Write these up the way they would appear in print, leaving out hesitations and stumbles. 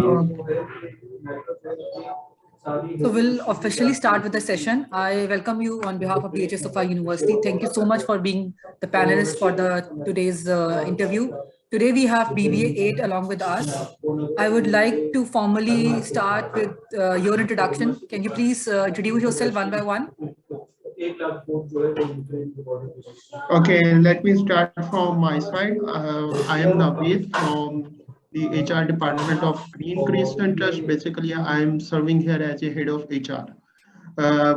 So we'll officially start with the session. I welcome you on behalf of BHS Sofa University. Thank you so much for being the panelist for today's interview. Today we have BBA 8 along with us. I would like to formally start with your introduction. Can you please introduce yourself one by one? Okay, let me start from my side. I am Naveed from the HR department of Green Crescent Trust. Basically, I am serving here as a head of HR.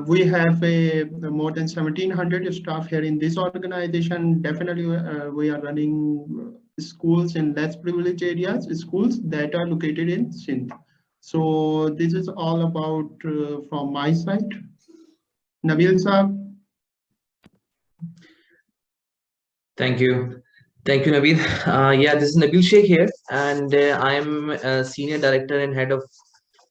We have more than 1,700 staff here in this organization. Definitely, we are running schools in less privileged areas, schools that are located in Sindh. So this is all about from my side. Nabeel sir. Thank you. Thank you, Naveed. Yeah, this is Nabeel Sheikh here, and I'm a Senior Director and Head of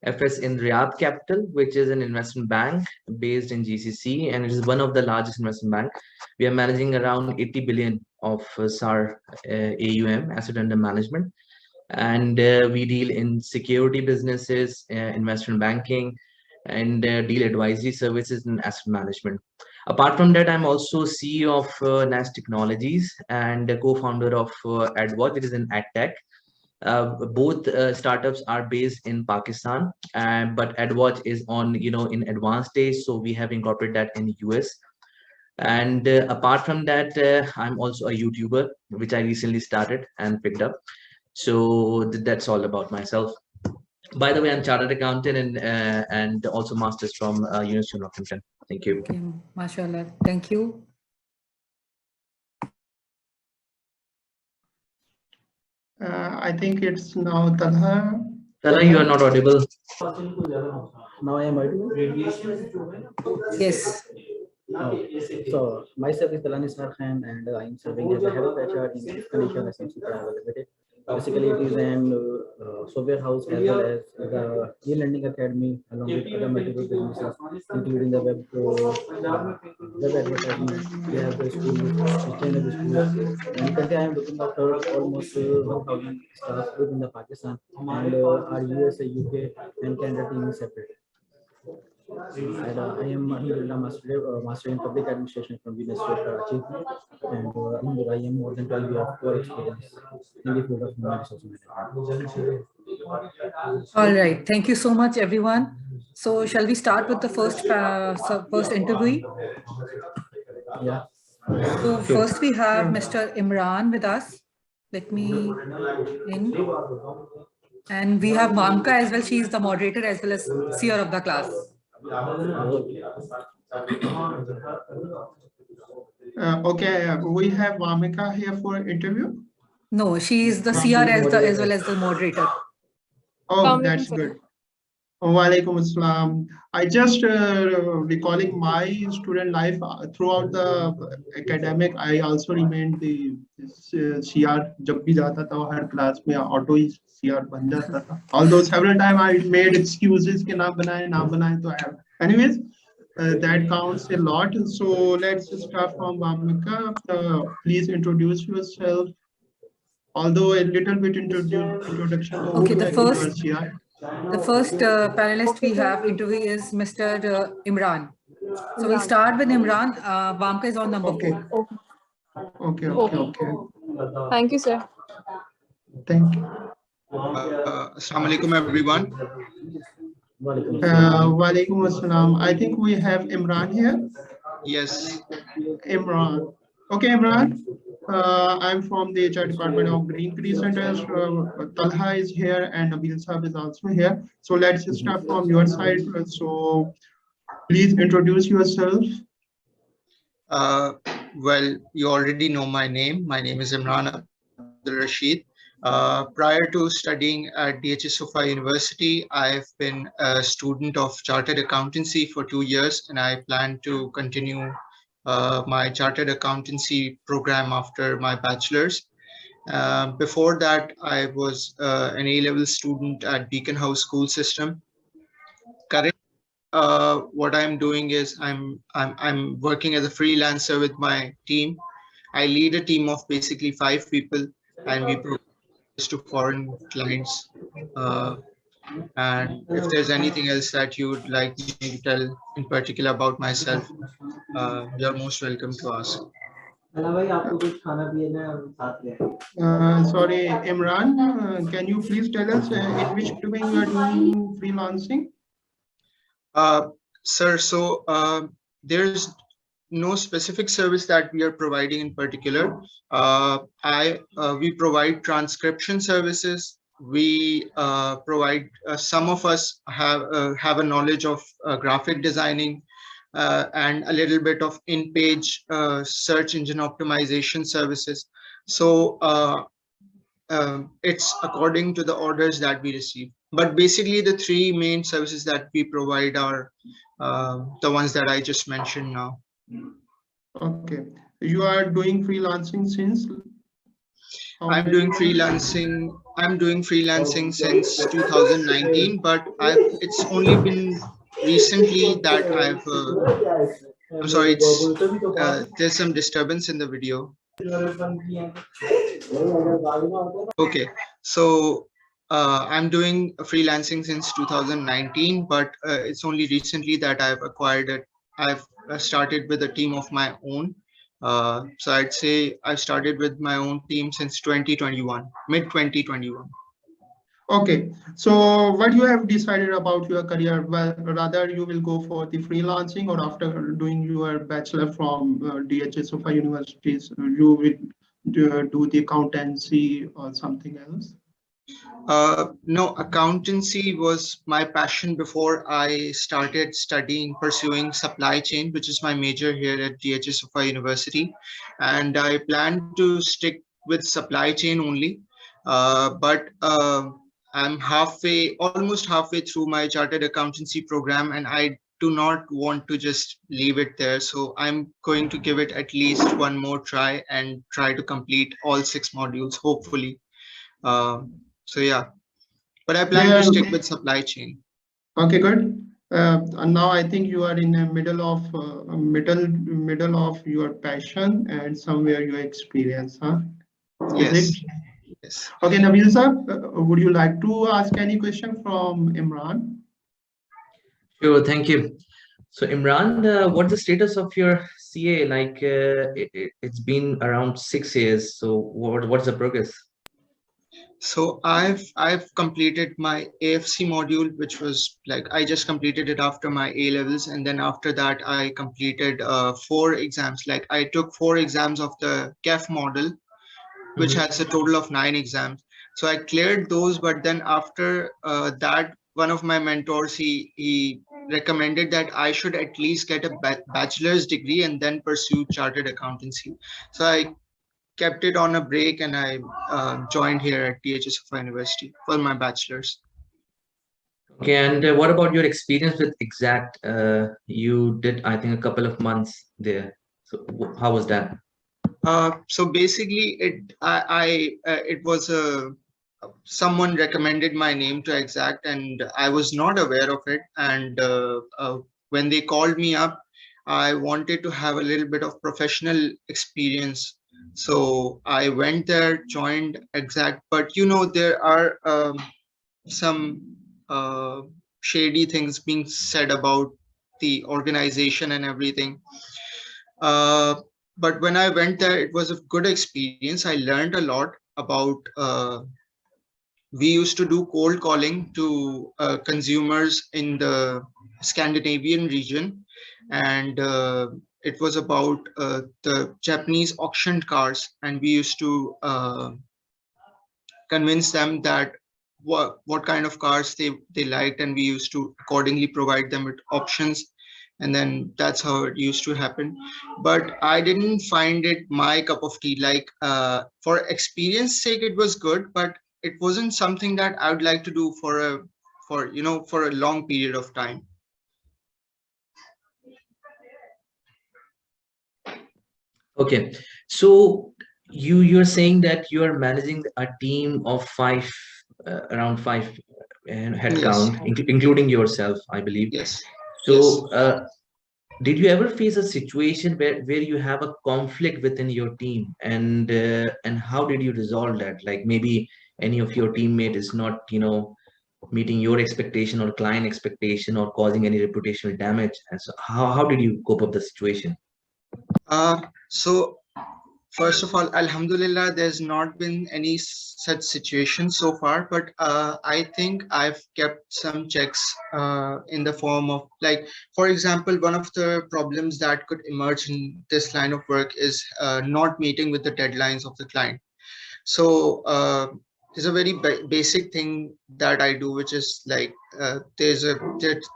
FS in Riyadh Capital, which is an investment bank based in GCC, and it is one of the largest investment bank. We are managing around 80 billion of SAR AUM, asset under management, and we deal in security businesses, investment banking, and deal advisory services and asset management. Apart from that, I'm also CEO of NAS Technologies and co-founder of AdWatch. It is an ad tech. Both startups are based in Pakistan, but AdWatch is on in advanced stage, so we have incorporated that in the US. And apart from that, I'm also a YouTuber, which I recently started and picked up. So that's all about myself. By the way, I'm chartered accountant and also masters from University of Northampton. Thank you. Okay, mashallah. Thank you. I think it's now Talha. Talha, you are not audible. Now I am audible? Yes. So myself is Talha and I am serving as a head of HR in Condition SMC Private Limited. Basically, it is an software house as well as the e-learning academy along with other multiple businesses, including the web advertisement. We have the school, sustainable schools, and currently I am looking after almost 1,000 staff within the Pakistan, and our USA, UK, and Canada team is separate. And I am a master in public administration from University of Karachi, and I am more than 12 years of experience in the field of human resource management. All right. Thank you so much, everyone. So shall we start with the first interview? Yeah. So first we have Mr. Imran with us. Let me in. And we have Mamka as well. She is the moderator as well as seer of the class. Okay, we have Vamika here for interview. No, she is the seer as well as the moderator. Oh, that's good. Walaikum Assalam. I just recalling my student life throughout the academic. I also remained the CR. जब भी जाता था हर class में auto ही CR बन जाता था. Although several times I made excuses कि ना बनाए तो I have. Anyways, that counts a lot. So let's start from Vamika. Please introduce yourself. Although a little bit introduction. Okay, the first panelist we have interview is Mr. Imran. So we'll start with Imran. Vamka is on number 4. Okay. Thank you, sir. Thank you. Assalamu alaikum, everyone. Walaikum Assalam. I think we have Imran here. Yes. Imran. Okay, Imran. I'm from the HR department of Green Crescent. Talha is here and Nabeel Saab is also here. So let's start from your side. So please introduce yourself. Well, you already know my name. My name is Imran Abdul Rashid. Prior to studying at BHS Sofa University, I've been a student of Chartered Accountancy for 2 years, and I plan to continue my Chartered Accountancy program after my bachelor's. Before that, I was an A-level student at Beacon House School System. Currently, what I'm doing is I'm working as a freelancer with my team. I lead a team of basically 5 people, and we provide to foreign clients. And if there's anything else that you would like me to tell in particular about myself, you're most welcome to ask. Sorry, Imran, can you please tell us in which domain you are doing freelancing? Sir, so there's no specific service that we are providing in particular. We provide transcription services. We provide, some of us have a knowledge of graphic designing and a little bit of in-page search engine optimization services. So it's according to the orders that we receive. But basically the three main services that we provide are the ones that I just mentioned now. Okay. You are doing freelancing since? I'm doing freelancing since 2019, but it's only been recently that I'm sorry, there's some disturbance in the video. Okay, so I'm doing freelancing since 2019, but it's only recently that I've acquired it. I've started with a team of my own. So I'd say I started with my own team since 2021, mid 2021. Okay, so what you have decided about your career? Well, rather you will go for the freelancing, or after doing your bachelor from DHS of universities, you will do the accountancy or something else? No, accountancy was my passion before I started pursuing supply chain, which is my major here at DHS of University. And I plan to stick with supply chain only. But I'm almost halfway through my chartered accountancy program, and I do not want to just leave it there. So I'm going to give it at least one more try and try to complete all 6 modules, hopefully. So yeah, but I plan to stick with supply chain. Okay, good. And now I think you are in the middle of your passion and somewhere your experience, huh? Yes. Yes. Okay, Nabeel sir, would you like to ask any question from Imran? Sure, thank you. So Imran, what's the status of your CA? Like it's been around 6 years. So what's the progress? So I've completed my AFC module, which was like I just completed it after my A levels, and then after that I completed 4 exams. Like I took 4 exams of the KEF model, which has a total of 9 exams. So I cleared those, but then after that, one of my mentors he recommended that I should at least get a bachelor's degree and then pursue chartered accountancy. So I kept it on a break, and I joined here at DHS of University for my bachelor's. Okay, and what about your experience with Exact? You did, I think, a couple of months there. So how was that? So basically, it was someone recommended my name to Exact, and I was not aware of it. And when they called me up, I wanted to have a little bit of professional experience. So I went there, joined Exact, but you know, there are some shady things being said about the organization and everything. But when I went there, it was a good experience. I learned a lot about, we used to do cold calling to consumers in the Scandinavian region. And it was about the Japanese auctioned cars. And we used to convince them that what kind of cars they liked. And we used to accordingly provide them with options. And then that's how it used to happen. But I didn't find it my cup of tea. Like for experience sake, it was good, but it wasn't something that I would like to do for a long period of time. Okay, so you're saying that you are managing a team of 5, around 5 headcount, yes, including yourself, I believe. Yes. So did you ever face a situation where you have a conflict within your team, and how did you resolve that? Like maybe any of your teammate is not, meeting your expectation or client expectation or causing any reputational damage? And so how did you cope up the situation? So first of all, Alhamdulillah, there's not been any such situation so far, but I think I've kept some checks in the form of, like, for example, one of the problems that could emerge in this line of work is not meeting with the deadlines of the client. So there's a very basic thing that I do, which is like there's a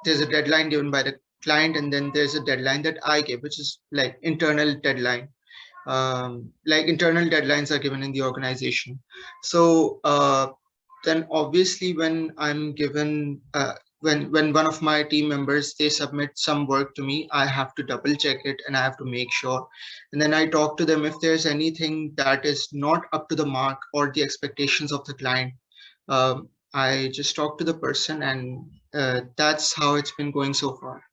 deadline given by the client, and then there's a deadline that I give, which is like internal deadline. Like internal deadlines are given in the organization. So then obviously when I'm given when one of my team members, they submit some work to me, I have to double check it and I have to make sure, and then I talk to them if there's anything that is not up to the mark or the expectations of the client. I just talk to the person, and that's how it's been going so far.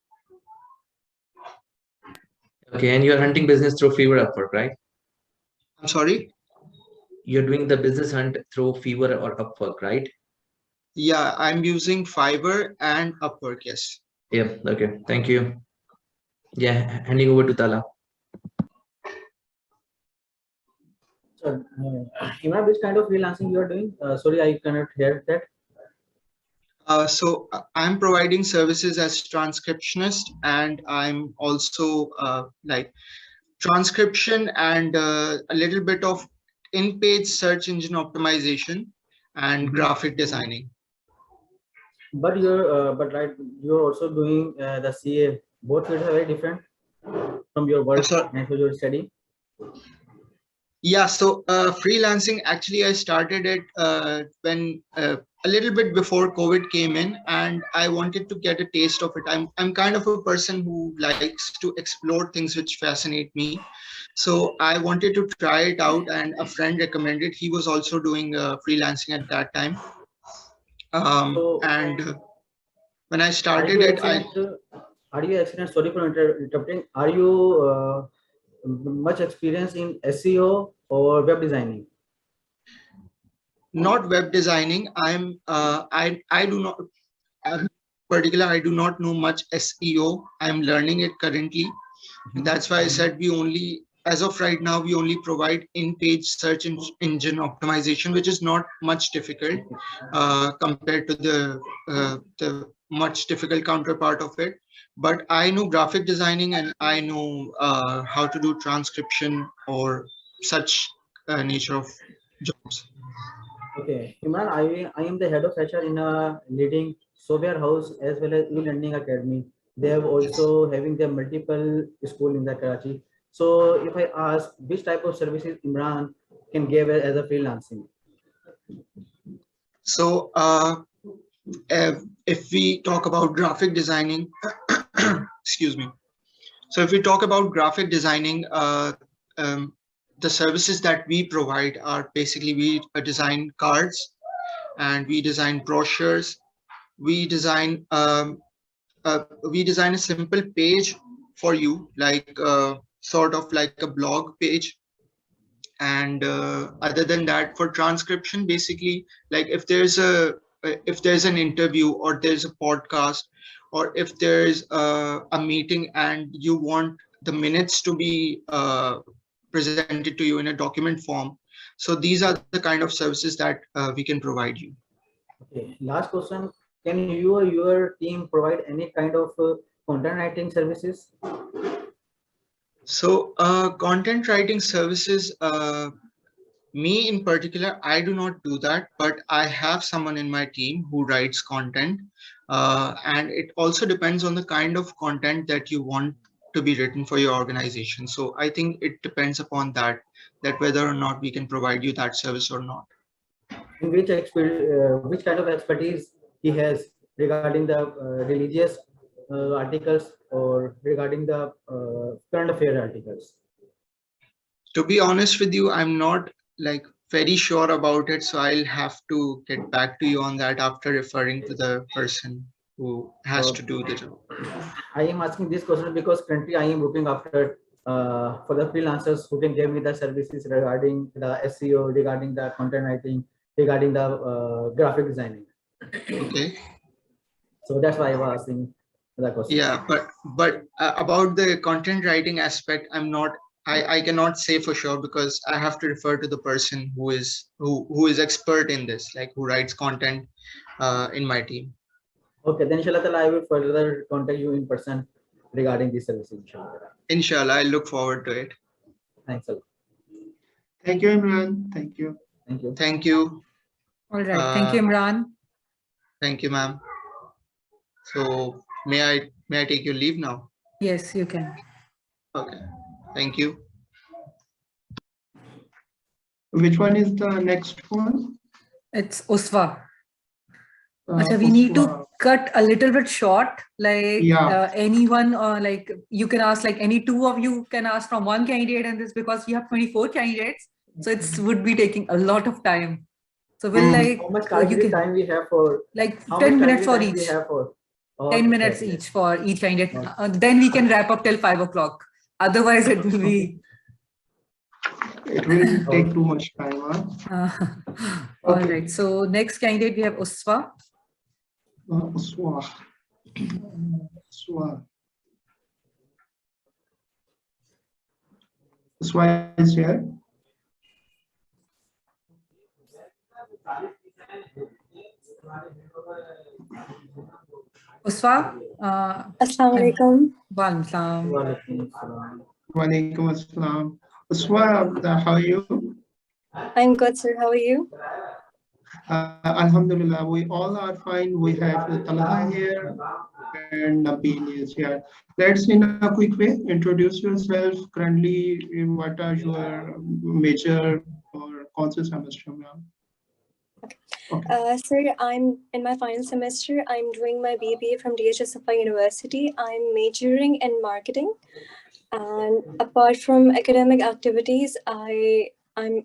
Okay, and you're hunting business through Fiverr Upwork, right? I'm sorry? You're doing the business hunt through Fiverr or Upwork, right? Yeah, I'm using Fiverr and Upwork, yes. Yeah, okay, thank you. Yeah, handing over to Talha. So, Imran, which kind of freelancing you are doing? Sorry, I cannot hear that. So I'm providing services as transcriptionist, and I'm also like transcription and a little bit of in-page search engine optimization and graphic designing. But you're right, you're also doing the CA. Both fields are very different from your work and from your study. Yeah, so freelancing, actually I started it when a little bit before COVID came in, and I wanted to get a taste of it. I'm kind of a person who likes to explore things which fascinate me. So I wanted to try it out, and a friend recommended. He was also doing freelancing at that time. When I started it, are you excellent? Sorry for interrupting. Are you much experience in SEO or web designing? Not web designing. I do not particular. I do not know much SEO. I'm learning it currently. That's why I said we only, as of right now, we only provide in-page search engine optimization, which is not much difficult compared to the much difficult counterpart of it. But I know graphic designing, and I know how to do transcription or such nature of jobs. Okay, Imran, I am the head of HR in a leading software house as well as e-learning academy. They have also having their multiple school in the Karachi. So if I ask which type of services Imran can give as a freelancing? So if we talk about graphic designing, excuse me. So if we talk about graphic designing, the services that we provide are basically we design cards, and we design brochures. We design a simple page for you, like sort of like a blog page. And other than that, for transcription, basically, like if there's an interview or there's a podcast, or if there's a meeting and you want the minutes to be presented to you in a document form. So these are the kind of services that we can provide you. Okay, last question. Can you or your team provide any kind of content writing services? So content writing services, me in particular, I do not do that, but I have someone in my team who writes content. And it also depends on the kind of content that you want to be written for your organization. So I think it depends upon that whether or not we can provide you that service or not. In which kind of expertise he has regarding the religious articles or regarding the current affair articles? To be honest with you, I'm not like very sure about it, so I'll have to get back to you on that after referring to the person who has to do the job. I am asking this question because currently I am looking after for the freelancers who can give me the services regarding the SEO, regarding the content writing, regarding the graphic designing. Okay. So that's why I was asking the question. Yeah, but about the content writing aspect, I cannot say for sure because I have to refer to the person who is expert in this, like who writes content in my team. Okay, then inshallah ta'ala, I will further contact you in person regarding this service. Inshallah. Inshallah, I look forward to it. Thanks a lot. Thank you, Imran. Thank you. Thank you. Thank you. All right. Thank you, Imran. Thank you, ma'am. So may I take your leave now? Yes, you can. Okay. Thank you. Which one is the next one? It's Uswa. We need to cut a little bit short, like anyone, like you can ask, like any two of you can ask from one candidate, and this because we have 24 candidates, so it would be taking a lot of time. So we'll like how much time we have for like 10 minutes for each. 10 minutes each for each candidate. Then we can wrap up till 5 o'clock. Otherwise, it will be. It will take too much time. All right. So next candidate we have Uswa. Uswa. Uswa is here. Uswa. Assalamu alaikum. Walaikum assalam. Uswa, how are you? I'm good, sir. How are you? Alhamdulillah, we all are fine. We have Talha here and Nabeel is here. Let's in a quick way introduce yourself. Currently, what are your major or conscious semester now? Okay. Sir, I'm in my final semester. I'm doing my BBA from DHSFI University. I'm majoring in marketing. And apart from academic activities, I'm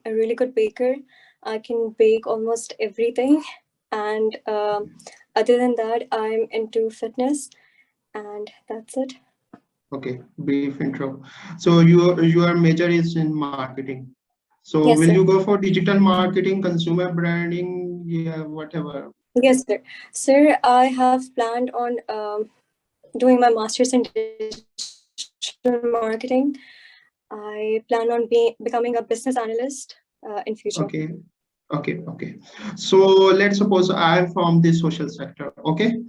a really good baker. I can bake almost everything. And other than that, I'm into fitness. And that's it. Okay, brief intro. So your major is in marketing. So yes, will sir. you go for digital marketing, consumer branding, yeah, whatever? Yes, sir. Sir, I have planned on doing my master's in digital marketing. I plan on becoming a business analyst in future. Okay. So let's suppose I am from the social sector. Okay,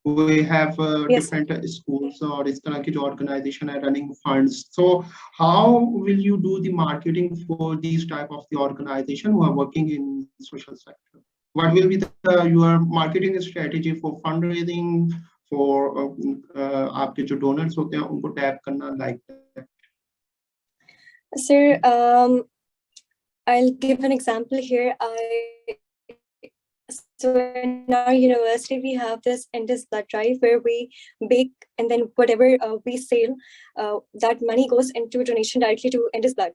we have different schools or Islamic organization are running funds. So how will you do the marketing for these type of the organization who are working in social sector? What will be your marketing strategy for fundraising, for आपके जो donors होते हैं उनको tap करना like that? Sir, I'll give an example here. So in our university, we have this endless blood drive where we bake and then whatever we sell, that money goes into donation directly to endless blood.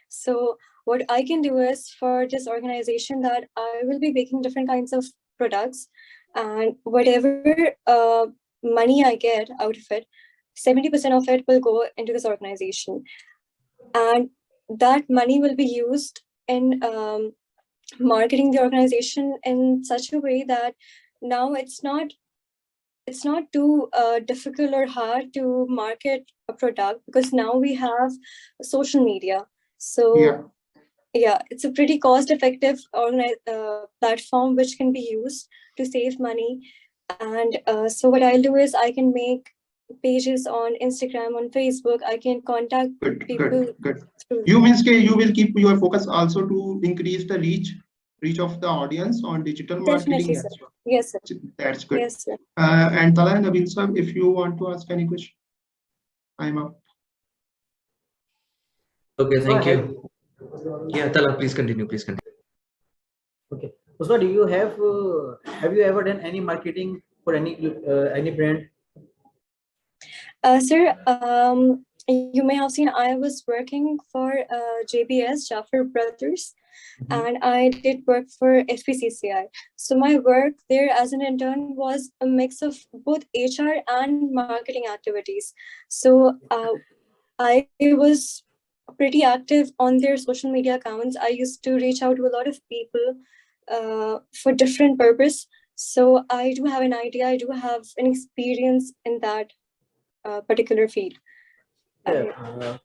So what I can do is for this organization that I will be baking different kinds of products, and whatever money I get out of it, 70% of it will go into this organization. And that money will be used in marketing the organization in such a way that now it's not too difficult or hard to market a product because now we have social media. So yeah, it's a pretty cost-effective platform which can be used to save money. And so what I'll do is I can make pages on Instagram, on Facebook. I can contact people. Good. You means you will keep your focus also to increase the reach of the audience on digital marketing. Definitely, sir. Yes, sir. That's good. Yes, sir. And Talha and Nabeel sir, if you want to ask any question, I'm up. Okay, thank you. Yeah, Talha, please continue. Okay. So, do you have you ever done any marketing for any brand? Sir, you may have seen I was working for JBS, Jaffer Brothers, and I did work for FPCCI. So my work there as an intern was a mix of both HR and marketing activities. So I was pretty active on their social media accounts. I used to reach out to a lot of people for different purpose. So I do have an idea. I do have an experience in that particular field. Yeah,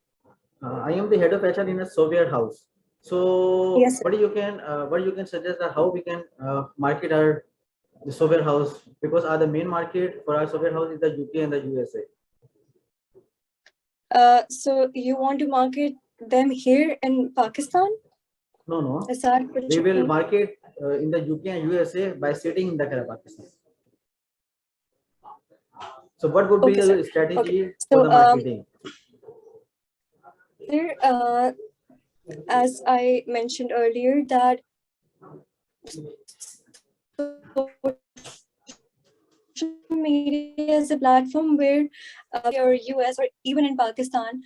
I am the head of HR in a software house. So Yes, sir. what you can suggest that how we can market our the software house, because the main market for our software house is the UK and the USA. So you want to market them here in Pakistan? No. Is that what We you will mean? market in the UK and USA by sitting in the Pakistan. So what would be Okay, the sir. strategy Okay. for So, the marketing? sir, as I mentioned earlier, that social media is a platform where or US or even in Pakistan,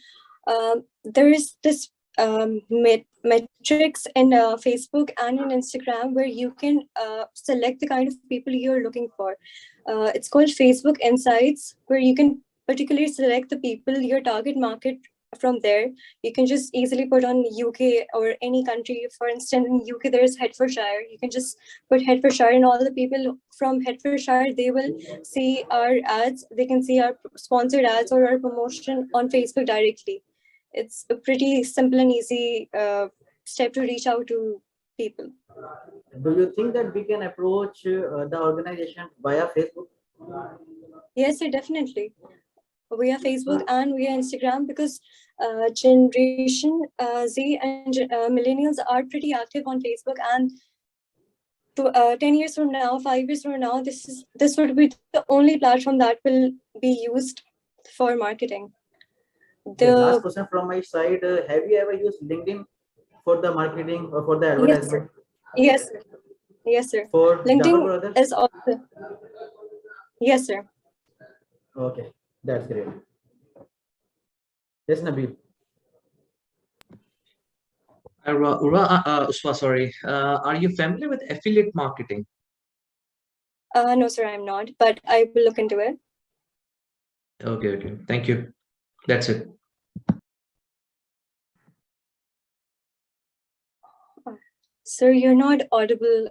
there is this metrics in Facebook and in Instagram where you can select the kind of people you're looking for. It's called Facebook Insights, where you can particularly select the people, your target market. From there, you can just easily put on UK or any country. For instance, in UK, there's Hertfordshire. You can just put Hertfordshire, and all the people from Hertfordshire, they will see our ads. They can see our sponsored ads or our promotion on Facebook directly. It's a pretty simple and easy step to reach out to people. Do you think that we can approach the organization via Facebook? Yes, sir, definitely. Via Facebook and via Instagram, because Generation Z and millennials are pretty active on Facebook, and 10 years from now, 5 years from now, this would be the only platform that will be used for marketing. The last question from my side: have you ever used LinkedIn for the marketing or for the advertisement? Yes, sir. Yes, sir. For LinkedIn is also. Yes, sir. Okay, that's great. Yes, Nabeel. Uswa, sorry. Are you familiar with affiliate marketing? No, sir, I'm not, but I will look into it. Okay. Thank you. That's it. Sir, you're not audible.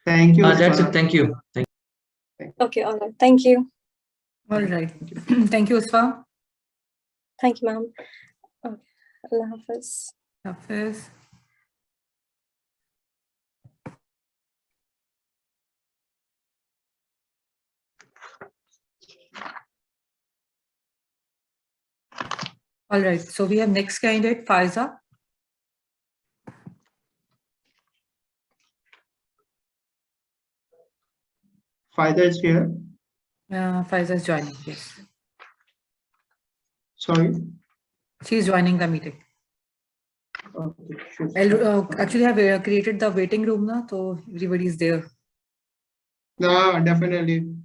Thank you. That's it. Thank you. Okay, all right. Thank you. All right. Thank you, Usfa. Thank you, ma'am. Okay. Allah Hafiz. Hafiz. All right. So we have next candidate, Faiza. Faiza is here. Faiza is joining. Yes. Sorry. She's joining the meeting. Okay, sure. Actually, I've created the waiting room now, so everybody is there. No, definitely.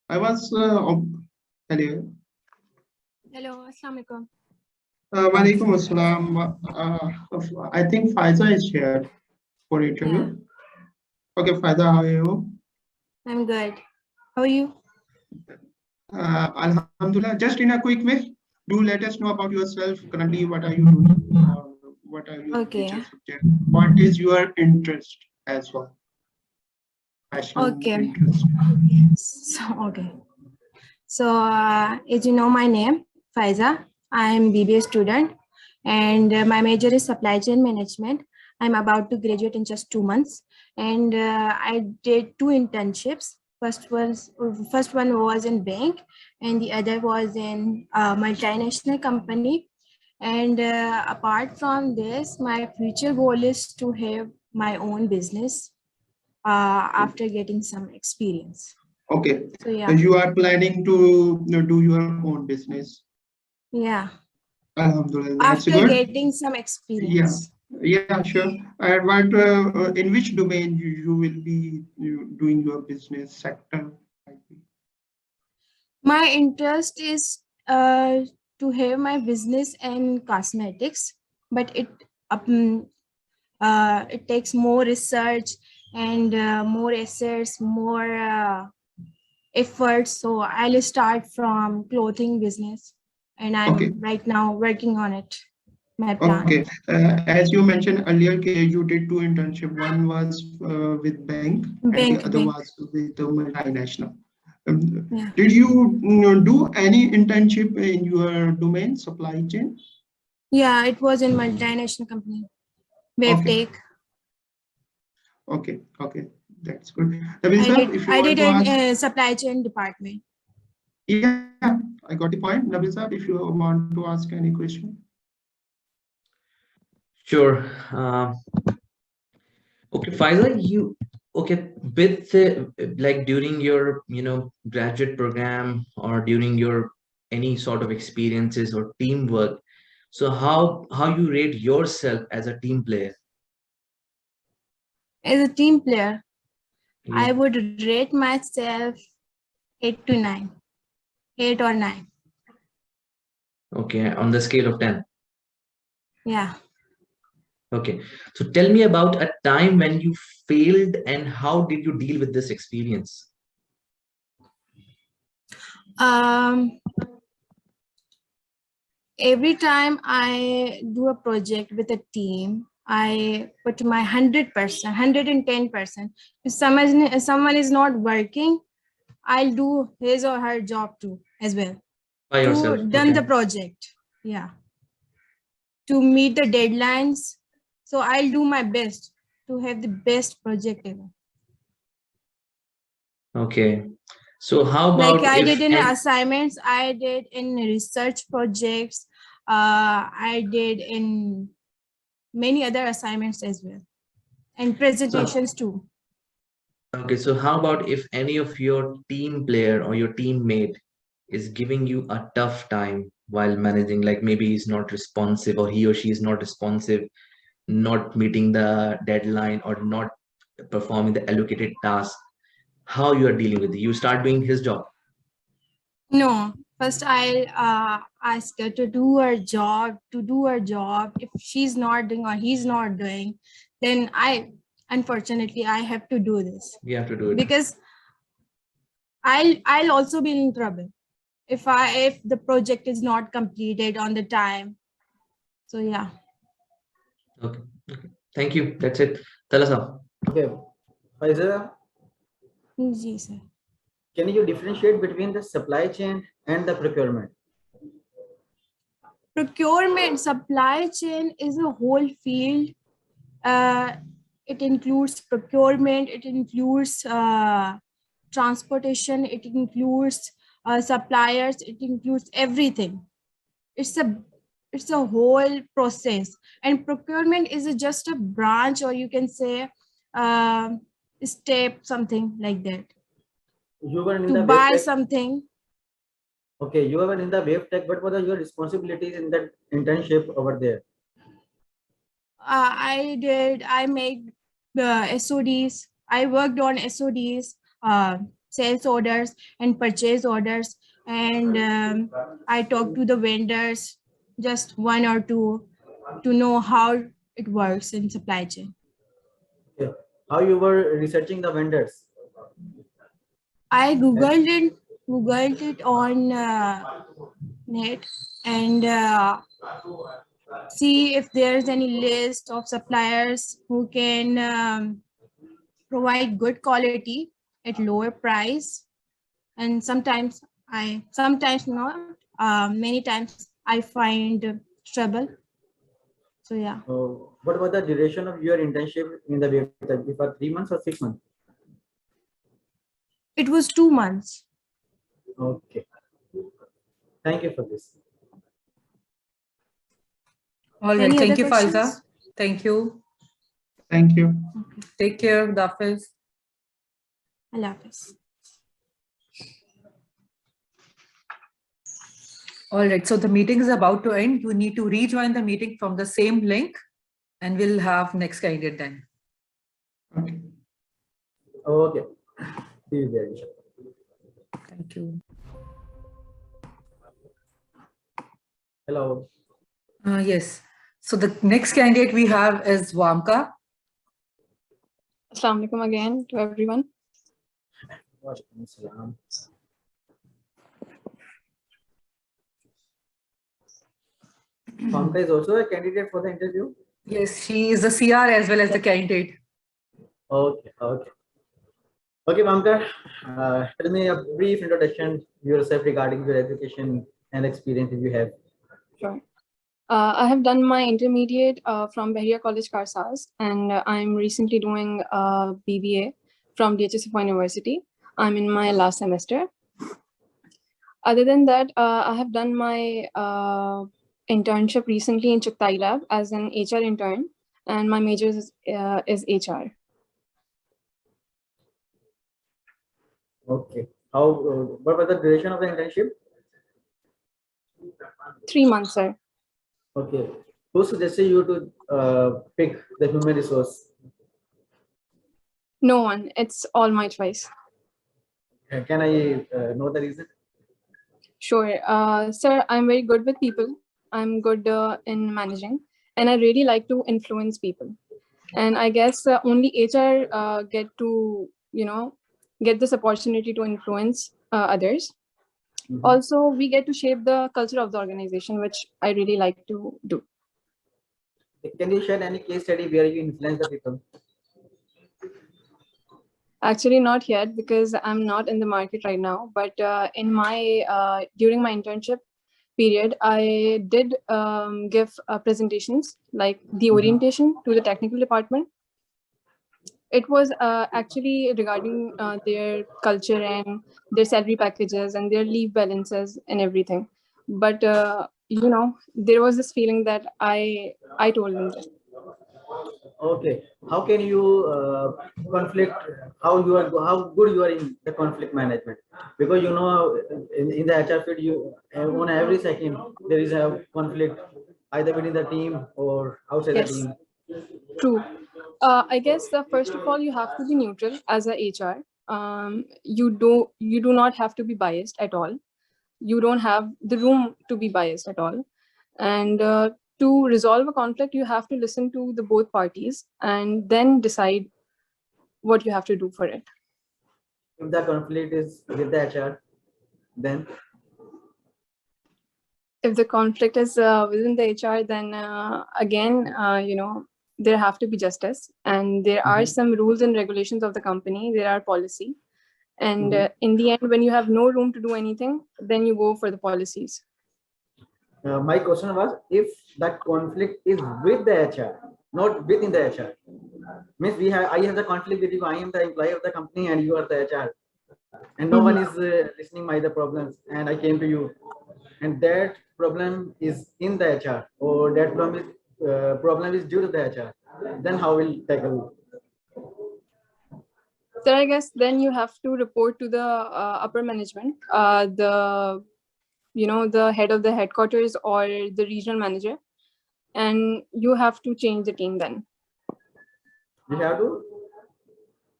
I was hello. Hello, Assalamualaikum. Walaikum assalam. I think Faiza is here for interview. Okay, Faiza, how are you? I'm good. How are you? Alhamdulillah. Just in a quick way, do let us know about yourself. Currently, what are you doing? What are your major subjects? What is your interest as well? Passion, Okay. interest. So, as you know my name, Faiza. I am BBA student, and my major is supply chain management. I'm about to graduate in just 2 months, and I did 2 internships. First one was in bank, and the other was in a multinational company. And apart from this, my future goal is to have my own business after getting some experience. Okay. So yeah. So you are planning to do your own business. Yeah. Alhamdulillah. That's After good. getting some experience. Yeah, sure. And what in which domain you will be doing your business sector? My interest is to have my business in cosmetics, but it takes more research and more assets, more effort. So I'll start from clothing business. and I'm Okay. right now working on it. My plan. Okay. As you mentioned earlier, you did 2 internships. One was with bank, and the other Bank. was with the multinational. Um, Yeah. Did you do any internship in your domain, supply chain? Yeah, it was in multinational company. WebTech. Okay. Okay. That's good. Nabeel sir, if you I want did to ask. in supply chain department. Yeah, I got the point. Nabeel sir, if you want to ask any question. Sure. Okay, Faiza, okay, with like during your graduate program or during your any sort of experiences or teamwork, so how you rate yourself as a team player? As a team player, I Yeah. would rate myself 8 to 9. 8 or 9. Okay, on the scale of 10. Yeah. Okay, so tell me about a time when you failed and how did you deal with this experience? Every time I do a project with a team, I put my 100%, 110%. If someone is not working, I'll do his or her job too as well. By yourself. To done Okay. the project. Yeah. To meet the deadlines. So I'll do my best to have the best project ever. Okay. So how about Like I if did in assignments, I did in research projects, I did in many other assignments as well, and presentations too. Okay, so how about if any of your team player or your teammate is giving you a tough time while managing, like maybe he's not responsive or he or she is not responsive, not meeting the deadline or not performing the allocated task, how you are dealing with it? You start doing his job. No, first I'll ask her to do her job, If she's not doing or he's not doing, then unfortunately, I have to do this. You have to do it. Because I'll also be in trouble if the project is not completed on the time. So yeah. Okay. Okay. Thank you. That's it. Tell us how. Okay. Faiza, Yes, sir. can you differentiate between the supply chain and the procurement? Procurement, supply chain is a whole field. It includes procurement, it includes transportation, it includes suppliers, it includes everything. It's a whole process, and procurement is just a branch, or you can say step, something like that. You were in To the buy web tech. something. Okay, you were in the web tech. What were your responsibilities in that internship over there? I made SODs. I worked on SODs, sales orders and purchase orders. And I talked to the vendors, just one or two, to know how it works in supply chain. Okay. How you were researching the vendors? I Googled it on net, and see if there's any list of suppliers who can provide good quality at lower price. And sometimes not, many times I find trouble. So yeah. What was the duration of your internship in the web tech? For 3 months or 6 months? It was 2 months. Okay. Thank you for this. All right. Thank you, Faiza. Thank you. Thank you. Okay. Take care, Dafis. Allah Hafiz. All right. So the meeting is about to end. You need to rejoin the meeting from the same link, and we'll have next candidate then. Okay. Okay. See you there. Thank you. Hello. Yes. So the next candidate we have is Wamka. Assalamu alaikum again to everyone. Wa alaikum assalam. Famka is also a candidate for the interview? Yes, she is the CR as well as the candidate. Okay, okay. Okay, Famka, tell me a brief introduction yourself regarding your education and experience if you have. Sure. I have done my intermediate from Bahia College, Karsas, and I'm recently doing BBA from DHSFI University. I'm in my last semester. Other than that, I have done my internship recently in Chuktai Lab as an HR intern, and my major is HR. Okay. How? What was the duration of the internship? 3 months, sir. Okay. Who suggested you to pick the human resource? No one. It's all my choice. Can I know the reason? Sure. Sir, I'm very good with people. I'm good in managing, and I really like to influence people. And I guess only HR get to, get this opportunity to influence others. Mhm. Also, we get to shape the culture of the organization, which I really like to do. Can you share any case study where you influence the people? Actually, not yet because I'm not in the market right now. But in my during my internship period, I did give presentations like the Mhm. orientation to the technical department. It was actually regarding their culture and their salary packages and their leave balances and everything. But there was this feeling that I told them this. Okay. How can you conflict? How good you are in the conflict management? Because in the HR field, you on every second there is a conflict either within the team or outside the Yes, team. true. I guess first of all, you have to be neutral as a HR. You do not have to be biased at all. You don't have the room to be biased at all. And to resolve a conflict, you have to listen to the both parties and then decide what you have to do for it. If the conflict is with the HR, then If the conflict is within the HR, then again, there have to be justice, and there are some rules and regulations of the company. There are policy, and in the end, when you have no room to do anything, then you go for the policies. my question was if that conflict is with the HR, not within the HR. Means I have the conflict with you. I am the employee of the company, and you are the HR, and no one is listening my the problems, and I came to you, and that problem is in the HR, or that problem is due to the HR. Then how will tackle? So I guess then you have to report to the upper management, the head of the headquarters or the regional manager, and you have to change the team. Then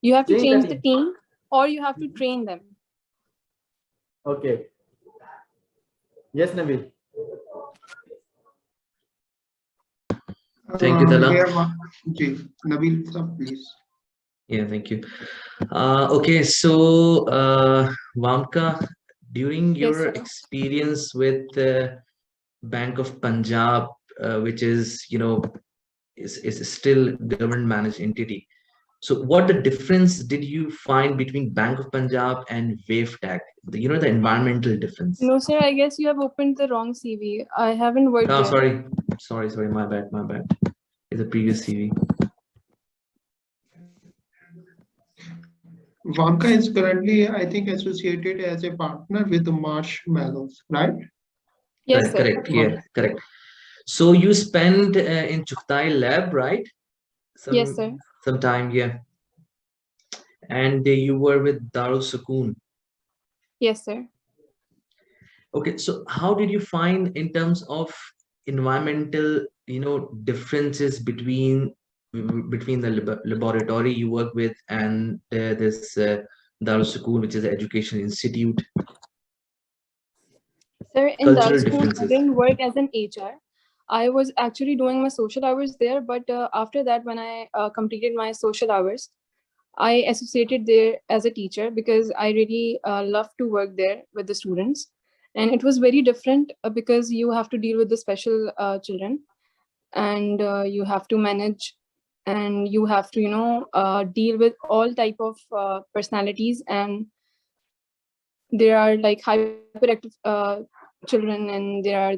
You have to change the team, or you have to train them. Okay. Yes, Nabeel. Thank you, Talha. Nabeel, sir, please. Yeah, thank you. Okay, so Vamka, during Yes, your sir. experience with Bank of Punjab, which is is still government managed entity. So what the difference did you find between Bank of Punjab and WaveTech? The environmental difference. No, sir, I guess you have opened the wrong CV. I haven't worked Oh, there. sorry, my bad. It's a previous CV. Vamka is currently, I think, associated as a partner with the Marshmallows, right? Yes, sir. Correct. Yeah, correct. So you spent in Chuktai lab, right? Yes, sir. Some time, yeah. And you were with Darul Sukoon. Yes, sir. Okay, so how did you find in terms of environmental, differences between the laboratory you work with and this Darul Sukoon, which is the education institute? Sir, in Cultural Darul Sukoon, I differences. didn't work as an HR. I was actually doing my social hours there, but after that, when I completed my social hours, I associated there as a teacher because I really love to work there with the students. And it was very different because you have to deal with the special children, and you have to manage, and you have to, deal with all type of personalities, and there are like hyperactive children, and there are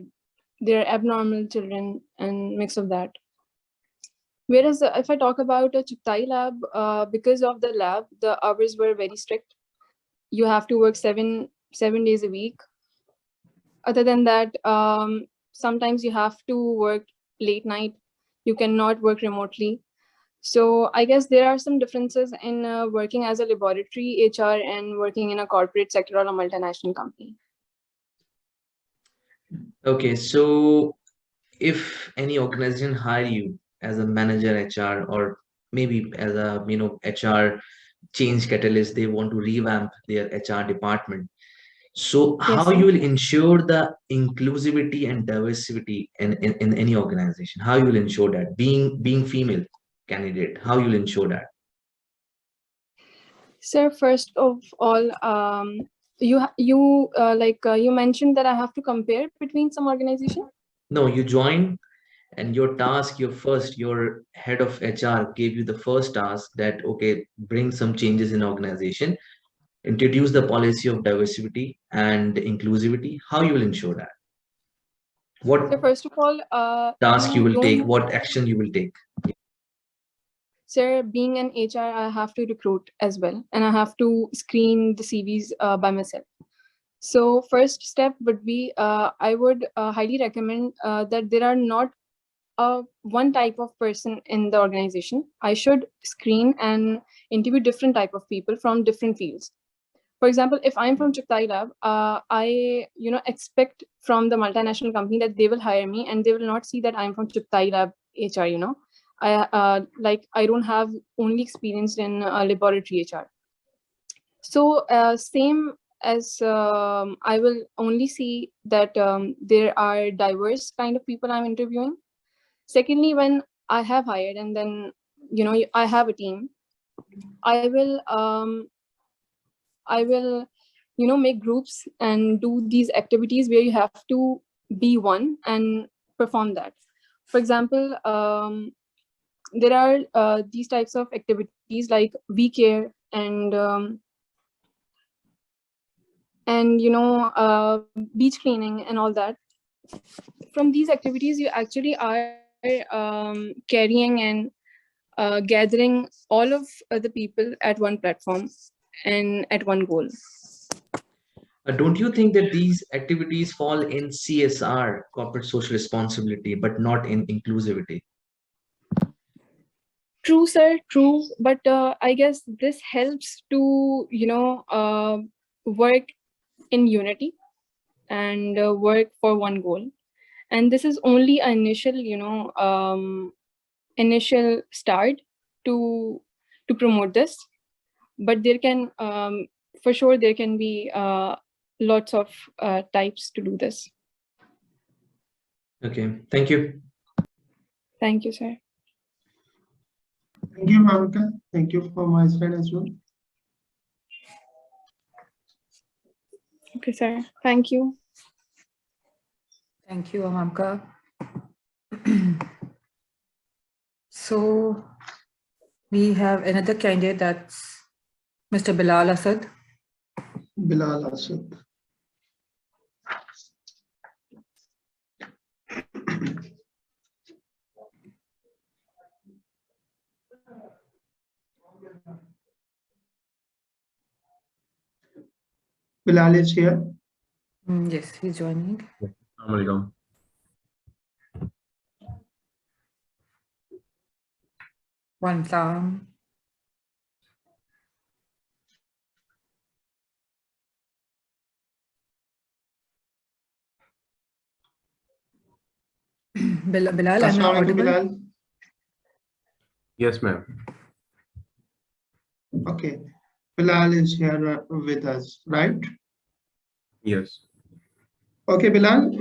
abnormal children, and mix of that. Whereas if I talk about a Chuktai lab, because of the lab, the hours were very strict. You have to work seven days a week. Other than that, sometimes you have to work late night. You cannot work remotely. So I guess there are some differences in working as a laboratory HR and working in a corporate sector or a multinational company. Okay, so if any organization hire you as a manager HR, or maybe as a HR change catalyst, they want to revamp their HR department. So how Yes, you will ensure the inclusivity and diversity in any organization? How you will ensure that, being female candidate, how you will ensure that? sir. First of all, you mentioned that I have to compare between some organization. No, you join, and your task, your head of HR gave you the first task that, okay, bring some changes in organization, introduce the policy of diversity and inclusivity. How you will ensure that? What So first of all, task you will take? don't, What action you will take? sir, being an HR, I have to recruit as well, and I have to screen the CVs by myself. So first step would be, I would highly recommend that there are not one type of person in the organization. I should screen and interview different type of people from different fields. For example, if I'm from Chuktai Lab, I expect from the multinational company that they will hire me, and they will not see that I'm from Chuktai Lab HR. I don't have only experience in laboratory HR. So same as I will only see that there are diverse kind of people I'm interviewing. Secondly, when I have hired and then I have a team, I will make groups and do these activities where you have to be one and perform that. For example, there are these types of activities like we care and beach cleaning and all that. From these activities, you actually are carrying and gathering all of the people at one platform and at one goal. Don't you think that these activities fall in CSR, corporate social responsibility, but not in inclusivity? True, sir, true. But I guess this helps to, work in unity and work for one goal. And this is only an initial start to promote this. But there can, for sure, there can be lots of types to do this. Okay, thank you. Thank you, sir. Thank you, Mamka. Thank you for my side as well. Okay, sir. Thank you. Thank you, Mamka. So we have another candidate, that's Mr. Bilal Asad. Bilal Asad. Bilal is here. Yes, he's joining. Assalamualaikum. One time. Bilal, am I audible? Bilal. Yes, ma'am. Okay. Bilal is here with us, right? Yes. Okay, Bilal,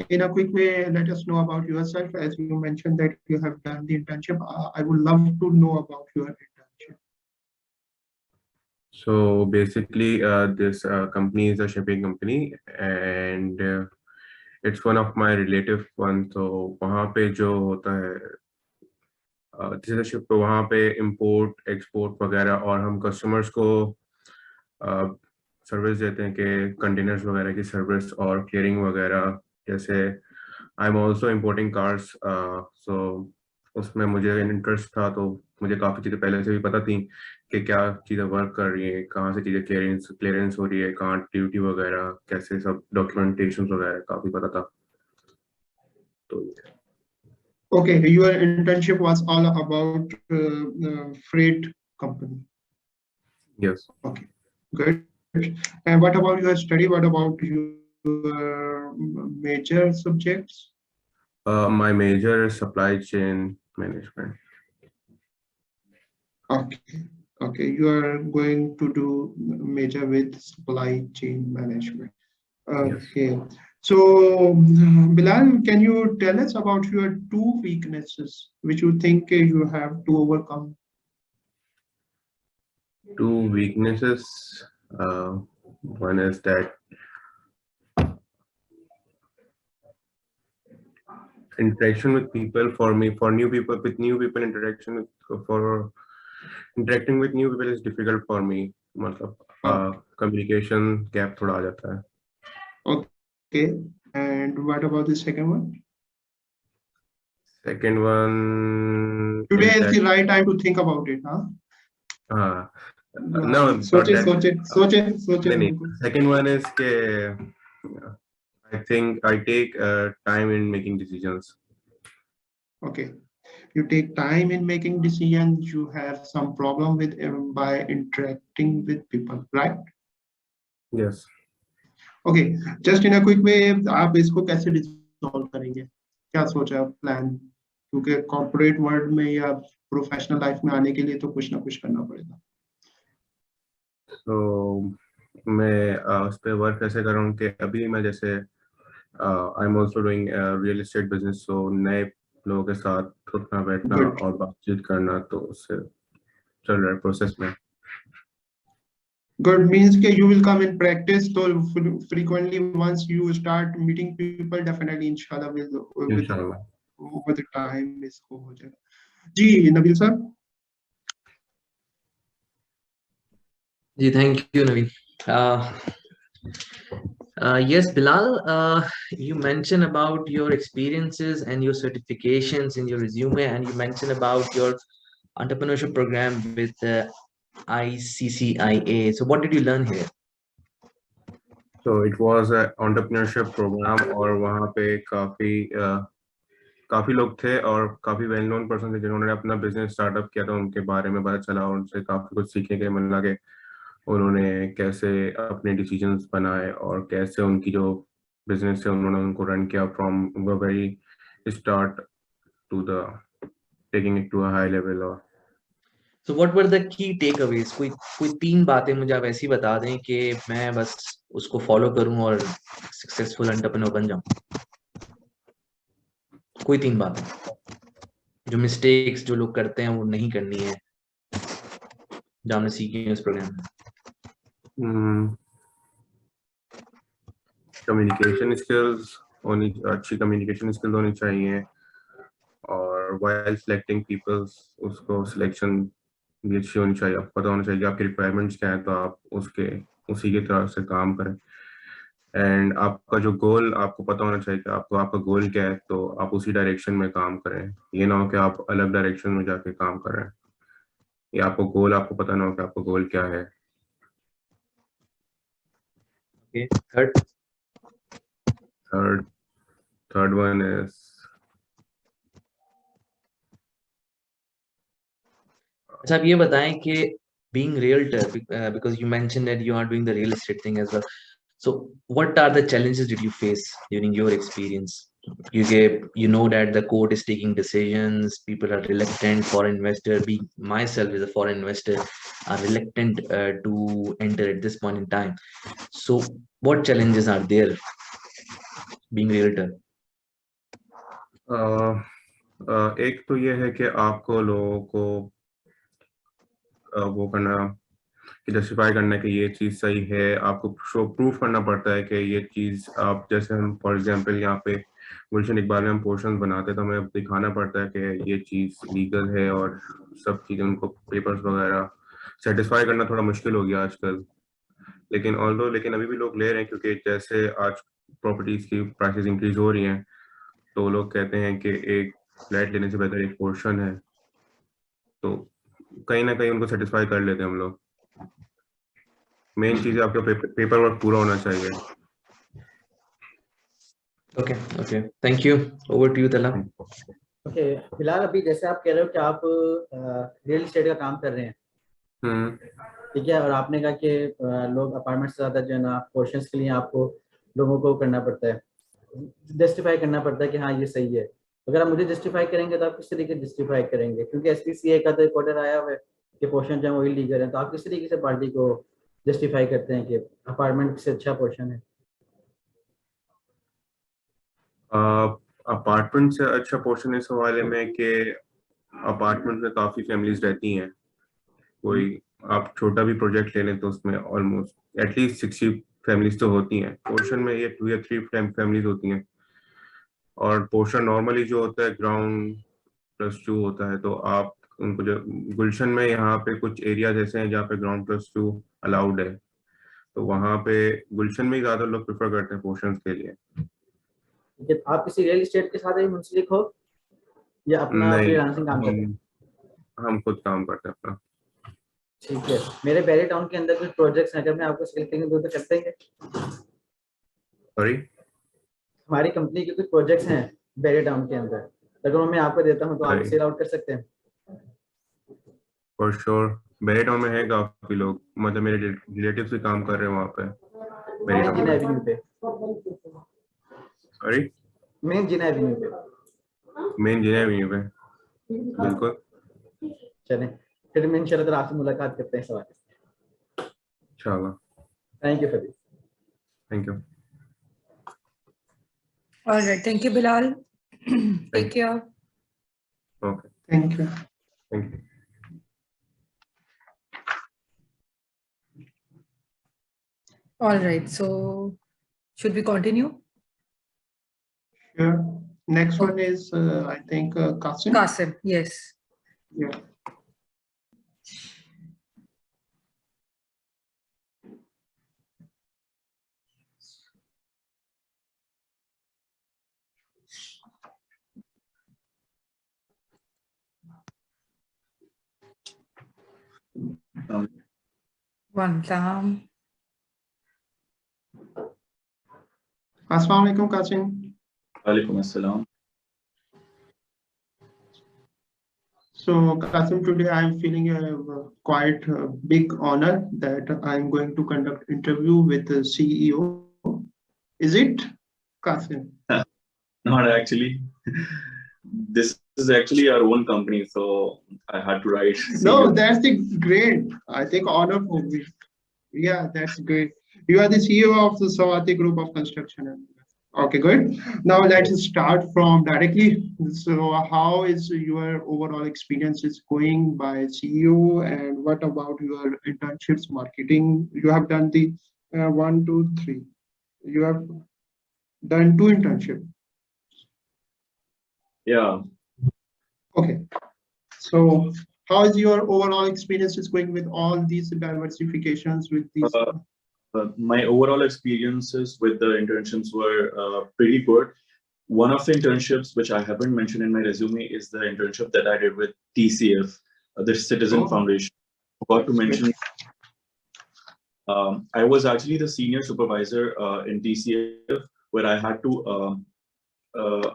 in a quick way, let us know about yourself. As you mentioned that you have done the internship, I would love to know about your internship. So basically, this company is a shipping company, and it's one of my relative one. So वहाँ पे जो होता है, जैसे ship पे वहाँ पे import export वगैरह, और हम कस्टमर्स को सर्विस देते हैं कि कंटेनर्स वगैरह की सर्विस और क्लियरिंग वगैरह। जैसे I am also importing cars, so उसमें मुझे इंटरेस्ट था, तो मुझे काफ़ी चीज़ें पहले से भी पता थी कि क्या चीज़ें वर्क कर रही हैं, कहाँ से चीज़ें क्लियरेंस हो रही है, कहाँ ड्यूटी वगैरह, कैसे सब डॉक्यूमेंटेशन वगैरह काफ़ी पता था। तो Okay, your internship was all about freight company. yes. Okay, good. And what about your study? What about your major subjects? My major is supply chain management. Okay, okay. You are going to do major with supply chain management. Okay. So, Bilal, can you tell us about your two weaknesses which you think you have to overcome? Two weaknesses. One is that interaction with people, for me, for new people, with new people, for interacting with new people is difficult for me. मतलब communication gap थोड़ा आ जाता है. Okay. And what about the second one? Second one. Today is the right time to think about it, huh? No, second one is के I think I take time in making decisions. Okay, you take time in making decisions. You have some problem with by interacting with people, right? Yes. Okay, just in a quick way, आप इसको कैसे resolve करेंगे? क्या सोचा plan? क्योंकि corporate world में या professional life में आने के लिए तो कुछ ना कुछ करना पड़ेगा. So मैं उस पे वर्क कैसे कर रहा हूँ कि अभी मैं जैसे I am also doing real estate business, so नए लोगों के साथ उठना बैठना और बातचीत करना, तो उससे चल रहा है प्रोसेस में. Good means that you will come in practice. So frequently, once you start meeting people, definitely, inshallah, will over the time इसको हो जाएगा. जी Nabeel sir. Ji thank you Naveed. Yes, Bilal, you mentioned about your experiences and your certifications in your resume, and you mentioned about your entrepreneurship program with ICCIA. So what did you learn here? So it was an entrepreneurship program, और वहाँ पे काफी लोग थे और काफी well known person थे जिन्होंने अपना बिजनेस स्टार्टअप किया था. उनके बारे में पता चला और उनसे काफी कुछ सीखने के मिला कि उन्होंने कैसे अपने डिसीजंस बनाए और कैसे उनकी जो बिजनेस है उन्होंने उनको रन किया from very start to the taking it to a high level. और So what were the key takeaways? कोई तीन बातें मुझे आप ऐसी बता दें कि मैं बस उसको फॉलो करूं और सक्सेसफुल एंटरप्रेन्योर बन जाऊं. कोई तीन बातें जो मिस्टेक्स जो लोग करते हैं वो नहीं करनी है, जो हमने सीखी है उस प्रोग्राम में. कम्युनिकेशन स्किल्स अच्छी कम्युनिकेशन स्किल्स होनी चाहिए, और वाइल सिलेक्टिंग पीपल्स उसको सिलेक्शन भी अच्छी होनी चाहिए. आपको पता होना चाहिए कि आपकी रिक्वायरमेंट्स क्या है, तो आप उसी की तरह से काम करें. एंड आपका जो गोल आपको पता होना चाहिए कि आपका गोल क्या है, तो आप उसी डायरेक्शन में काम करें. ये ना हो कि आप अलग डायरेक्शन में जाके काम कर रहे हैं, या आपको पता ना हो कि आपका गोल क्या है. Okay, third one is अच्छा, आप ये बताएं कि being realtor, because you mentioned that you are doing the real estate thing as well. So what are the challenges did you face during your experience? You know that the court is taking decisions, people are reluctant, foreign investor, being myself as a foreign investor, are reluctant to enter at this point in time. So what challenges are there being realtor? एक तो ये है कि आपको लोगों को वो करना, कि जस्टिफाई करना है कि ये चीज़ सही है, आपको शो प्रूफ करना पड़ता है कि ये चीज़ आप, जैसे हम फॉर एग्जांपल यहाँ पे गुलशन इकबाल में हम पोर्शन बनाते हैं तो हमें दिखाना पड़ता है कि ये चीज़ लीगल है और सब चीज़ें, उनको पेपर्स वगैरह सेटिस्फाई करना थोड़ा मुश्किल हो गया आजकल। लेकिन अभी भी लोग ले रहे हैं, क्योंकि जैसे आज प्रॉपर्टीज की प्राइसेस इंक्रीज हो रही हैं तो लोग कहते हैं कि एक फ्लैट लेने से बेहतर एक पोर्शन है, तो कहीं ना कहीं उनको सेटिस्फाई कर लेते हैं हम लोग। मेन चीज है आपका पेपर वर्क पूरा होना चाहिए। Okay okay, thank you. Over to you तला। ओके, फिलहाल अभी जैसे आप कह रहे हो कि आप रियल एस्टेट का काम कर रहे हैं, ठीक है, और आपने कहा कि लोग अपार्टमेंट से ज़्यादा जो है ना पोर्शंस के लिए आपको लोगों को करना पड़ता है, जस्टिफाई करना पड़ता है कि हाँ ये सही है। अगर आप मुझे जस्टिफाई करेंगे तो आप किस तरीके से जस्टिफाई करेंगे, क्योंकि SPCA का तो एक ऑर्डर आया हुआ है कि पोर्शन जो है वो इलीगल है, तो आप किस तरीके से पार्टी को जस्टिफाई करते हैं कि अपार्टमेंट से अच्छा पोर्शन है? अपार्टमेंट से अच्छा पोर्शन इस हवाले में कि अपार्टमेंट में काफ़ी फैमिलीज रहती हैं। कोई आप छोटा भी प्रोजेक्ट ले लें तो उसमें ऑलमोस्ट एटलीस्ट 60 फैमिलीज तो होती हैं। पोर्शन में ये 2 या 3 फैमिलीज होती हैं, और पोर्शन नॉर्मली जो होता है ग्राउंड +2 होता है। तो आप उनको जो गुलशन में यहाँ पे कुछ एरियाज ऐसे हैं जहाँ पे ग्राउंड +2 अलाउड है, तो वहाँ पे गुलशन में ही ज़्यादा लोग प्रेफर करते हैं पोर्शन के लिए। आप किसी रियल एस्टेट के साथ ही मुंसलिक हो या अपना नहीं, फ्रीलांसिंग काम करते हैं? हम खुद काम करते हैं अपना। ठीक है, मेरे बैरी टाउन के अंदर कुछ प्रोजेक्ट्स हैं, अगर मैं आपको सेल करेंगे तो कर देंगे? सॉरी, हमारी कंपनी के कुछ प्रोजेक्ट्स हैं बैरी टाउन के अंदर, अगर मैं आपको देता हूं तो आप सेल आउट कर सकते हैं? फॉर श्योर, बैरी टाउन में है काफी लोग, मतलब मेरे रिलेटिव्स भी काम कर रहे हैं वहाँ पे बैरी टाउन में। एवेन्यू पे? सॉरी, मेन जिना एवेन्यू पे? मेन जिना एवेन्यू पे, बिल्कुल। चलें, फिर मैं इंशाल्लाह ताला आपसे मुलाकात करते हैं सवाल। इंशाल्लाह। Thank you Farid. Thank you. All right, thank you, Bilal. Take care. Okay. Thank you. Thank you. All right, so should we continue? Sure. Next one is, I think, Qasim. Qasim, yes. Yeah. One time. Assalamu alaikum, Qasim. Walaikum assalam. So, Qasim, today I am feeling a quite big honor that I am going to conduct interview with the CEO. Is it, Qasim? Not actually. This is actually our own company, so I had to write. No, that's the great. I think honor for me. Yeah, that's great. You are the CEO of the Sawati Group of Construction. Okay, good. Now let's start from directly. So how is your overall experience is going by CEO, and what about your internships, marketing? You have done the 1, 2, 3. You have done 2 internships. Yeah. Okay. So how is your overall experience is going with all these diversifications with these? My overall experiences with the internships were pretty good. One of the internships, which I haven't mentioned in my resume, is the internship that I did with TCF, the Citizen Foundation. I forgot to mention, I was actually the senior supervisor in TCF, where I had to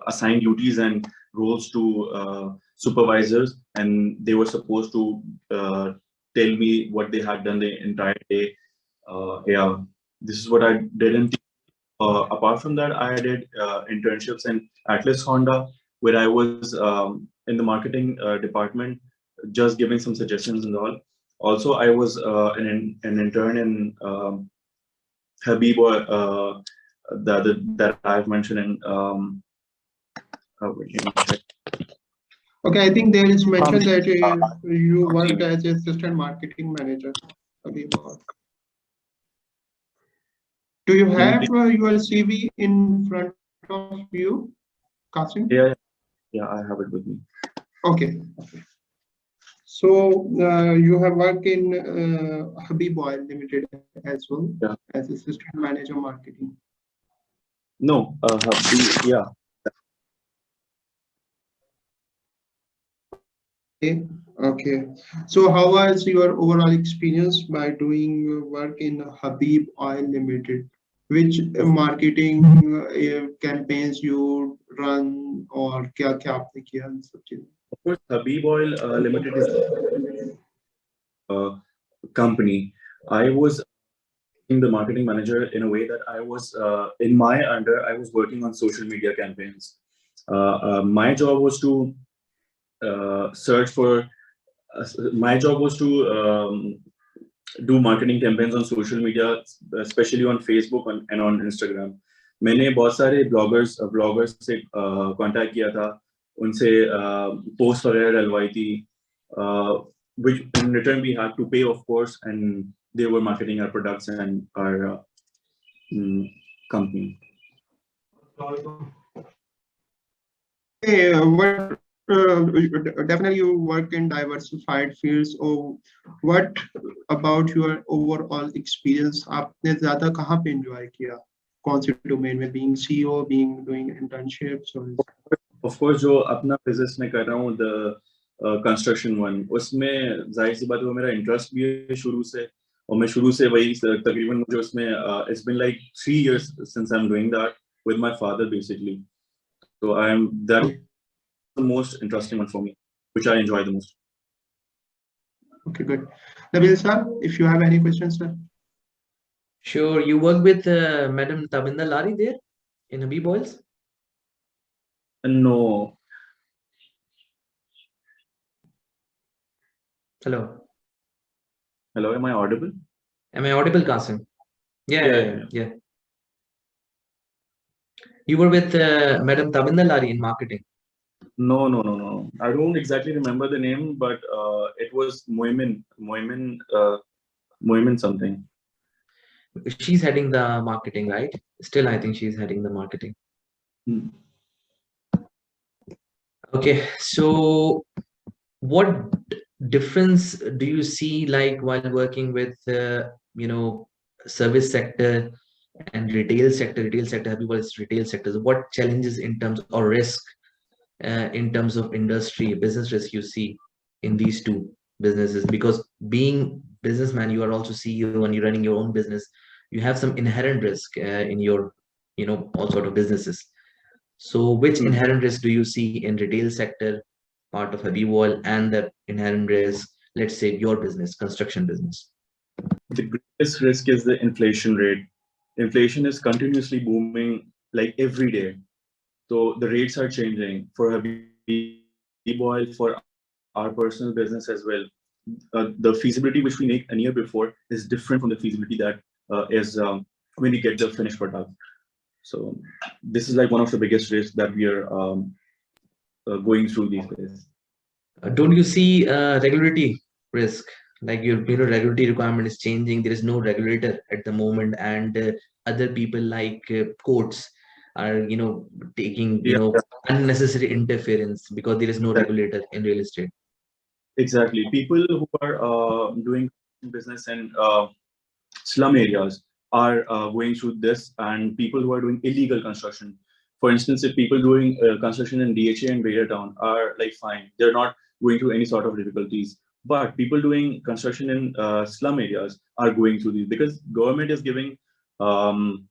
assign duties and roles to supervisors, and they were supposed to tell me what they had done the entire day. Yeah, this is what I did. Apart from that, I did internships in Atlas Honda, where I was in the marketing department, just giving some suggestions and all. Also, I was an intern in Habib, that I've mentioned in. Okay, I think there is mentioned that you worked as assistant marketing manager. Habib Oil. Do you have your CV in front of you, Qasim? Yeah, I have it with me. Okay. So you have worked in Habib Oil Limited as well, as assistant manager marketing. No, yeah. Okay. So how was your overall experience by doing work in Habib Oil Limited? Which marketing campaigns you run or क्या आपने किया इन सब चीजें? Of course, Habib Oil Limited is a company. I was the marketing manager in a way that I was in my under. I was working on social media campaigns. My job was to search for. My job was to do marketing campaigns on social media, especially on Facebook and on Instagram. मैंने बहुत सारे bloggers से contact किया था, उनसे post वगैरह डलवाई थी, which in return we had to pay, of course, and they were marketing our products and our company. Hey, definitely you work in diversified fields. So what about your overall experience? आपने ज़्यादा कहाँ पे enjoy किया? कौन सी domain में? Being CEO, being doing internships, or? Of course, जो अपना business में कर रहा हूँ, the construction one, उसमें जाहिर सी बात है वो मेरा interest भी है शुरू से, और मैं शुरू से वही तकरीबन मुझे उसमें it's been like 3 years since I'm doing that with my father basically. So that the most interesting one for me, which I enjoy the most. Okay, good. Nabeel sir, if you have any questions, sir. Sure. You work with Madam Tabinda Lari there in Habib Oils? No. Hello. Hello, am I audible? Am I audible, Qasim? Yeah. You were with Madam Tabinda Lari in marketing? No. I don't exactly remember the name, but it was Moimin something. She's heading the marketing, right? Still, I think she's heading the marketing. Okay, so what difference do you see like while working with service sector and retail sector? Habib Oils retail sectors. What challenges in terms or risk in terms of industry business risk you see in these two businesses? Because being businessman, you are also CEO and you're running your own business. You have some inherent risk in your all sort of businesses. So which inherent risk do you see in retail sector part of Habib Oil and the inherent risk, let's say your business, construction business? The greatest risk is the inflation rate. Inflation is continuously booming like every day. So the rates are changing for Habib Oil, for our personal business as well. The feasibility which we make a year before is different from the feasibility that is when we get the finished product. So this is like one of the biggest risks that we are going through these days. Don't you see regulatory risk? Like your regulatory requirement is changing. There is no regulator at the moment, and other people like courts are taking unnecessary interference because there is no regulator in real estate. Exactly. People who are doing business in slum areas are going through this, and people who are doing illegal construction. For instance, if people doing construction in DHA and Bahia Town are like fine, they're not going through any sort of difficulties. But people doing construction in slum areas are going through these because government is giving, government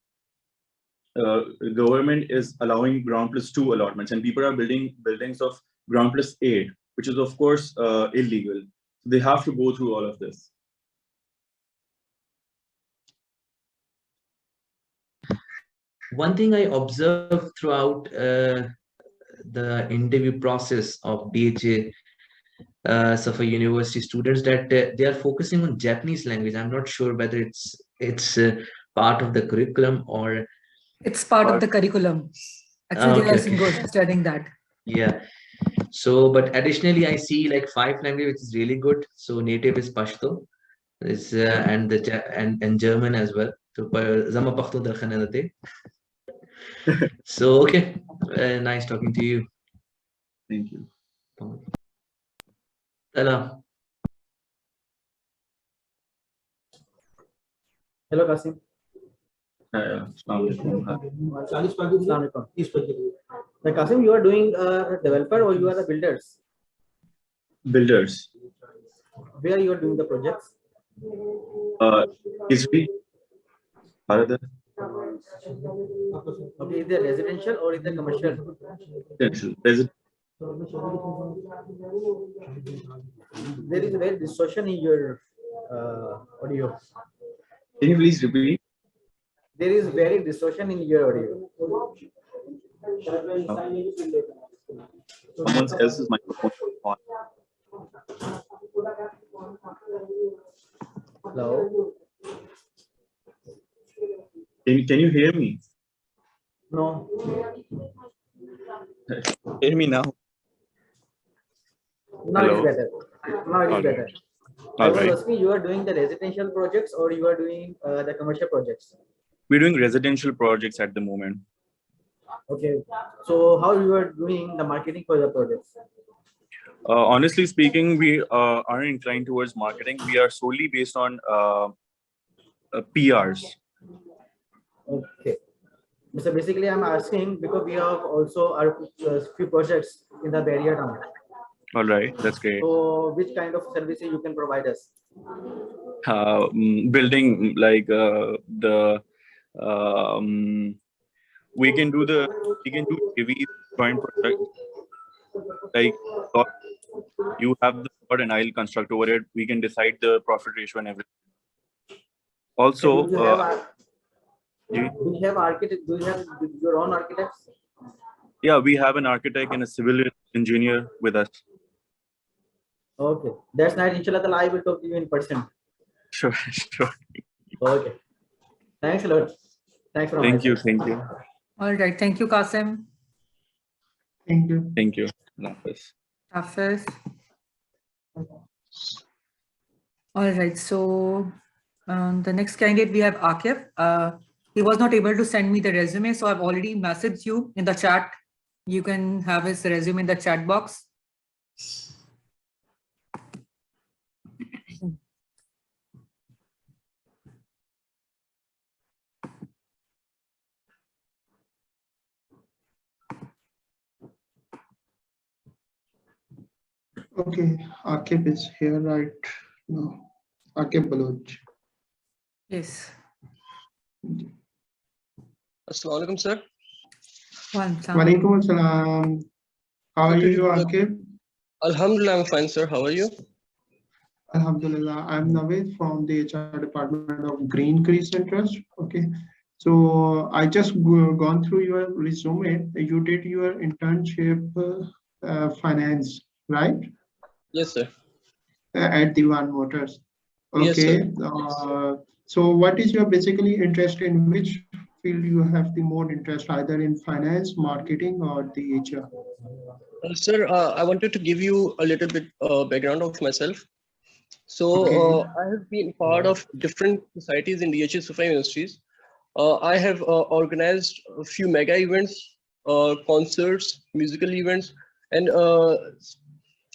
is allowing ground plus 2 allotments, and people are building buildings of ground plus 8, which is of course illegal. So they have to go through all of this. One thing I observed throughout the interview process of DHA Safa University students that they are focusing on Japanese language. I'm not sure whether it's part of the curriculum or it's part of the curriculum. Actually, they are studying that. Yeah. So, but additionally, I see like 5 languages, which is really good. So native is Pashto, It's and German as well. So okay, nice talking to you. Thank you. Talha. Hello, Kasim. Kasim, you are doing a developer or you are the builders? Builders. Where you are doing the projects? Is we Okay, is it residential or is it commercial? residential. There is a very distortion in your audio. Can you please repeat? There is very distortion in your audio. Someone else's microphone on. Hello. Can you hear me? No. Hear me now? Now Hello? it's better. Now it is better. I was asking, you are doing the residential projects or you are doing the commercial projects? We're doing residential projects at the moment. Okay. So how you are doing the marketing for the projects? Honestly speaking, we aren't inclined towards marketing. We are solely based on PRs. Okay. So basically, I'm asking because we have also our few projects in the barrier town. All right, that's great. So which kind of services you can provide us? Building like we can do heavy joint project, like you have the plot and I'll construct over it. We can decide the profit ratio and everything. Also, do you have architect? Do you have your own architects? Yeah, we have an architect and a civil engineer with us. Okay, that's nice. Inshallah, I will talk to you in person. Sure, sure. Okay. Thanks a lot. Thanks for Thank you. Thank you. All right. Thank you, Qasim. Thank you. Thank you. Hafiz. All right. So the next candidate we have Akif. He was not able to send me the resume, so I've already messaged you in the chat. You can have his resume in the chat box. Okay, Akif is here, right? No, Akif Baloch. Yes. Assalamu alaikum, sir. Walaikum assalam. How are you, Akif? Alhamdulillah, I'm fine, sir. How are you? Alhamdulillah. I'm Naveed from the HR department of Green Crescent Trust. Okay. So I just gone through your resume. You did your internship finance, right? Yes, sir. At Diwan Motors. Okay. Yes, so what is your basically interest in? Which field you have the more interest, either in finance, marketing, or the HR? Sir, I wanted to give you a little bit background of myself. So I have been part of different societies in DHA Sufi Ministries. I have organized a few mega events, concerts, musical events, and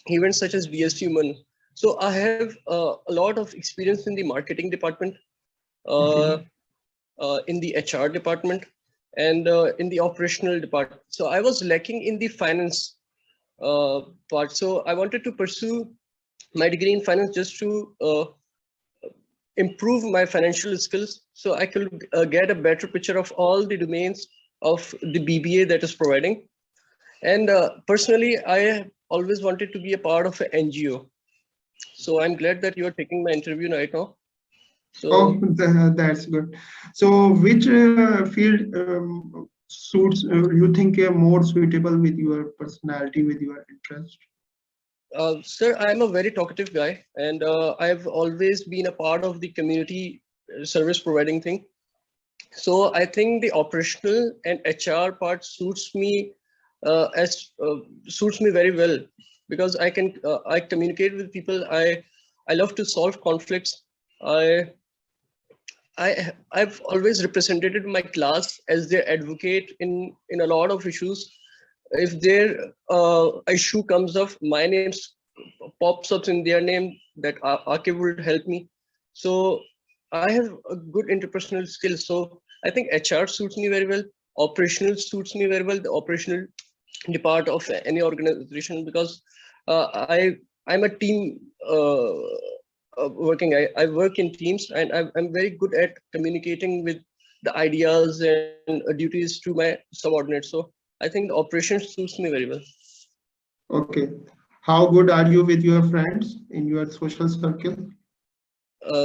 events such as BST Human. So I have a lot of experience in the marketing department, in the HR department, and in the operational department. So I was lacking in the finance part. So I wanted to pursue my degree in finance just to improve my financial skills, so I could get a better picture of all the domains of the BBA that is providing. And personally, I have always wanted to be a part of an NGO. So I'm glad that you are taking my interview right now. So, that's good. So which field suits you think more suitable with your personality, with your interest? Sir, I'm a very talkative guy, and I've always been a part of the community service providing thing. So I think the operational and HR part suits me suits me very well, because I can I communicate with people. I love to solve conflicts. I've always represented my class as their advocate in a lot of issues. If their issue comes up, my name pops up in their name, that Akib would help me. So I have a good interpersonal skills. So I think HR suits me very well. Operational suits me very well. The operational part of any organization, because I'm a team working. I work in teams, and I'm very good at communicating with the ideas and duties to my subordinates. So I think the operations suits me very well. Okay. How good are you with your friends in your social circle?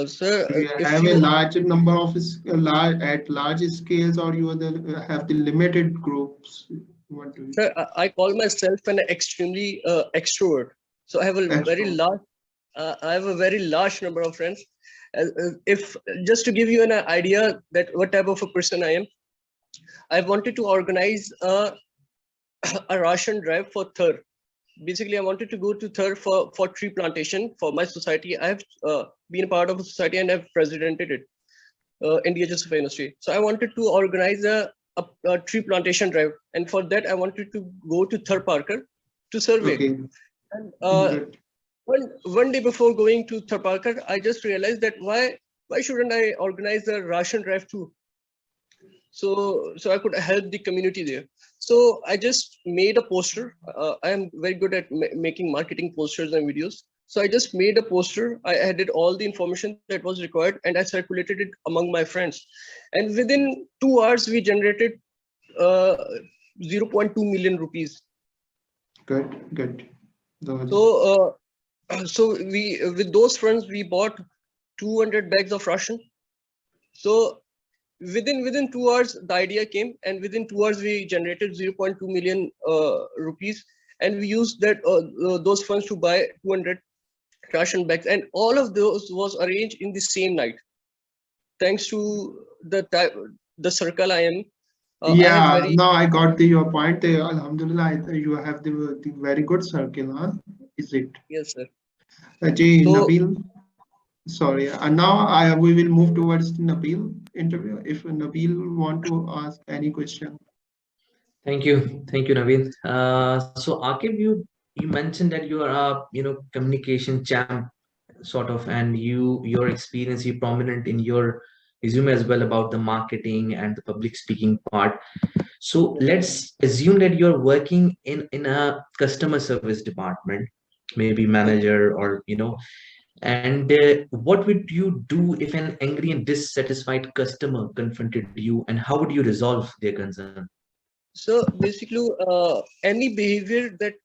Sir, Do you have a large number of large scales, or you have the limited groups? What do you? Sir, I call myself an extremely extrovert. So I have a very large. I have a very large number of friends. If just to give you an idea that what type of a person I am, I wanted to organize a ration drive for Thar. Basically, I wanted to go to Thar for tree plantation for my society. I have been a part of a society and I've presidented it in DHS University. So I wanted to organize a tree plantation drive, and for that I wanted to go to Thar Parker to survey. Okay. And one day before going to Thar Parker, I just realized that why shouldn't I organize a ration drive too? So I could help the community there. So I just made a poster. I am very good at making marketing posters and videos. So I just made a poster. I added all the information that was required, and I circulated it among my friends. And within 2 hours, we generated 0.2 million rupees. Good. So we, with those funds, we bought 200 bags of ration. So within 2 hours, the idea came, and within 2 hours, we generated 0.2 million rupees, and we used that those funds to buy 200 ration bags, and all of those was arranged in the same night, thanks to the circle I am. No, I got your point. Alhamdulillah, you have the very good circle, huh? Is it? Yes, sir. Nabeel. Sorry, and now we will move towards the Nabeel interview. If Nabeel want to ask any question. Thank you, Naveed. So Akib, you mentioned that you are a communication champ, sort of, and your experience, you prominent in your resume as well about the marketing and the public speaking part. So let's assume that you're working in a customer service department, maybe manager, or and what would you do if an angry and dissatisfied customer confronted you, and how would you resolve their concern? So basically, any behavior that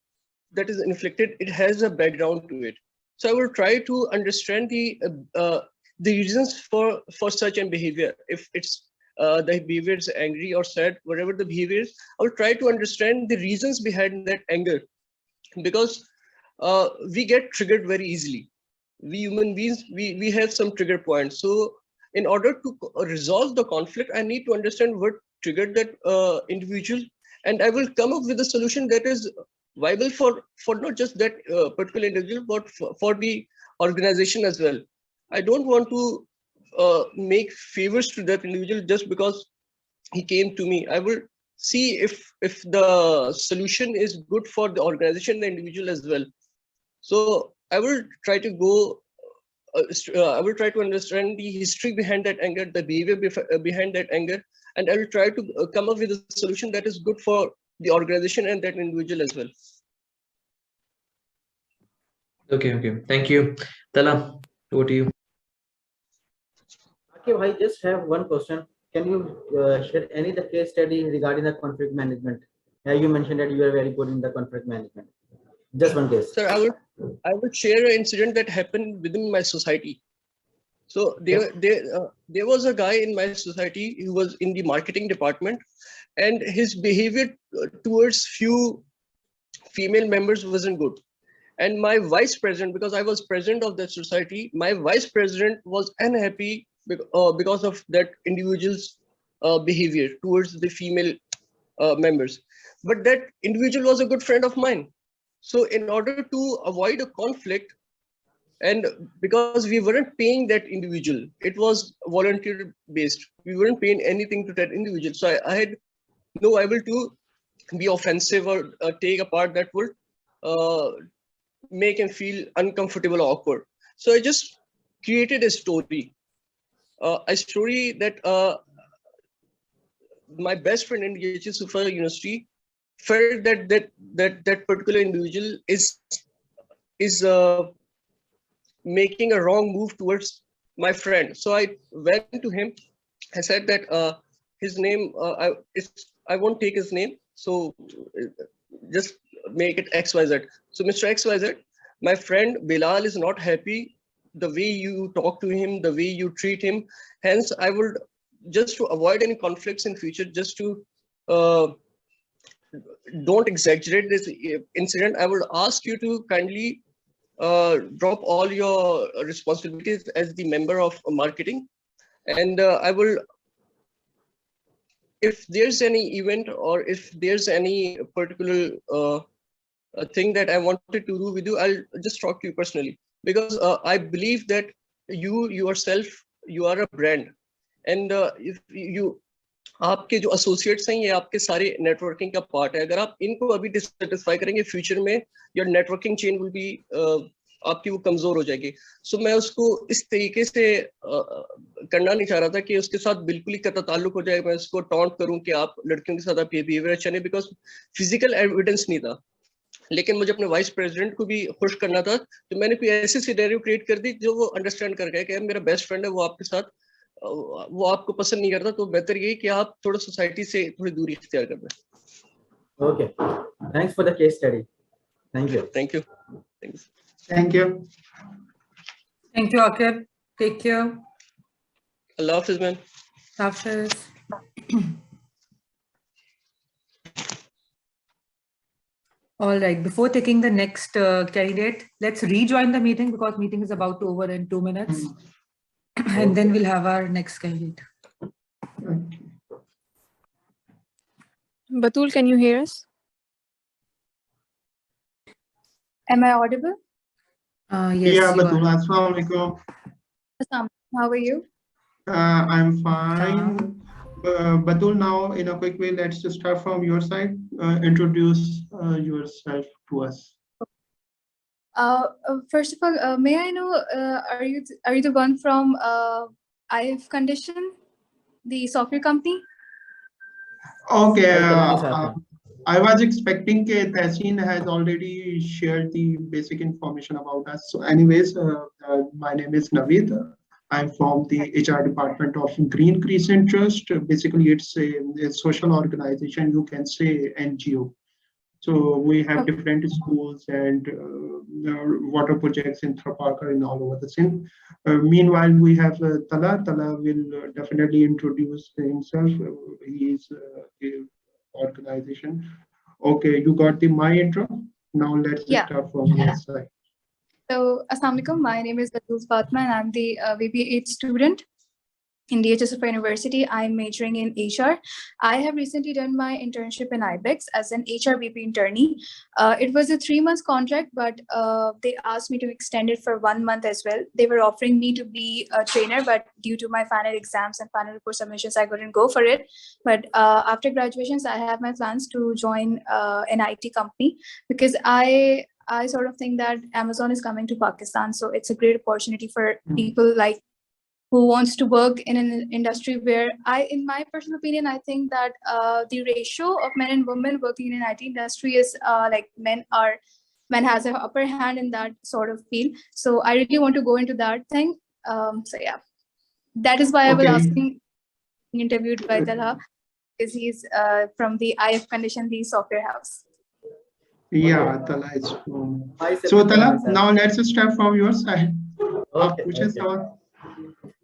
is inflicted, it has a background to it. So I will try to understand the reasons for such a behavior. If it's the behavior is angry or sad, whatever the behavior is, I will try to understand the reasons behind that anger, because we get triggered very easily. We human beings, we have some trigger points. So in order to resolve the conflict, I need to understand what triggered that individual, and I will come up with a solution that is viable for not just that particular individual, but for the organization as well. I don't want to make favors to that individual just because he came to me. I will see if the solution is good for the organization, the individual as well. So I will try to go. I will try to understand the history behind that anger, the behavior behind that anger, and I will try to come up with a solution that is good for the organization and that individual as well. Okay. Thank you. Talha, over to you. Okay, I just have one question. Can you share any the case study regarding the conflict management? You mentioned that you are very good in the conflict management. Just one case. Sir, I will share an incident that happened within my society. So there was a guy in my society who was in the marketing department, and his behavior towards few female members wasn't good. And my vice president, because I was president of that society, my vice president was unhappy because of that individual's behavior towards the female members. But that individual was a good friend of mine. So in order to avoid a conflict, And because we weren't paying that individual, it was volunteer based. We weren't paying anything to that individual. So I had no able to be offensive or take a part that would make him feel uncomfortable or awkward. So I just created a story that my best friend in DHS Sufa University felt that particular individual is making a wrong move towards my friend. So I went to him. I said that his name, I won't take his name. So just make it XYZ. So Mr. XYZ, my friend Bilal is not happy the way you talk to him, the way you treat him. Hence, I would, just to avoid any conflicts in future, just to don't exaggerate this incident, I would ask you to kindly drop all your responsibilities as the member of marketing. And I will, if there's any event or if there's any particular thing that I wanted to do with you, I'll just talk to you personally, because I believe that you yourself, you are a brand. And if you, आपके जो associates हैं, ये आपके सारे networking का part है. अगर आप इनको अभी dissatisfy करेंगे, future में your networking chain will be आपकी वो कमजोर हो जाएगी. So मैं उसको इस तरीके से करना नहीं चाह रहा था कि उसके साथ बिल्कुल ही कता ताल्लुक हो जाए. मैं उसको taunt करूं कि आप लड़कियों के साथ आप ये behavior अच्छा नहीं, because physical evidence नहीं था. लेकिन मुझे अपने वाइस प्रेसिडेंट को भी खुश करना था, तो मैंने कोई ऐसी सिनेरियो क्रिएट कर दी जो वो अंडरस्टैंड कर गए कि मेरा बेस्ट फ्रेंड है, वो आपके साथ, वो आपको पसंद नहीं करता, तो बेहतर यही कि आप थोड़ा सोसाइटी से थोड़ी दूरी इख्तियार कर दें. Okay, thanks for the case study. Thank you. Thank you. Thanks. Thank you. Thank you, Akib. Take care. Allah Hafiz, man. Hafiz. All right, before taking the next candidate, let's rejoin the meeting because meeting is about to over in 2 minutes. And then we'll have our next candidate. Batul, can you hear us? Am I audible? Yes, Yeah, you Batul, are. Assalamu alaikum. How are you? I'm fine. Batul, now in a quick way, let's just start from your side. Introduce yourself to us. First of all, may I know, are you the one from IF Condition, the software company? Okay, I was expecting that Tahseen has already shared the basic information about us. So anyways, my name is Naveed. I'm from the HR department of Green Crescent Trust. Basically, it's a social organization, you can say NGO. So we have different schools and water projects in Thrapakar and all over the Sindh. Meanwhile, we have Talha. Talha will definitely introduce himself. He is a organization. Okay, you got my intro. Now let's start from your side. So, Assalamu alaikum. My name is Batul Fatma and I'm the BBA student in DHS University. I'm majoring in HR. I have recently done my internship in IBEX as an HR VP internee. It was a 3-month contract, but they asked me to extend it for 1 month as well. They were offering me to be a trainer, but due to my final exams and final report submissions, I couldn't go for it. But after graduations, I have my plans to join an IT company because I sort of think that Amazon is coming to Pakistan. So it's a great opportunity for people like who wants to work in an industry where in my personal opinion, I think that the ratio of men and women working in an IT industry is like men has an upper hand in that sort of field. So I really want to go into that thing. So yeah, that is why I was asking, interviewed by Talha, because he's from the IF Condition, the software house. Yeah, Talha is from. So Talha, now let's start from your side.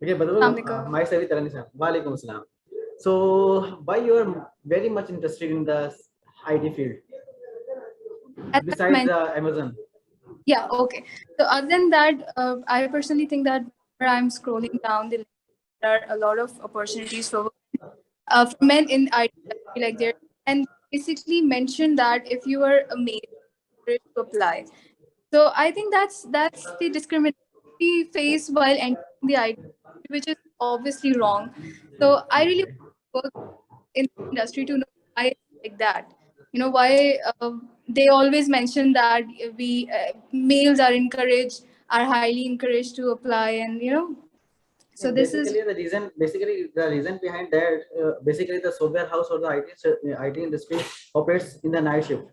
Okay, Badru, myself is Talha. Walaikum Assalam. So, why you are very much interested in the IT field besides Amazon? Yeah, okay. So other than that, I personally think that where I'm scrolling down the list, there are a lot of opportunities for men in IT, like there, and basically mentioned that if you are a male, to apply. So I think that's the discrimination we face while entering the IT, which is obviously wrong. So I really work in the industry to know why it's like that. You know, why they always mention that we males are encouraged, are highly encouraged to apply, and so this is basically the reason behind that. Basically, the software house or the IT industry operates in the night shift,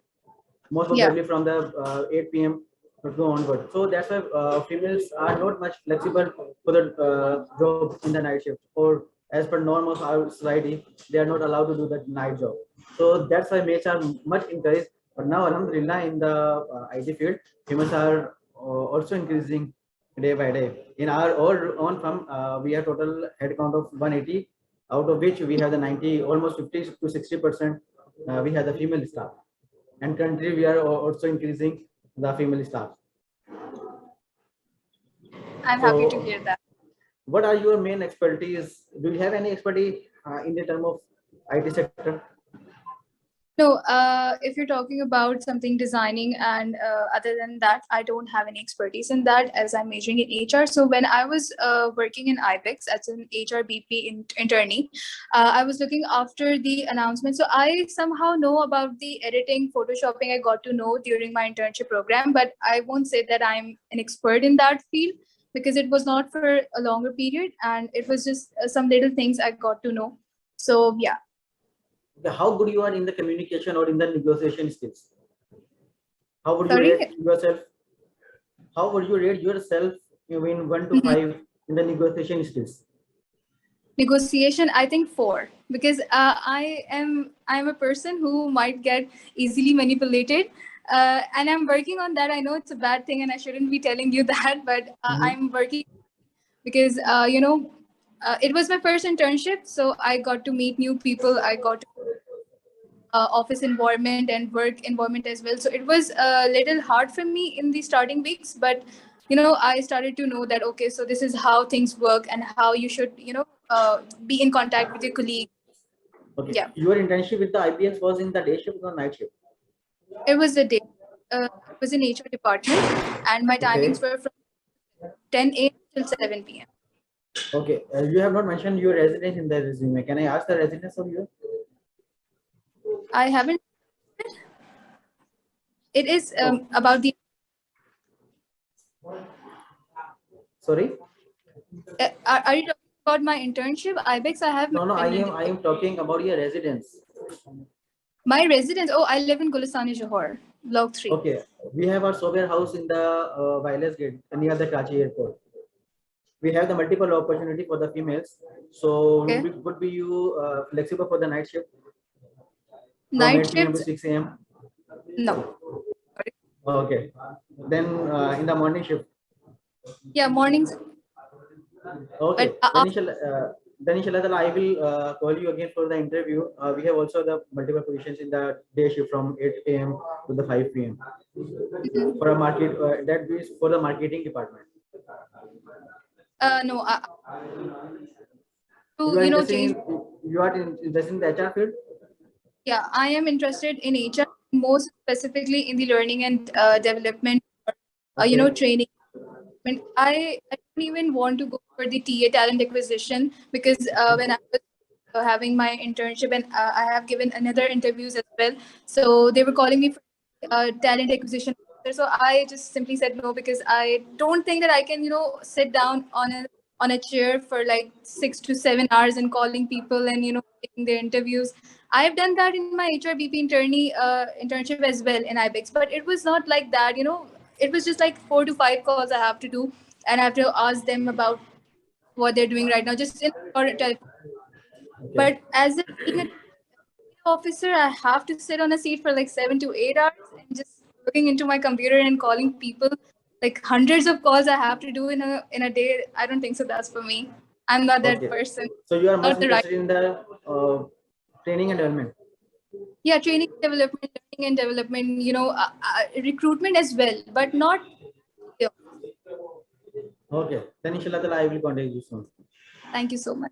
most probably from the 8 p.m. to go onward. So that's why females are not much flexible for the job in the night shift, or as per norm of our society, they are not allowed to do the night job. So that's why males are much encouraged. But now, alhamdulillah, in the IT field, females are also increasing day by day. In our own firm, we have total head count of 180, out of which we have the 90, almost 50 to 60%. We have the female staff, and currently we are also increasing the female staff. I'm happy to hear that. What are your main expertise? Do you have any expertise in the term of IT sector? No, if you're talking about something designing and other than that, I don't have any expertise in that as I'm majoring in HR. So when I was working in IBEX as an HR BP internee, I was looking after the announcement. So I somehow know about the editing, photoshopping I got to know during my internship program, but I won't say that I'm an expert in that field because it was not for a longer period and it was just some little things I got to know. So yeah. How good you are in the communication or in the negotiation skills? How would you Sorry? rate yourself? How would you rate yourself in 1 to 5 in the negotiation skills? Negotiation, I think 4, because I'm a person who might get easily manipulated, and I'm working on that. I know it's a bad thing, and I shouldn't be telling you that, but I'm working because it was my first internship, so I got to meet new people. I got to office environment and work environment as well. So it was a little hard for me in the starting weeks, but I started to know that okay, so this is how things work and how you should be in contact with your colleague. Okay. Yeah. Your internship with the IBS was in the day shift or night shift? It was a day. It was in HR department, and my timings were from 10 a.m. till 7 p.m. Okay. You have not mentioned your residence in the resume. Can I ask the residence of you? I haven't. It is about the. Sorry. Are you talking about my internship? IBEX, I have. No, I am talking about your residence. My residence. Oh, I live in Gulistan, Johor, Block 3. Okay. We have our software house in the Wireless Gate near the Karachi airport. We have the multiple opportunity for the females. So would be you flexible for the night shift? Night shift to 6 a.m. No. Okay. Then in the morning shift. Yeah, mornings. Okay. Then inshallah, I will call you again for the interview. We have also the multiple positions in the day shift from 8 a.m. to the 5 p.m. For a market, that is for the marketing department. No. You are interested in the HR field? Yeah, I am interested in HR, most specifically in the learning and development, training. I don't even want to go for the TA, talent acquisition, because when I was having my internship and I have given another interviews as well, so they were calling me for talent acquisition. So I just simply said no, because I don't think that I can sit down on a chair for like 6 to 7 hours and calling people and taking their interviews. I've done that in my HRBP internship as well in IBEX, but it was not like that. It was just like 4 to 5 calls I have to do, and I have to ask them about what they're doing right now, just in telephone. But as being an officer, I have to sit on a seat for like 7 to 8 hours and just looking into my computer and calling people, like hundreds of calls I have to do in a day. I don't think so. That's for me. I'm not that person. So you are much interested in the training and development. Yeah, training and development, learning and development, recruitment as well, but not. Okay, then inshallah I will contact you soon. Thank you so much.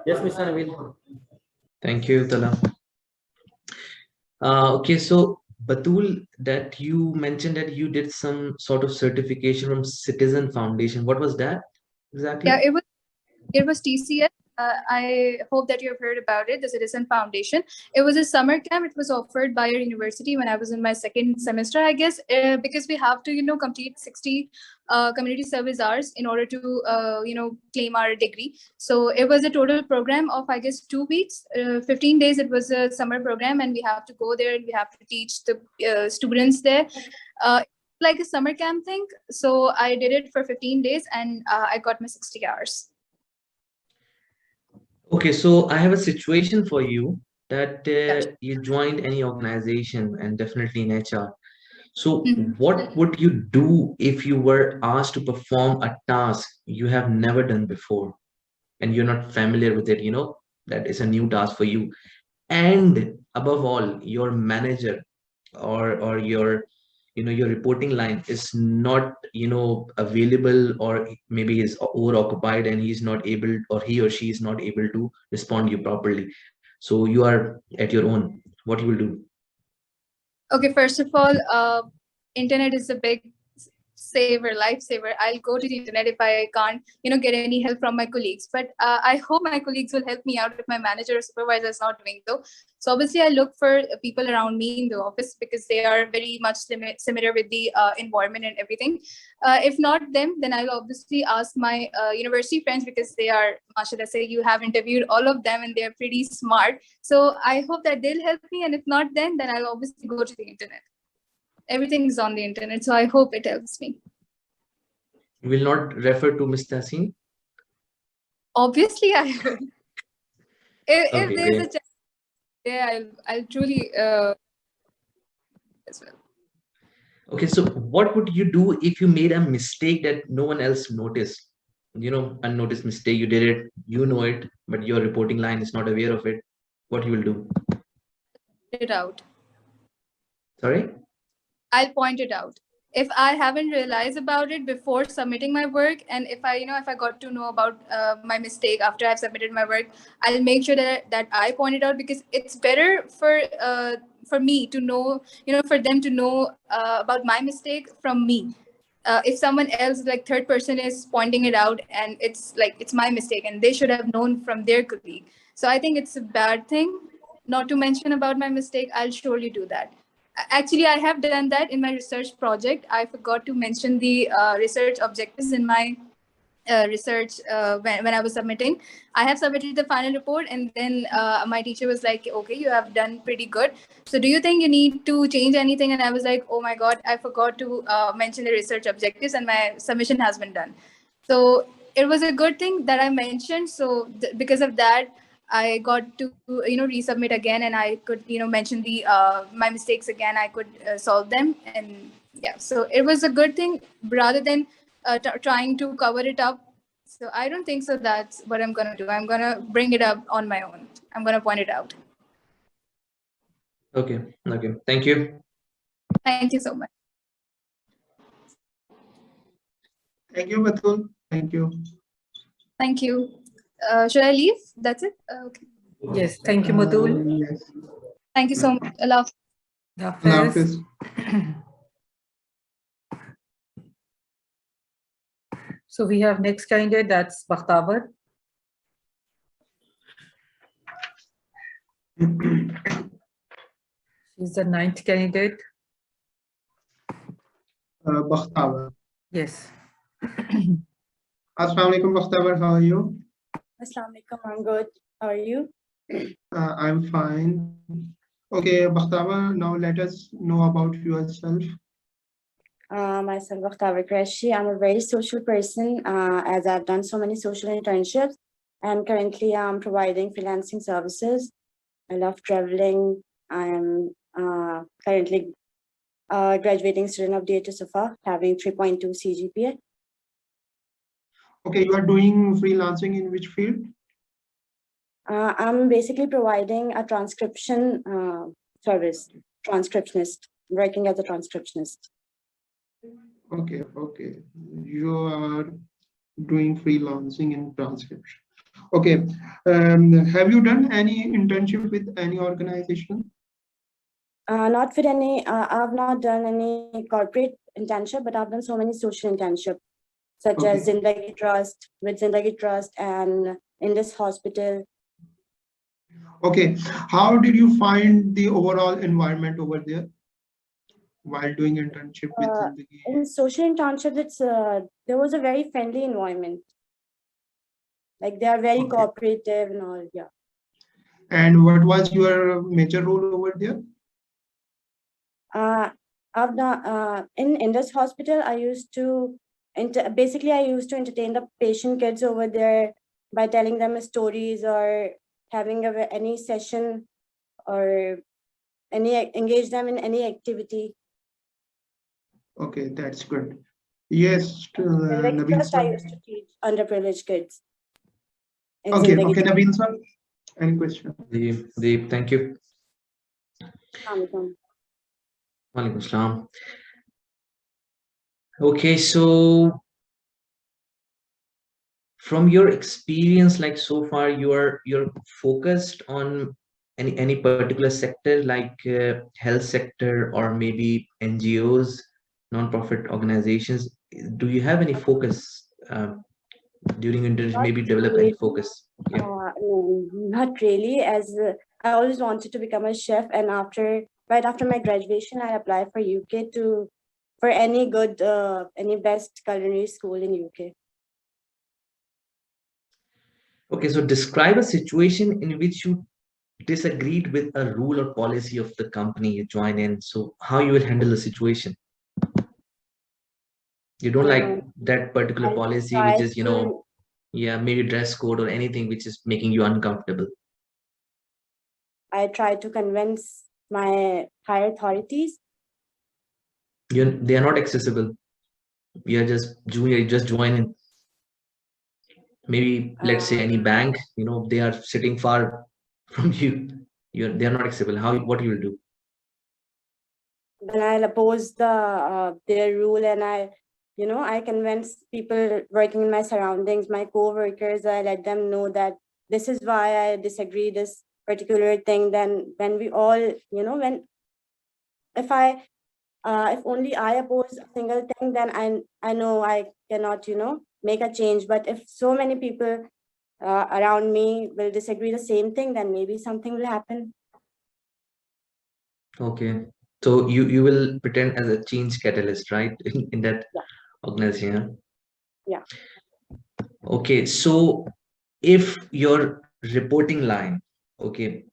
Yes, Mr. Nabeel. Thank you, Talha. Okay, so Batul, that you mentioned that you did some sort of certification from Citizen Foundation. What was that exactly? Yeah, it was TCS. I hope that you have heard about it, the Citizen Foundation. It was a summer camp. It was offered by our university when I was in my second semester, I guess, because we have to, complete 60 community service hours in order to, claim our degree. So it was a total program of, I guess, 2 weeks, 15 days. It was a summer program, and we have to go there and we have to teach the students there. Like a summer camp thing. So I did it for 15 days and I got my 60 hours. Okay, so I have a situation for you that you joined any organization and definitely in HR. So what would you do if you were asked to perform a task you have never done before and you're not familiar with it, that is a new task for you. And above all, your manager or your reporting line is not available, or maybe is over occupied and he's not able, or he or she is not able to respond to you properly, so you are at your own. What you will do? Okay, first of all, internet is a big lifesaver. I'll go to the internet if I can't, get any help from my colleagues. But I hope my colleagues will help me out if my manager or supervisor is not doing so. So obviously, I look for people around me in the office because they are very much similar with the environment and everything. If not them, then I'll obviously ask my university friends because they are, mashallah, say you have interviewed all of them and they're pretty smart. So I hope that they'll help me. And if not, then I'll obviously go to the internet. Everything is on the internet, so I hope it helps me. You will not refer to Ms. Tahseen? Obviously, I will. If Okay, there's great. a chance, yeah, I'll truly as well. Okay, so what would you do if you made a mistake that no one else noticed? Unnoticed mistake, you did it, you know it, but your reporting line is not aware of it. What you will do? It out. Sorry? I'll point it out. If I haven't realized about it before submitting my work, and if I got to know about my mistake after I've submitted my work, I'll make sure that I point it out, because it's better for me to know, for them to know about my mistake from me. If someone else, like third person, is pointing it out and it's my mistake and they should have known from their colleague. So I think it's a bad thing not to mention about my mistake. I'll surely do that. Actually, I have done that in my research project. I forgot to mention the research objectives in my research when I was submitting. I have submitted the final report, and then my teacher was like, okay, you have done pretty good. So do you think you need to change anything? And I was like, oh my God, I forgot to mention the research objectives, and my submission has been done. So it was a good thing that I mentioned. So because of that, I got to resubmit again, and I could mention the my mistakes again. I could solve them, and yeah. So it was a good thing rather than trying to cover it up. So I don't think so. That's what I'm gonna do. I'm gonna bring it up on my own. I'm gonna point it out. Okay. Thank you. Thank you so much. Thank you, Batul. Thank you. Thank you. Should I leave? That's it? Okay. Yes, thank you, Matul. Yes. Thank you so much. Allah Hafiz. So we have next candidate, that's Bakhtavar. She's the 9th candidate. Bakhtavar. Yes. Assalamu alaikum, Bakhtavar. How are you? Assalamu alaikum. I'm good. How are you? I'm fine. Okay, Bakhtavar, now let us know about yourself. Myself, Bakhtavar Qureshi. I'm a very social person, as I've done so many social internships, and currently I'm providing freelancing services. I love traveling. I am currently a graduating student of DHS SOFA, having 3.2 CGPA. Okay, you are doing freelancing in which field? I'm basically providing a transcription service, transcriptionist, working as a transcriptionist. Okay. You are doing freelancing in transcription. Okay. Have you done any internship with any organization? Not for any, I've not done any corporate internship, but I've done so many social internships, such as Zindagi Trust, with Zindagi Trust and in this hospital. Okay, how did you find the overall environment over there while doing internship with Zindagi? In social internships, it's there was a very friendly environment. Like they are very cooperative and all, yeah. And what was your major role over there? I've done in this hospital. I used to basically I used to entertain the patient kids over there by telling them stories or having any session or engage them in any activity. Okay, that's good. Yes, Like Nabeel first I sir. used to teach underprivileged kids. Okay, okay, Nabeel sir. Any question? Deep, thank you. Walaikum Assalam. Okay, so from your experience, like so far, you're focused on any particular sector, like health sector or maybe NGOs, non-profit organizations. Do you have any focus during internship? Maybe develop any focus? Yeah. No, not really. As I always wanted to become a chef, and right after my graduation, I applied for UK for any good, any best culinary school in UK. Okay, so describe a situation in which you disagreed with a rule or policy of the company you join in. So how you will handle the situation? You don't like that particular policy, which is, yeah, maybe dress code or anything which is making you uncomfortable. I try to convince my higher authorities. They are not accessible. You are just junior, you just join in. Maybe let's say any bank, they are sitting far from you. They are not accessible. What you will do? Then I'll oppose their rule, and I convince people working in my surroundings, my co-workers. I let them know that this is why I disagree this particular thing. Then when we all, if only I oppose a single thing, then I know I cannot, make a change. But if so many people around me will disagree the same thing, then maybe something will happen. Okay. So you will pretend as a change catalyst, right? In that organization. Yeah. Okay. So if your reporting line, okay,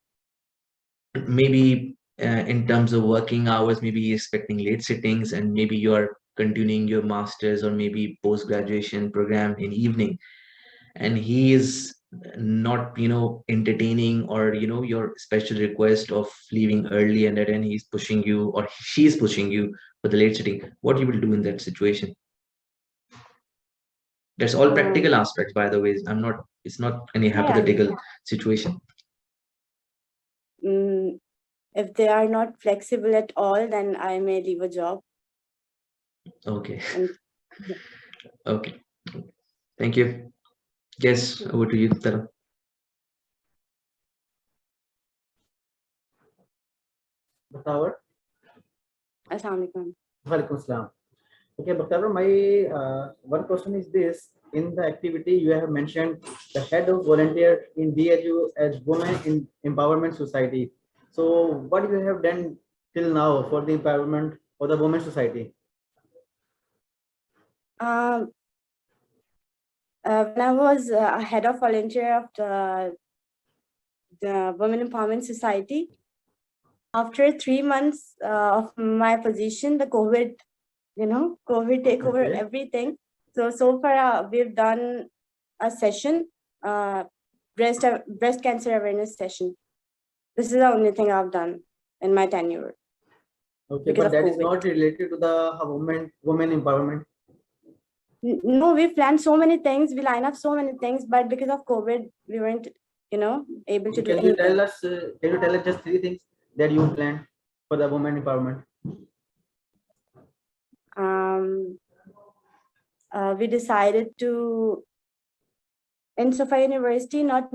maybe in terms of working hours, maybe you're expecting late sittings and maybe you're continuing your master's or maybe post-graduation program in evening, and he is not entertaining or your special request of leaving early, and then he's pushing you or she's pushing you for the late sitting, what you will do in that situation? That's all practical aspects, by the way. It's not any hypothetical situation. If they are not flexible at all, then I may leave a job. Okay. Okay. Thank you. Yes, over to you, Tara. Bakhtavar. Assalamualaikum. Walaikum Assalam. Okay, Bakhtavar, my one question is this. In the activity, you have mentioned the head of volunteer in DHU as Women in Empowerment Society. So what you have done till now for the empowerment of the Women Society? When I was a head of volunteer of the Women Empowerment Society, after 3 months of my position, the COVID take over everything. So far we've done a session, breast cancer awareness session. This is the only thing I've done in my tenure. Okay, but that is not related to the women empowerment. No, we planned so many things. We line up so many things, but because of COVID, we weren't, able to do anything. Can you tell us just 3 things that you planned for the women empowerment? We decided to, in Sophia University, not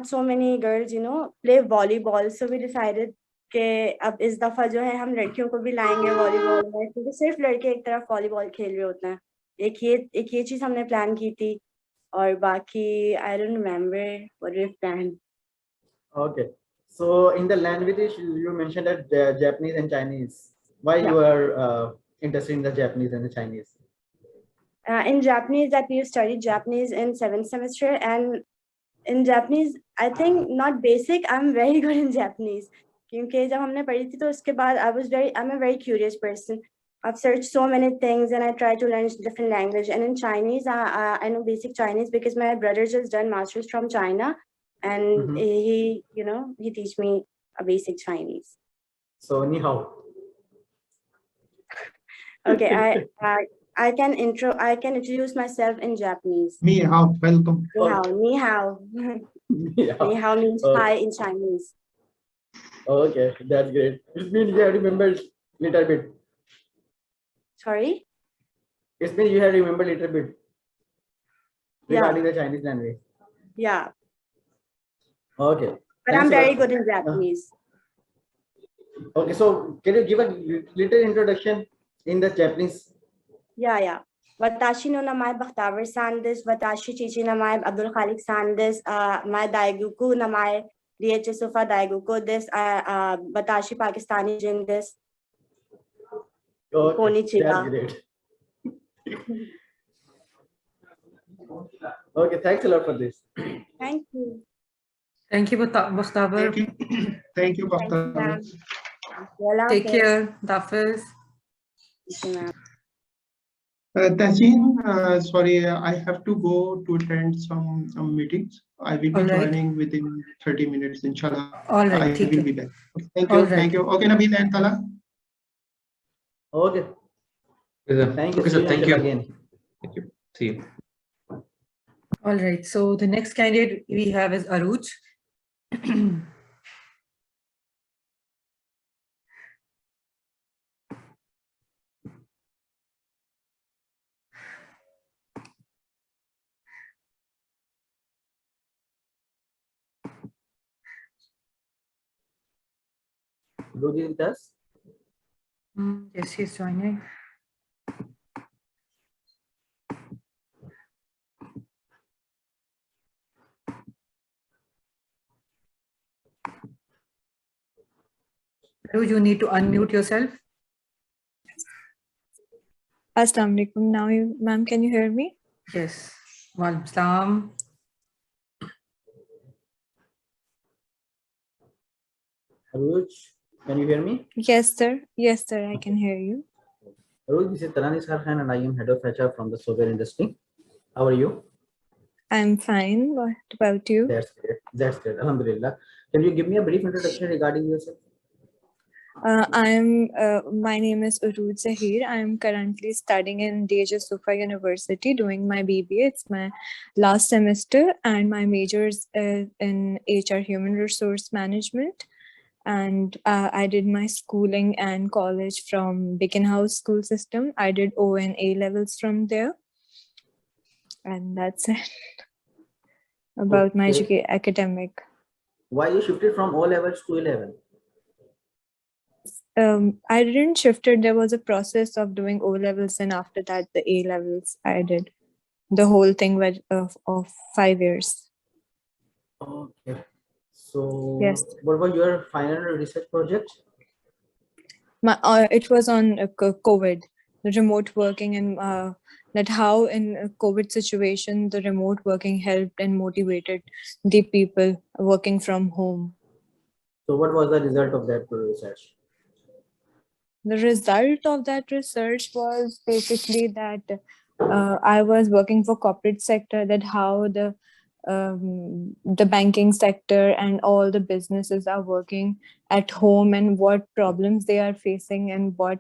so many girls, play volleyball. So we decided कि अब इस दफा जो है हम लड़कियों को भी लाएंगे वॉलीबॉल में, क्योंकि सिर्फ लड़के एक तरफ वॉलीबॉल खेल रहे होते हैं। एक ये चीज हमने प्लान की थी, और बाकी I don't remember what we plan. Okay. So in the language you mentioned that Japanese and Chinese. Why Yeah. you are interested in the Japanese and the Chinese? In Japanese, that we studied Japanese in 7th semester, and in Japanese, I think not basic, I'm very good in Japanese. क्योंकि जब हमने पढ़ी थी तो उसके बाद I'm a very curious person. I've searched so many things and I try to learn different language. And in Chinese, I know basic Chinese because my brother just done masters from China, and he teach me a basic Chinese. So ni hao. Okay, I can introduce myself in Japanese. Ni hao, welcome. Ni hao, ni hao. Ni hao means hi in Chinese. Okay, that's great. It means you have remembered little bit. Sorry? It means you have remembered little bit regarding the Chinese language. Yeah. Okay. But I'm very good in Japanese. Okay, so can you give a little introduction in the Japanese? Yeah. Watashi no namae Bakhtavar-san desu. Watashi chichi namae Abdul Khalik-san desu. My daigoku namae DH Sofa daigoku desu. Watashi Pakistani jin desu. Okay, Konnichiwa. that's great. Okay, thanks a lot for this. Thank you. Thank you, Mustafa. Thank you, Bakhtar. Take care, Dafis. Tahseen, sorry, I have to go to attend some meetings. I will be joining within 30 minutes, inshallah. All right, I will be back. Thank you. All right. Thank you. Okay, Nabeel and Talha. Okay. Thank you. Okay, sir. Thank you. Again. Thank you. See you. All right. So the next candidate we have is Aruj. Aruj is with us? Yes, he's joining. Aruj, you need to unmute yourself. Assalamu alaikum. Now, ma'am, can you hear me? Yes. Walaikum salam. Aruj, can you hear me? Yes, sir. Yes, sir. I can hear you. Aruj, this is Talha Khan and I am head of HR from the software industry. How are you? I'm fine. What about you? That's great. That's great. Alhamdulillah. Can you give me a brief introduction regarding yourself? My name is Uruj Zahir. I am currently studying in DH Sufa University doing my BBA. It's my last semester and my major is in HR Human Resource Management. And I did my schooling and college from Beacon House School System. I did O and A levels from there. And that's it about my academic. Why you shifted from O levels to A level? I didn't shift it. There was a process of doing O levels, and after that, the A levels. I did the whole thing of 5 years. Okay. So, yes. What was your final research project? It was on COVID, the remote working, and that how in a COVID situation the remote working helped and motivated the people working from home. So, what was the result of that research? The result of that research was basically that I was working for corporate sector, that how the banking sector and all the businesses are working at home and what problems they are facing and what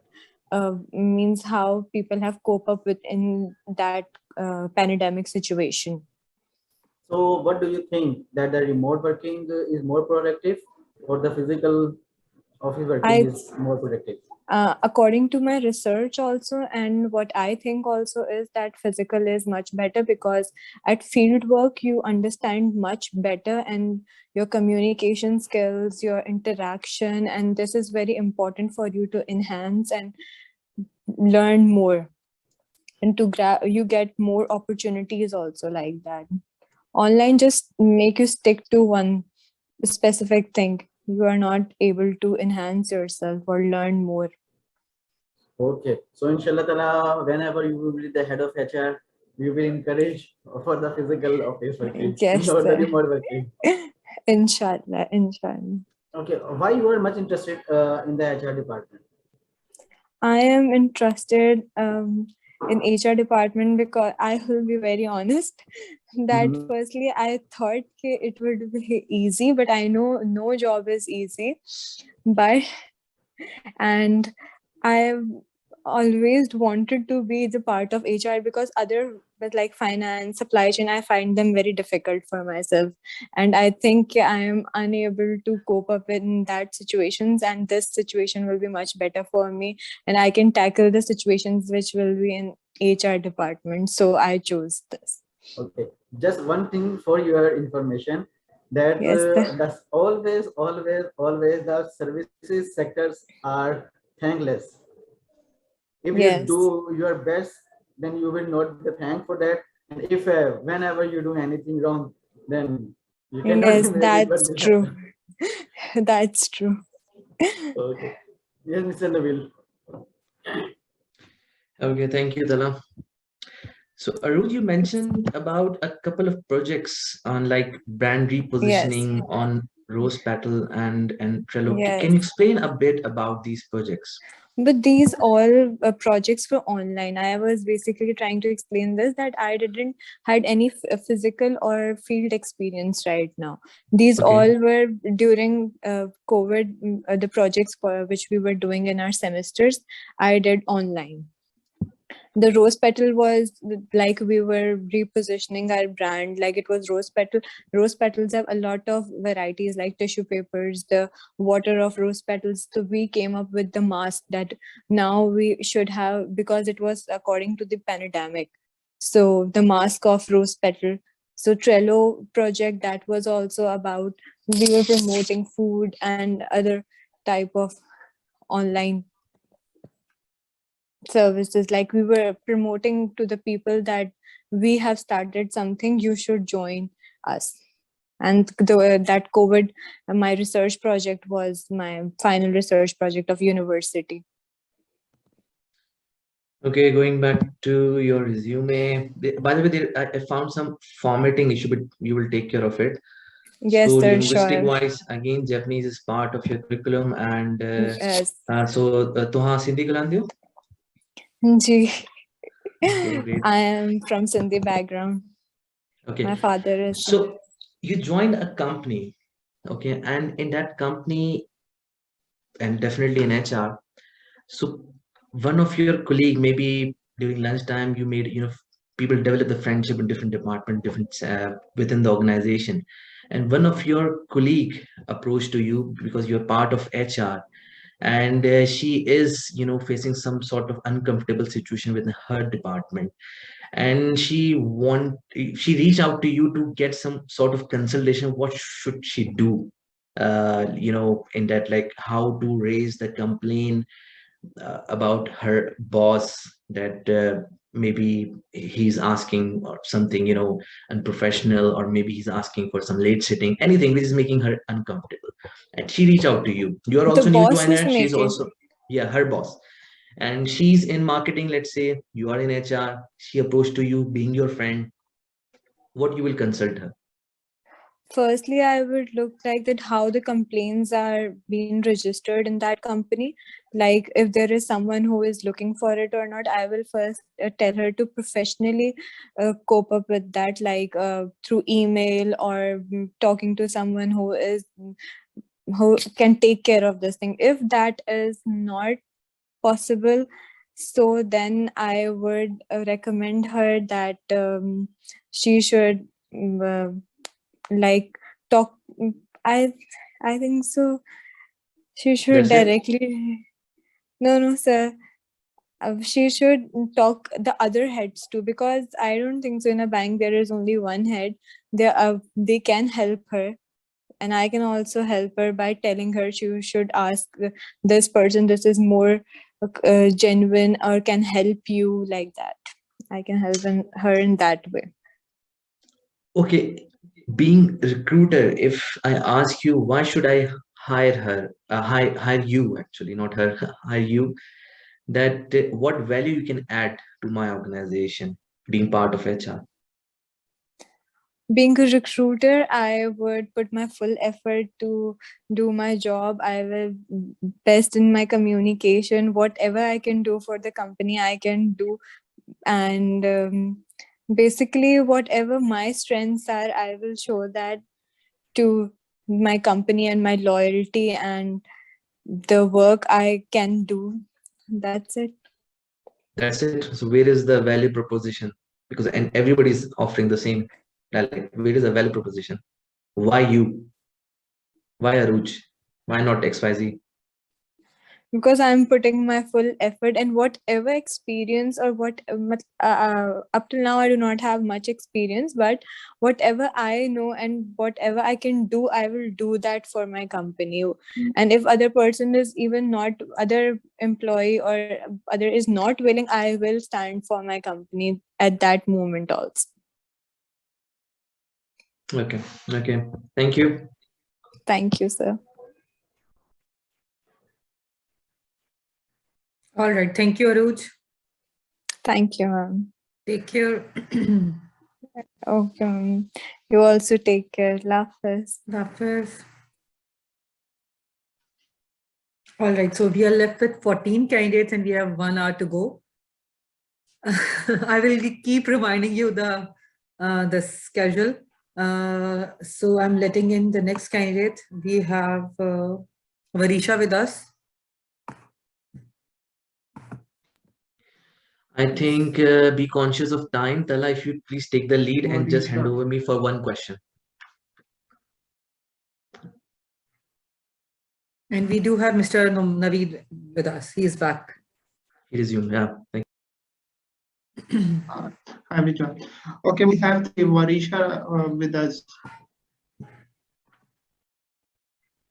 means how people have cope up with in that pandemic situation. So what do you think, that the remote working is more productive or the physical office working is more productive? According to my research also, and what I think also is that physical is much better, because at field work you understand much better, and your communication skills, your interaction, and this is very important for you to enhance and learn more, and to you get more opportunities also like that. Online just make you stick to one specific thing. You are not able to enhance yourself or learn more. Okay, so inshallah ta'ala, whenever you will be the head of HR, you will encourage for the physical office working, Yes, not the sir. remote working. Inshallah, inshallah. Okay, why you are much interested in the HR department? I am interested in HR department because I will be very honest that firstly I thought it would be easy, but I know no job is easy. But and I've always wanted to be the part of HR, because other but like finance, supply chain, I find them very difficult for myself, and I think I am unable to cope up in that situations, and this situation will be much better for me, and I can tackle the situations which will be in HR department, so I chose this. Okay, just one thing for your information, that Yes, that's always the services sectors are thankless. If you do your best, then you will not be thanked for that. And if whenever you do anything wrong, then you cannot. Yes, that's true. That's true. Okay. Yes, Mr. Nabeel. Okay, thank you, Talha. So Arun, you mentioned about a couple of projects on like brand repositioning on Rose Petal and Trello. Yes. Can you explain a bit about these projects? But these all projects were online. I was basically trying to explain this, that I didn't had any physical or field experience right now. These all were during COVID, the projects which we were doing in our semesters, I did online. The Rose Petal was like we were repositioning our brand, like it was Rose Petal. Rose petals have a lot of varieties like tissue papers, the water of rose petals. So we came up with the mask that now we should have, because it was according to the pandemic. So the mask of rose petal. So Trello project, that was also about, we were promoting food and other type of online services, like we were promoting to the people that we have started something, you should join us. And that COVID, my research project was my final research project of university. Okay, going back to your resume. By the way, I found some formatting issue, but you will take care of it. Yes, so sir, linguistic sure. wise, again, Japanese is part of your curriculum, and Yes. so तुहाँ Sindhi कलांदियो? Ji. Okay, great. I am from Sindhi background. Okay. My father is. So you joined a company, okay, and in that company, and definitely in HR. So one of your colleague, maybe during lunchtime, you made, people develop the friendship in different department, different within the organization, and one of your colleague approached to you because you're part of HR, and she is, facing some sort of uncomfortable situation within her department, and she reached out to you to get some sort of consultation. What should she do? In that, like how to raise the complaint about her boss, that maybe he's asking or something, unprofessional, or maybe he's asking for some late sitting, anything which is making her uncomfortable. And she reached out to you. You're also new to her. She's also, her boss. And she's in marketing, let's say. You are in HR. She approached to you, being your friend. What you will consult her? Firstly, I would look like that how the complaints are being registered in that company. Like if there is someone who is looking for it or not, I will first tell her to professionally cope up with that, like through email or talking to someone who can take care of this thing. If that is not possible, so then I would recommend her that she should like talk. I think so She should That's it? directly. No, sir. She should talk the other heads too, because I don't think so in a bank there is only one head. They can help her, and I can also help her by telling her she should ask this person, this is more genuine or can help you, like that. I can help her in that way. Okay, being recruiter, if I ask you, why should I hire her, hire you actually, not her, hire you, that what value you can add to my organization, being part of HR? Being a recruiter, I would put my full effort to do my job. I will best in my communication. Whatever I can do for the company, I can do. And basically, whatever my strengths are, I will show that to my company and my loyalty and the work I can do. That's it. That's it. So where is the value proposition? Because and everybody's offering the same. Like, where is the value proposition? Why you? Why Aruj? Why not XYZ? Because I'm putting my full effort, and whatever experience or what up till now I do not have much experience, but whatever I know and whatever I can do, I will do that for my company. And if other person is even not, other employee or other is not willing, I will stand for my company at that moment also. Okay. Thank you. Thank you, sir. All right. Thank you, Aruj. Thank you, ma'am. Take care. Okay, ma'am. You also take care. Lafis. All right. So we are left with 14 candidates and we have 1 hour to go. I will keep reminding you the schedule. So I'm letting in the next candidate. We have Varisha with us. I think be conscious of time. Talha, if you please take the lead and just hand over me for one question. And we do have Mr. Naveed with us. He is back. He resumed. Yeah. Thank Hi, Vijay. Okay, we have the Varisha with us.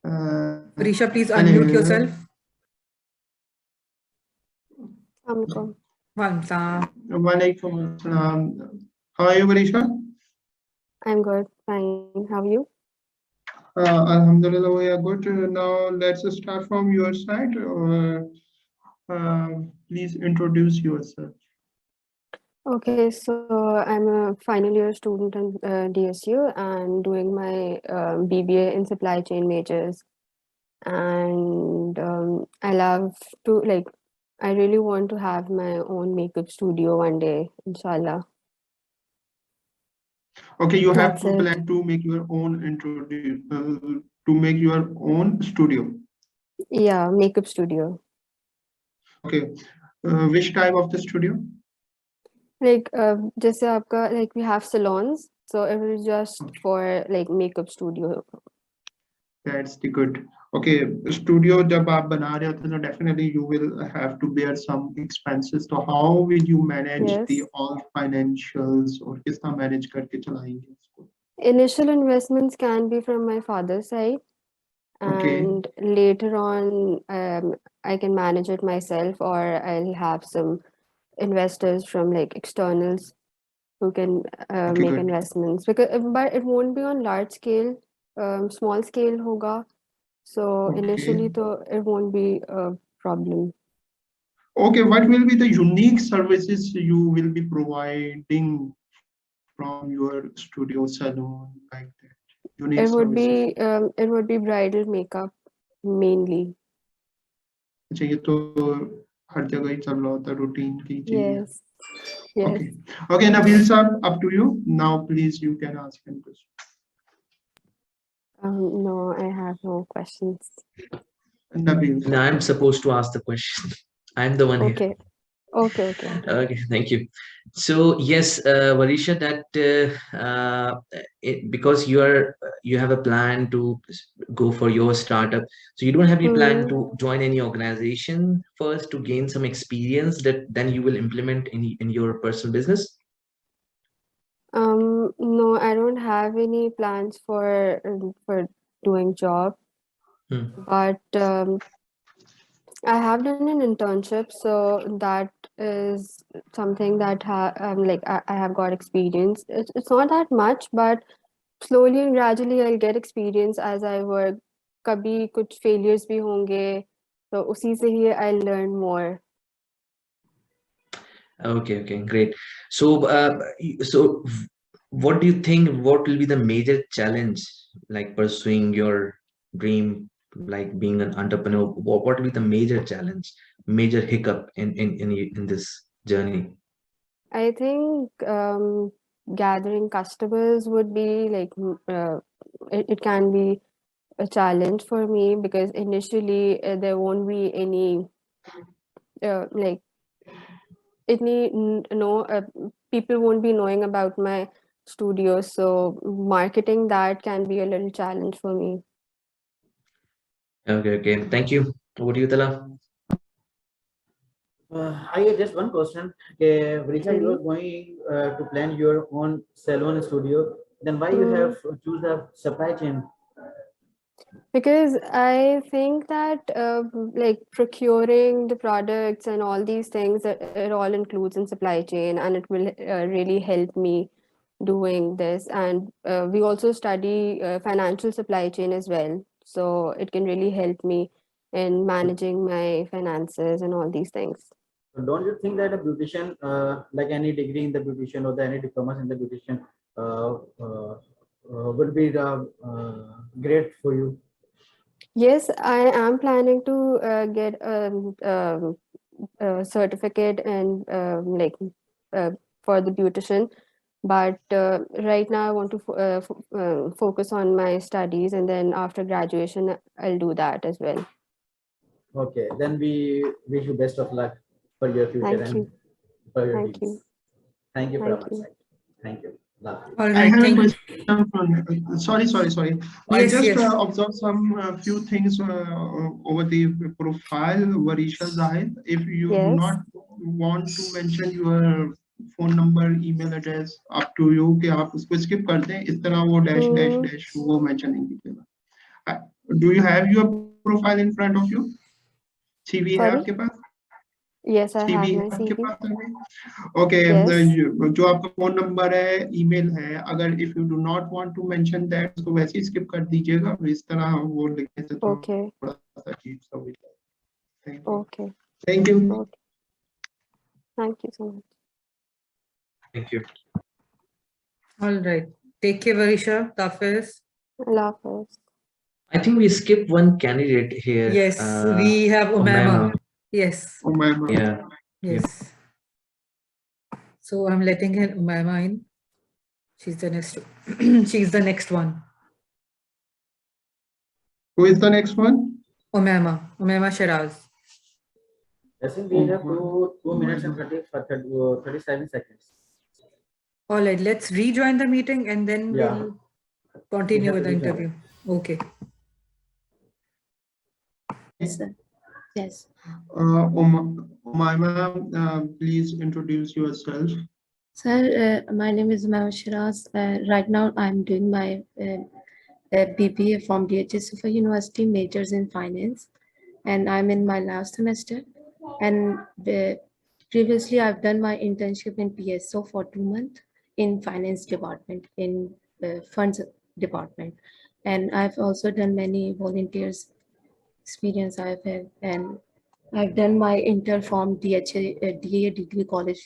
Varisha, please unmute yourself. Walaikum assalam. How are you, Varisha? I'm good, fine. How are you? Alhamdulillah, we are good. Now let's start from your side. Please introduce yourself. Okay, so I'm a final year student in DSU and doing my BBA in supply chain majors. And I love to, like, I really want to have my own makeup studio one day, inshallah. Okay, you have That's to it. plan to make your own to make your own studio. Yeah, makeup studio. Okay, which type of the studio? Like, just like we have salons, so it was just for like makeup studio. That's the good. Okay, studio जब आप बना रहे होते तो definitely you will have to bear some expenses. So how will you manage the all financials or किस तरह manage करके चलाएंगे इसको? Initial investments can be from my father's side, and later on I can manage it myself, or I'll have some investors from like externals who can make investments, because but it won't be on large scale, small scale hoga. So initially though it won't be a problem. Okay, what will be the unique services you will be providing from your studio salon, like that? Unique It would be bridal makeup mainly. अच्छा ये तो हर जगह ही चल रहा होता है routine की चीजें. Yes. Yes. Okay. Okay, Nabeel sir, up to you. Now please you can ask him question. No, I have no questions. Nabeel. you. No, I'm supposed to ask the question. I'm the one here. Okay. Okay. Okay, thank you. So yes, Varisha, that because you have a plan to go for your startup, so you don't have any plan to join any organization first to gain some experience that then you will implement in your personal business? No, I don't have any plans for doing job, but I have done an internship, so that is something that like I have got experience. It's not that much, but slowly and gradually I'll get experience as I work. कभी कुछ failures भी होंगे, तो उसी से ही I'll learn more. Okay, great. So, what do you think? What will be the major challenge, like pursuing your dream, like being an entrepreneur? What will be the major challenge, major hiccup in this journey? I think gathering customers would be like it can be a challenge for me because initially there won't be any like people won't be knowing about my studio, so marketing that can be a little challenge for me. Okay. Thank you. Over to you, Talha. I have just one question. Varisha, you are going to plan your own salon studio. Then why you have choose a supply chain? Because I think that like procuring the products and all these things, it all includes in supply chain, and it will really help me doing this. And we also study financial supply chain as well, so it can really help me in managing my finances and all these things. Don't you think that a beautician, like any degree in the beautician or any diplomas in the beautician, will be great for you? Yes, I am planning to get a certificate and like for the beautician, but right now I want to focus on my studies, and then after graduation I'll do that as well. Okay, then we wish you best of luck for your future and for your dreams. Thank you for our side. Thank you. Lovely. All I right, have a thank you. question from, sorry. I Yes, just yes. observed some few things over the profile, Varisha Zahid. If you do not want to mention your phone number, email address, up to you कि आप उसको skip कर दें, इस तरह वो dash वो mention नहीं कीजिएगा. Do you have your profile in front of you? CV है आपके पास? Yes, I have CV my है आपके CV. पास अभी? Okay, जो आपका फोन नंबर है, ईमेल है, अगर if you do not want to mention that, तो वैसे ही skip कर दीजिएगा. इस तरह वो लिखने से थोड़ा सा अजीब सा हो जाता है. Okay. Thank you. Okay. Thank you so much. Thank you. All right. Take care, Varisha. Tafis. Allah Hafiz. I think we skipped one candidate here. Yes, we have Umama. Yes. Umama. Yeah. Yes. So I'm letting her Umama in. She's the next. She's the next one. Who is the next one? Umama Shiraz. I think we have 2 minutes and 37 seconds. All right, let's rejoin the meeting and then we'll continue with the interview. Okay. Yes, sir. Yes. Umayma, please introduce yourself. Sir, my name is Umayma Shiraz. Right now, I'm doing my BBA from DHS Sufa University, majors in finance, and I'm in my last semester. And previously, I've done my internship in PSO for 2 months in finance department, in the funds department, and I've also done many volunteers experience I've had, and I've done my inter from DA Degree College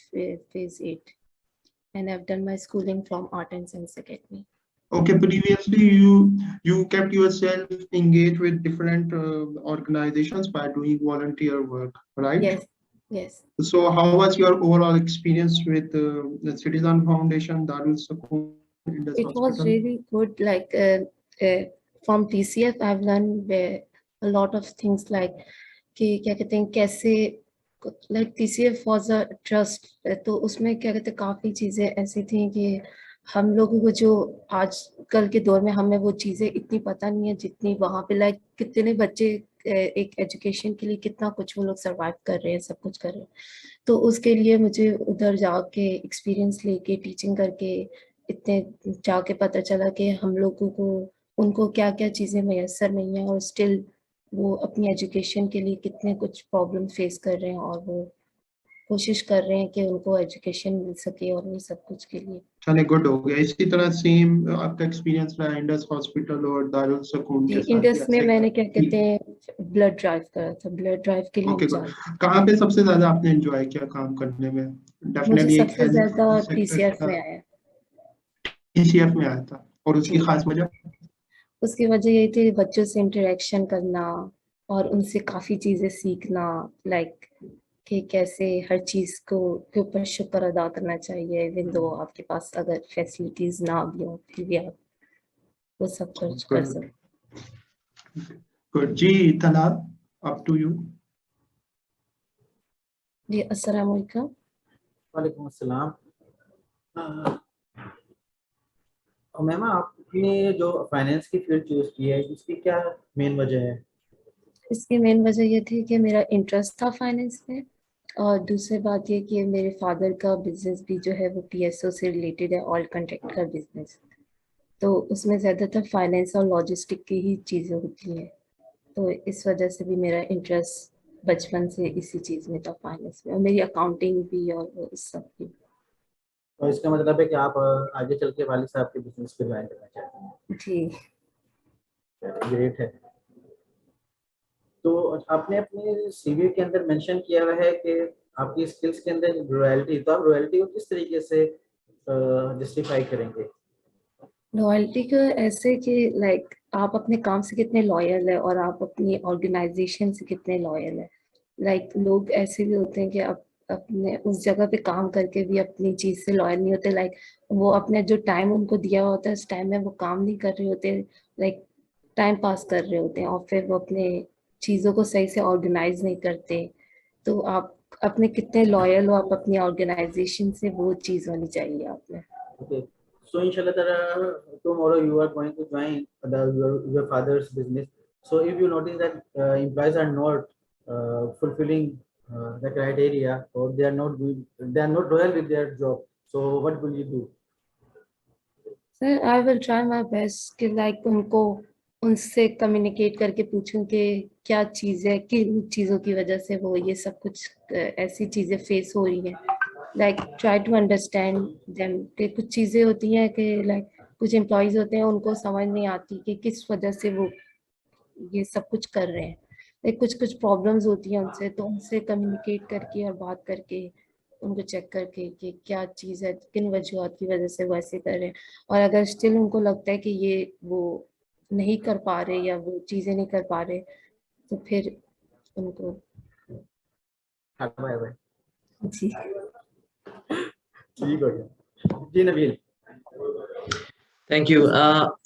phase 8, and I've done my schooling from Art and Science Academy. Okay, previously you kept yourself engaged with different organizations by doing volunteer work, right? Yes, yes. So how was your overall experience with the Citizen Foundation, Darul Sukoon? It was really good. Like from TCF, I've learned a lot of things like कि क्या कहते हैं कैसे like TCF was a trust, तो उसमें क्या कहते काफ़ी चीज़ें ऐसी थी कि हम लोगों को जो आजकल के दौर में हमें वो चीज़ें इतनी पता नहीं है जितनी वहाँ पे, लाइक कितने बच्चे एक एजुकेशन के लिए कितना कुछ वो लोग सर्वाइव कर रहे हैं, सब कुछ कर रहे हैं। तो उसके लिए मुझे उधर जाके एक्सपीरियंस लेके टीचिंग करके इतने जाके पता चला कि हम लोगों को उनको क्या क्या चीज़ें मैसर नहीं है, और स्टिल वो अपनी एजुकेशन के लिए कितने कुछ प्रॉब्लम फेस कर रहे हैं, और वो कोशिश कर रहे हैं कि उनको एजुकेशन मिल सके और ये सब कुछ के लिए। चले गुड हो गया। इसी तरह सेम आपका एक्सपीरियंस रहा इंडस हॉस्पिटल और दारुल सुकून के साथ? इंडस में मैंने क्या कहते हैं ब्लड ड्राइव करा था, ब्लड ड्राइव के लिए ओके जा गुड। कहाँ पे सबसे ज्यादा आपने एंजॉय किया काम करने में? मुझे डेफिनेटली एक सबसे हेल्थ ज्यादा सेक्टर TCF था। में आया। TCF में आया था, और उसकी खास वजह? उसकी वजह यही थी बच्चों से इंटरेक्शन करना और उनसे काफ़ी चीज़ें सीखना, लाइक कि कैसे हर चीज़ को के ऊपर शुक्र अदा करना चाहिए, इवन दो आपके पास अगर फैसिलिटीज़ ना भी हो फिर भी आप वो सब कुछ कर सकते। गुड जी। तला, अप टू यू। जी अस्सलाम वालेकुम। वालेकुम अस्सलाम। मैम आपने जो फाइनेंस की फील्ड चूज की है इसकी क्या मेन वजह है? इसकी मेन वजह ये थी कि मेरा इंटरेस्ट था फाइनेंस में, और दूसरी बात ये कि मेरे फादर का बिजनेस भी जो है वो PSO से रिलेटेड है, ऑयल कॉन्ट्रैक्ट का बिजनेस, तो उसमें ज़्यादातर फाइनेंस और लॉजिस्टिक की ही चीज़ें होती हैं, तो इस वजह से भी मेरा इंटरेस्ट बचपन से इसी चीज़ में था, फाइनेंस में, और मेरी अकाउंटिंग भी और वो इस सब की। तो इसका मतलब है कि आप आगे चल के वालिद साहब के बिजनेस पे ज्वाइन करना चाहते हैं? जी ग्रेट है। तो आपने अपने CV के अंदर मेंशन किया हुआ है कि आपकी स्किल्स के अंदर रॉयल्टी, तो आप रॉयल्टी को किस तरीके से जस्टिफाई करेंगे? लॉयल्टी का ऐसे कि लाइक आप अपने काम से कितने लॉयल है और आप अपनी ऑर्गेनाइजेशन से कितने लॉयल है। लाइक लोग ऐसे भी होते हैं कि अपने उस जगह पे काम करके भी अपनी चीज़ से लॉयल नहीं होते, लाइक वो अपने जो टाइम उनको दिया होता है उस टाइम में वो काम नहीं कर रहे होते, लाइक टाइम पास कर रहे होते हैं, और फिर वो अपने चीज़ों को सही से ऑर्गेनाइज नहीं करते। तो आप अपने कितने लॉयल हो आप अपनी ऑर्गेनाइजेशन से, वो चीज़ होनी चाहिए आप में। Okay. So inshallah tomorrow you are going to join your father's business. So if you notice that employees are not fulfilling the criteria, or they are not loyal with their job, so what will you do? Sir I will try my best कि like उनको उनसे communicate करके पूछूं कि क्या चीज़ है, किन चीज़ों की वजह से वो ये सब कुछ ऐसी चीज़ें फेस हो रही हैं, like try to understand them कि कुछ चीज़ें होती हैं कि लाइक कुछ एम्प्लॉयज़ होते हैं उनको समझ नहीं आती कि किस वजह से वो ये सब कुछ कर रहे हैं, लाइक कुछ कुछ प्रॉब्लम्स होती हैं उनसे, तो उनसे कम्युनिकेट करके और बात करके उनको चेक करके कि क्या चीज़ है, किन वजूहत की वजह से वो ऐसे कर रहे हैं, और अगर स्टिल उनको लगता है कि ये वो नहीं कर पा रहे या वो चीज़ें नहीं कर पा रहे, तो फिर उनको जी ठीक हो गया जी। Nabeel. Thank you.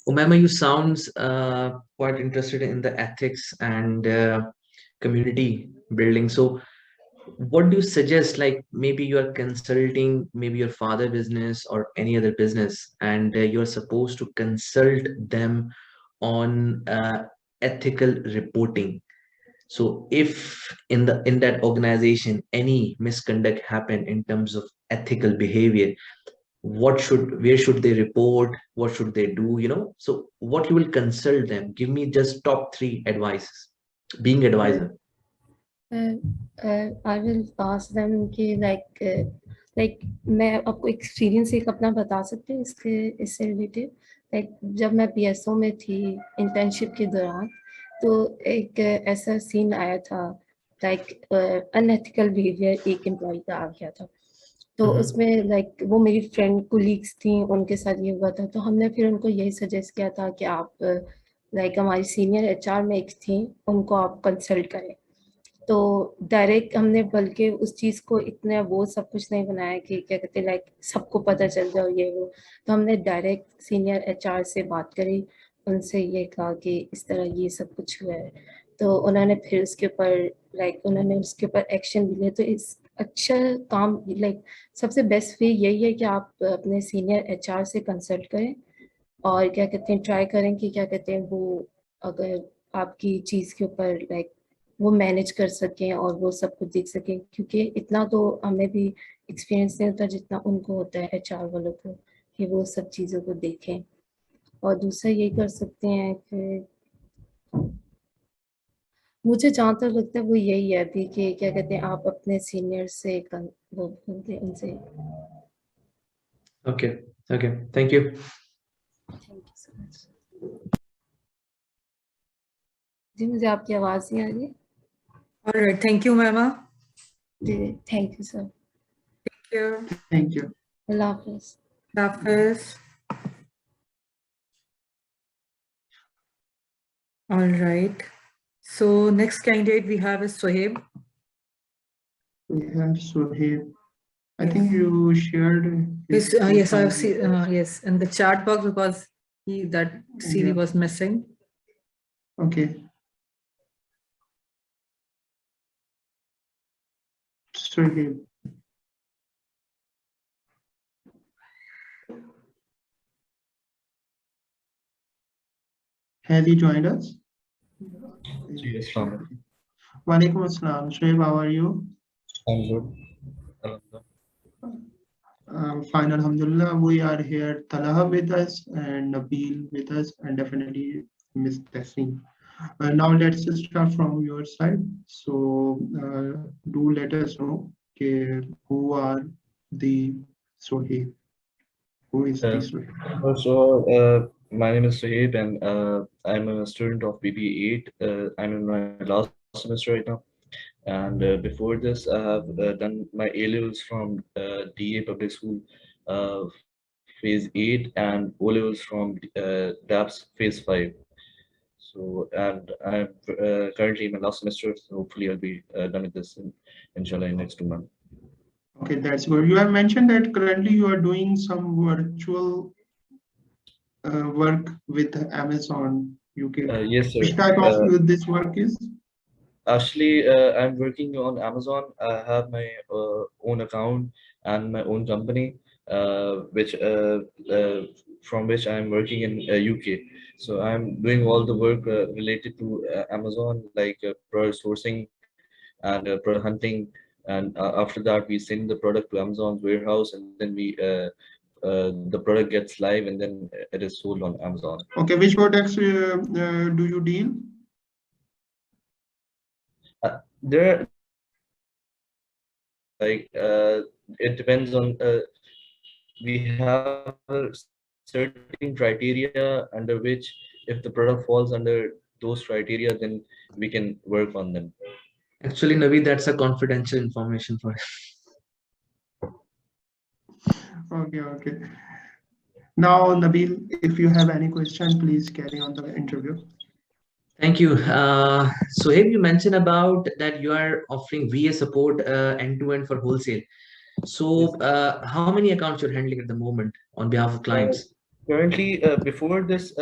Umema, you sounds quite interested in the ethics and community building. So what do you suggest? Like maybe you are consulting maybe your father business or any other business, and you're supposed to consult them on ethical reporting. So if in that organization any misconduct happen in terms of ethical behavior, where should they report, what should they do, so what you will consult them? Give me just top 3 advices being advisor. I will ask them कि like मैं आपको experience एक अपना बता सकती हूँ इससे related, like जब मैं PSO में थी इंटर्नशिप के दौरान, तो एक ऐसा सीन आया था, लाइक अनएथिकल बिहेवियर एक एम्प्लॉय का आ गया था, तो उसमें लाइक वो मेरी फ्रेंड कोलीग्स थी उनके साथ ये हुआ था, तो हमने फिर उनको यही सजेस्ट किया था कि आप लाइक हमारी सीनियर HR में एक थी उनको आप कंसल्ट करें, तो डायरेक्ट हमने बल्कि उस चीज़ को इतना वो सब कुछ नहीं बनाया कि क्या कहते हैं लाइक सबको पता चल जाओ ये वो, तो हमने डायरेक्ट सीनियर HR से बात करी, उनसे ये कहा कि इस तरह ये सब कुछ हुआ है, तो उन्होंने फिर उसके ऊपर लाइक उन्होंने उसके ऊपर एक्शन भी लिया। तो इस अच्छा काम लाइक सबसे बेस्ट वे यही है कि आप अपने सीनियर एचआर से कंसल्ट करें और क्या कहते हैं ट्राई करें कि क्या कहते हैं वो अगर आपकी चीज़ के ऊपर लाइक वो मैनेज कर सकें और वो सब कुछ देख सकें, क्योंकि इतना तो हमें भी एक्सपीरियंस नहीं होता जितना उनको होता है एचआर वालों को कि वो सब चीज़ों को देखें। और दूसरा यही कर सकते हैं कि मुझे जहाँ तक लगता है वो यही है अभी कि क्या कहते हैं आप अपने सीनियर से वो बोलते हैं उनसे। Okay, okay, thank you. Thank you so much. जी मुझे आपकी आवाज़ नहीं आ रही। All right, thank you, Mama. जी thank you sir. Thank you. Thank you. अल्लाह हाफिज़। Hafiz. All right. So next candidate we have is Sohaib. We have Sohaib. I think you shared his Yes, I profile. see. Yes, in the chat box because that CV Yeah. was missing. Okay. Sohaib. Has he joined us? Yes, Assalamu Walaikum Assalam. Shoaib, how are you? I'm good. Alhamdulillah. Fine, Alhamdulillah. We are here, Talha with us and Nabeel with us, and definitely Miss Tessie. Now let's start from your side. So do let us know who are the Sohaib. Who is the Sohaib? So, my name is Sahib, and I'm a student of BBA 8. I'm in my last semester right now. And before this, I have done my A-levels from DA Public School Phase 8 and O-levels from DAPS Phase 5. So, and I'm currently in my last semester, so hopefully I'll be done with this inshallah in next 2 months. Okay, that's good. You have mentioned that currently you are doing some virtual work with Amazon UK. Yes, sir. Which type of this work is? Actually, I'm working on Amazon. I have my own account and my own company, which from which I'm working in UK. So I'm doing all the work related to Amazon, like product sourcing and product hunting. And after that, we send the product to Amazon's warehouse, and then the product gets live, and then it is sold on Amazon. Okay, which products do you deal? There, like it depends on we have a certain criteria under which if the product falls under those criteria, then we can work on them. Actually, Naveed, that's a confidential information for him. Okay, okay. Now, Nabeel, if you have any question, please carry on the interview. Thank you. So have you mentioned about that you are offering VA support end-to-end for wholesale. So how many accounts you're handling at the moment on behalf of clients? Currently, before this,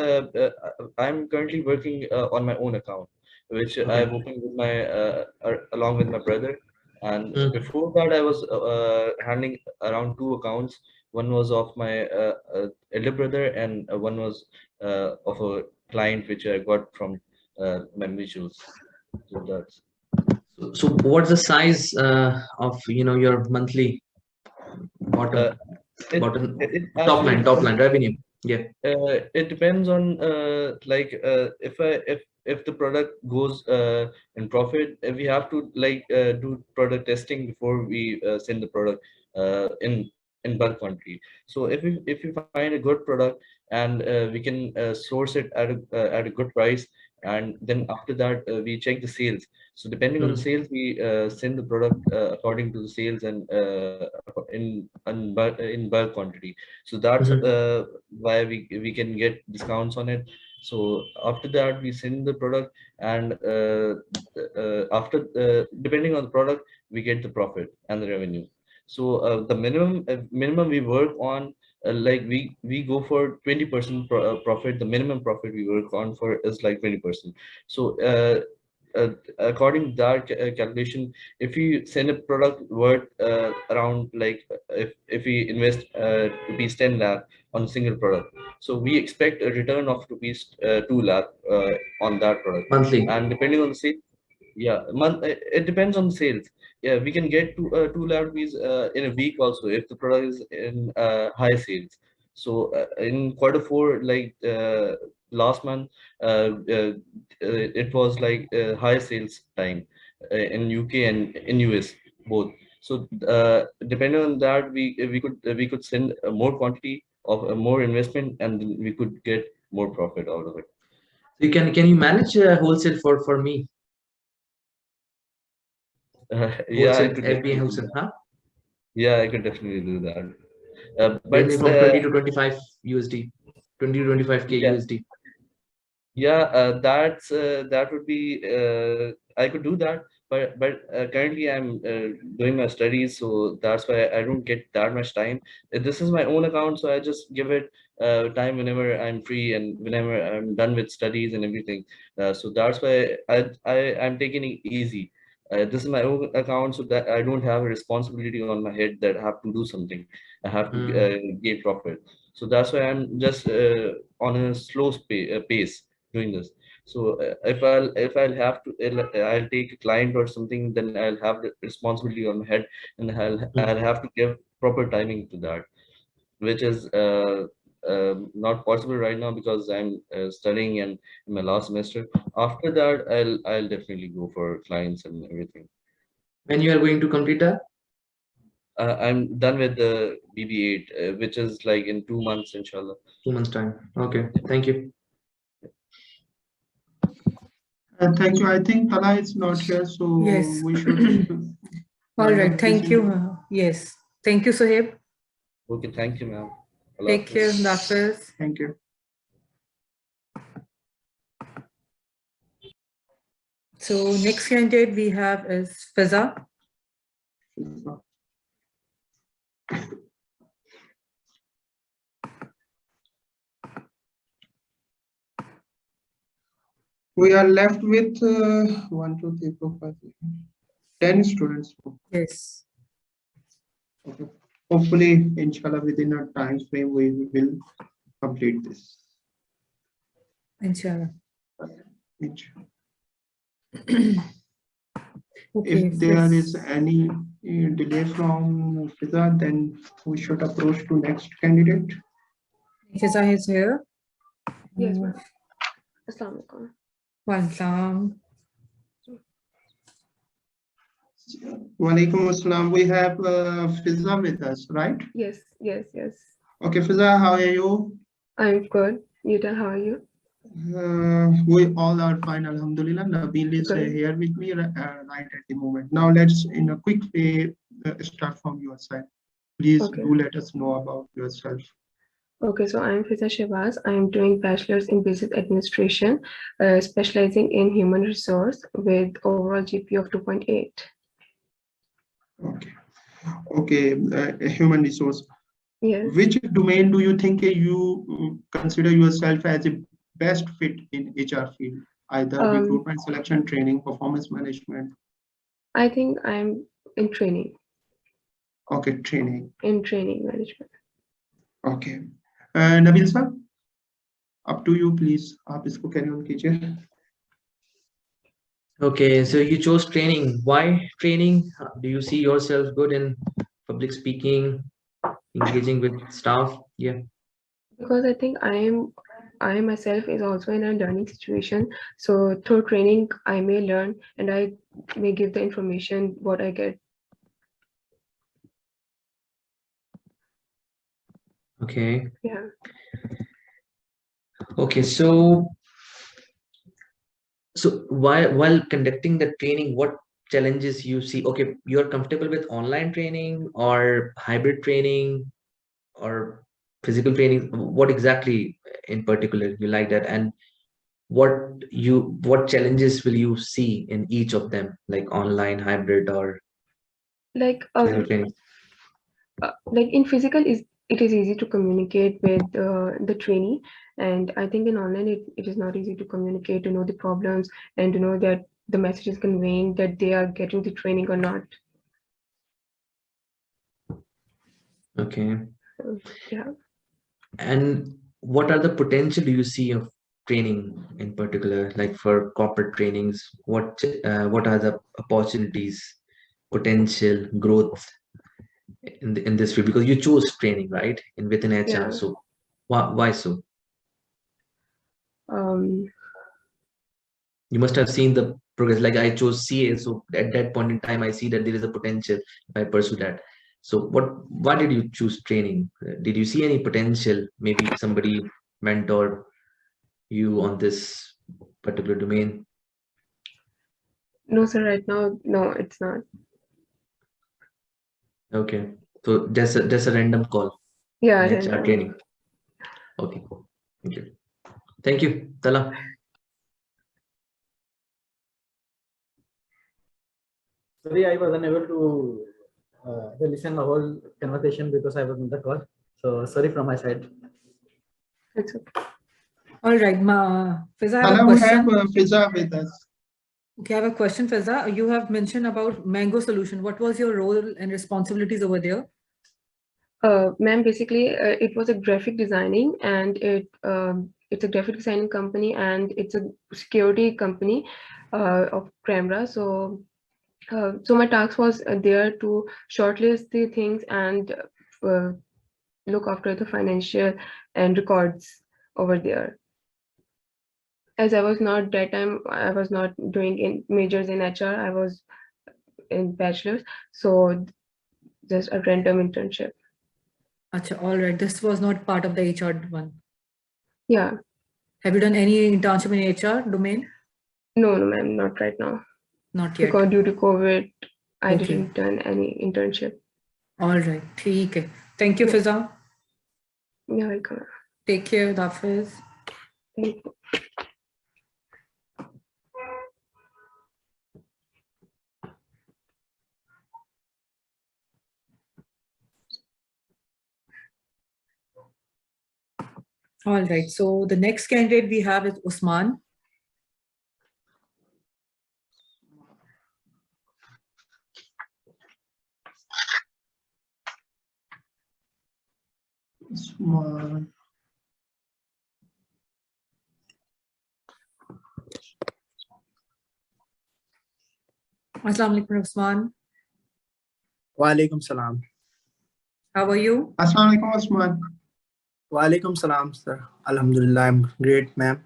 I'm currently working on my own account, which I've opened with my along with my brother. And before that, I was handling around 2 accounts. One was of my elder brother, and one was of a client which I got from my mutuals. So that's. So what's the size of your monthly bottom top line revenue? Yeah. It depends on if the product goes in profit, we have to do product testing before we send the product in bulk quantity. So if you find a good product and we can source it at a good price, and then after that we check the sales. So depending on the sales, we send the product according to the sales and in bulk quantity. So that's why we can get discounts on it. So after that, we send the product, and after depending on the product, we get the profit and the revenue. So the minimum we work on, like we go for 20% profit. The minimum profit we work on for is like 20%. So according to that calculation, if you send a product worth around like if we invest rupees 10 lakh on a single product, so we expect a return of rupees 2 lakh on that product monthly, and depending on the sale, yeah, it depends on the sales. Yeah, we can get to 2 lakh rupees in a week also if the product is in high sales. So in quarter 4, like last month, it was like high sales time in UK and in US both. So depending on that, we could send more quantity of more investment, and we could get more profit out of it. So can you manage wholesale for me? Yeah, I Wholesale, could FBA definitely do wholesale, that. huh? Yeah, I could definitely do that. But Ranging from 20 to 25 USD, 20 to 25K yeah, USD. yeah, that would be I could do that, but currently I'm doing my studies, so that's why I don't get that much time. This is my own account, so I just give it time whenever I'm free and whenever I'm done with studies and everything. So that's why I'm taking it easy. This is my own account, so that I don't have a responsibility on my head that I have to do something. I have to gain profit. So that's why I'm just on a slow pace doing this. So if I'll have to, I'll take a client or something, then I'll have the responsibility on my head, and I'll have to give proper timing to that, which is not possible right now because I'm studying and in my last semester. After that, I'll definitely go for clients and everything. When you are going to complete that? I'm done with the BB8, which is like in 2 months, inshallah. 2 months time. Okay, thank you. Thank you. I think Talha is not here, so Yes. we should. All right. Thank you. Yes. Thank you, Sohaib. Okay, thank you, ma'am. Take care, Dafis. Thank you. So next candidate we have is Fiza. We are left with 1, 2, 3, 4, 5, 6, 10 students. Yes. Okay. Hopefully, inshallah, within a time frame, we will complete this. Inshallah. Inshallah. Okay, If there is any delay from Fiza, then we should approach to next candidate. Fiza is here. Yes, ma'am. Assalamu alaikum. Welcome. Walaikum assalam. We have Fiza with us, right? Yes. Okay, Fiza, how are you? I'm good. You tell, how are you? We all are fine, alhamdulillah. Nabeel is here with me right at the moment. Now let's, in a quick way, start from your side. Please do let us know about yourself. Okay, so I'm Fiza Shehbaz. I'm doing Bachelor's in Business Administration, specializing in human resource with overall GPA of 2.8. Okay, human resource. Yes. Which domain do you think you consider yourself as a best fit in HR field? Either recruitment, selection, training, performance management? I think I'm in training. Okay, training. In training management. Okay. Nabeel sir, up to you, please. आप इसको carry on कीजिए. Okay, so you chose training. Why training? Do you see yourself good in public speaking, engaging with staff? Yeah. Because I think I myself is also in a learning situation. So through training, I may learn and I may give the information what I get. Okay. Yeah. Okay, so while conducting the training, what challenges you see? Okay, you're comfortable with online training or hybrid training or physical training? What exactly in particular you like that, and what challenges will you see in each of them, like online, hybrid, or like physical training? Like in physical it is easy to communicate with the trainee, and I think in online it is not easy to communicate, to know the problems and to know that the message is conveying, that they are getting the training or not. Okay. Yeah. And what are the potential do you see of training in particular, like for corporate trainings? What are the opportunities, potential growth in this field? Because you chose training, right, within HR. Yeah. So why so? You must have seen the progress. Like I chose CA, so at that point in time, I see that there is a potential if I pursue that. So why did you choose training? Did you see any potential? Maybe somebody mentored you on this particular domain? No, sir, right now, no, it's not. Okay, so just a random call. Yeah, in HR random. training. Okay, thank you. Thank you, Talha. Sorry, I was unable to listen the whole conversation because I was on the call. So sorry from my side. It's okay. All right, Fiza, I have a Hello, we question. have Fiza with us. Okay, I have a question, Fiza. You have mentioned about Mango Solution. What was your role and responsibilities over there? Ma'am, basically, it was a graphic designing, and it's a graphic designing company, and it's a security company of camera. So my task was there to shortlist the things and look after the financial and records over there. As I was not that time, I was not doing in majors in HR. I was in bachelor's, so just a random internship. Achha, all right. This was not part of the HR one. Yeah. Have you done any internship in HR domain? No, ma'am, not right now. Not yet. Because due to COVID, I Okay. didn't done any internship. All right. ठीक है. Thank you, Fiza. You're welcome. Take care, Hafiz. Thank you. All right. So the next candidate we have is Usman. Usman. Assalamu alaikum, Usman. Walaikum salam. How are you? Assalamu alaikum, Usman. Walaikum salam, sir. Alhamdulillah, I'm great, ma'am.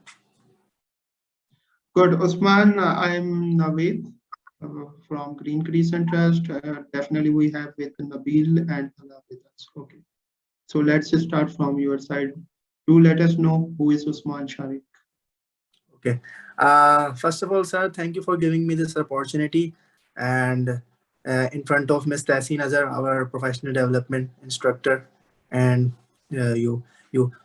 Good, Usman. I'm Naveed from Green Crescent Trust. Definitely, we have with Nabeel and Talha with us. Okay. So let's start from your side. Do let us know who is Usman Sharik. Okay. First of all, sir, thank you for giving me this opportunity, and in front of Ms. Tassin Azhar, our professional development instructor, and you.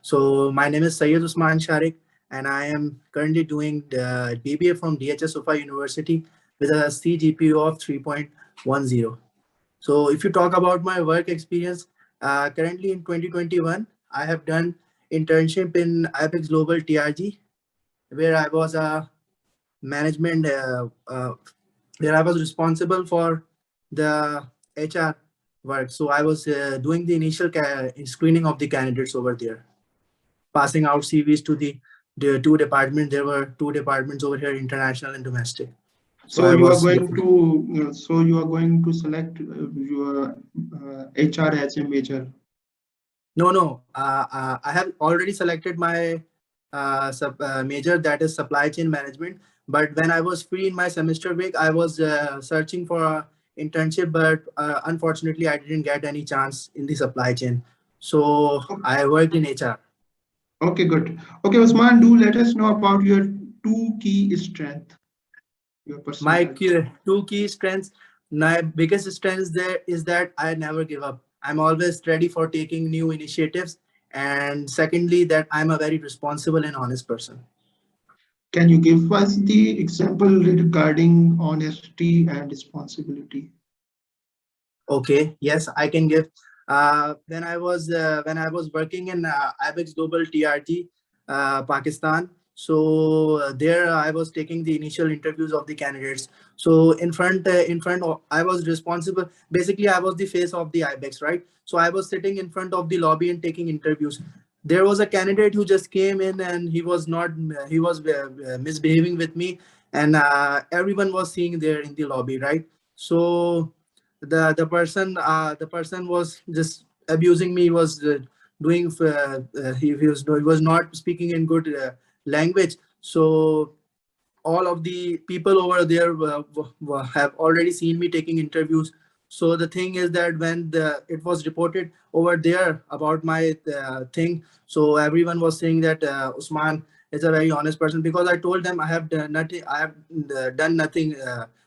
So my name is Syed Usman Sharik, and I am currently doing the BBA from DHS Sofa University with a CGPA of 3.10. So if you talk about my work experience, currently in 2021, I have done internship in IBEX Global TRG, where I was a management, where I was responsible for the HR work. So I was doing the initial screening of the candidates over there, passing out CVs to the two departments. There were two departments over here, international and domestic. So you are going to select your HR as a major. No. I have already selected my major, that is supply chain management. But when I was free in my semester break, I was searching for an internship, but unfortunately, I didn't get any chance in the supply chain. So I worked in HR. Okay, good. Okay, Usman, do let us know about your two key strengths. My two key strengths. My biggest strength there is that I never give up. I'm always ready for taking new initiatives. And secondly, that I'm a very responsible and honest person. Can you give us the example regarding honesty and responsibility? Okay, yes, I can give. When I was working in IBEX Global TRG, Pakistan, So there I was taking the initial interviews of the candidates. So in front I was responsible. Basically, I was the face of the IBEX, right? So I was sitting in front of the lobby and taking interviews. There was a candidate who just came in and he was misbehaving with me, and everyone was seeing there in the lobby, right? So the person was just abusing me. He was he was not speaking in good language. So all of the people over there have already seen me taking interviews. So the thing is that when it was reported over there about my thing, so everyone was saying that Usman is a very honest person, because I told them I have done nothing. I have done nothing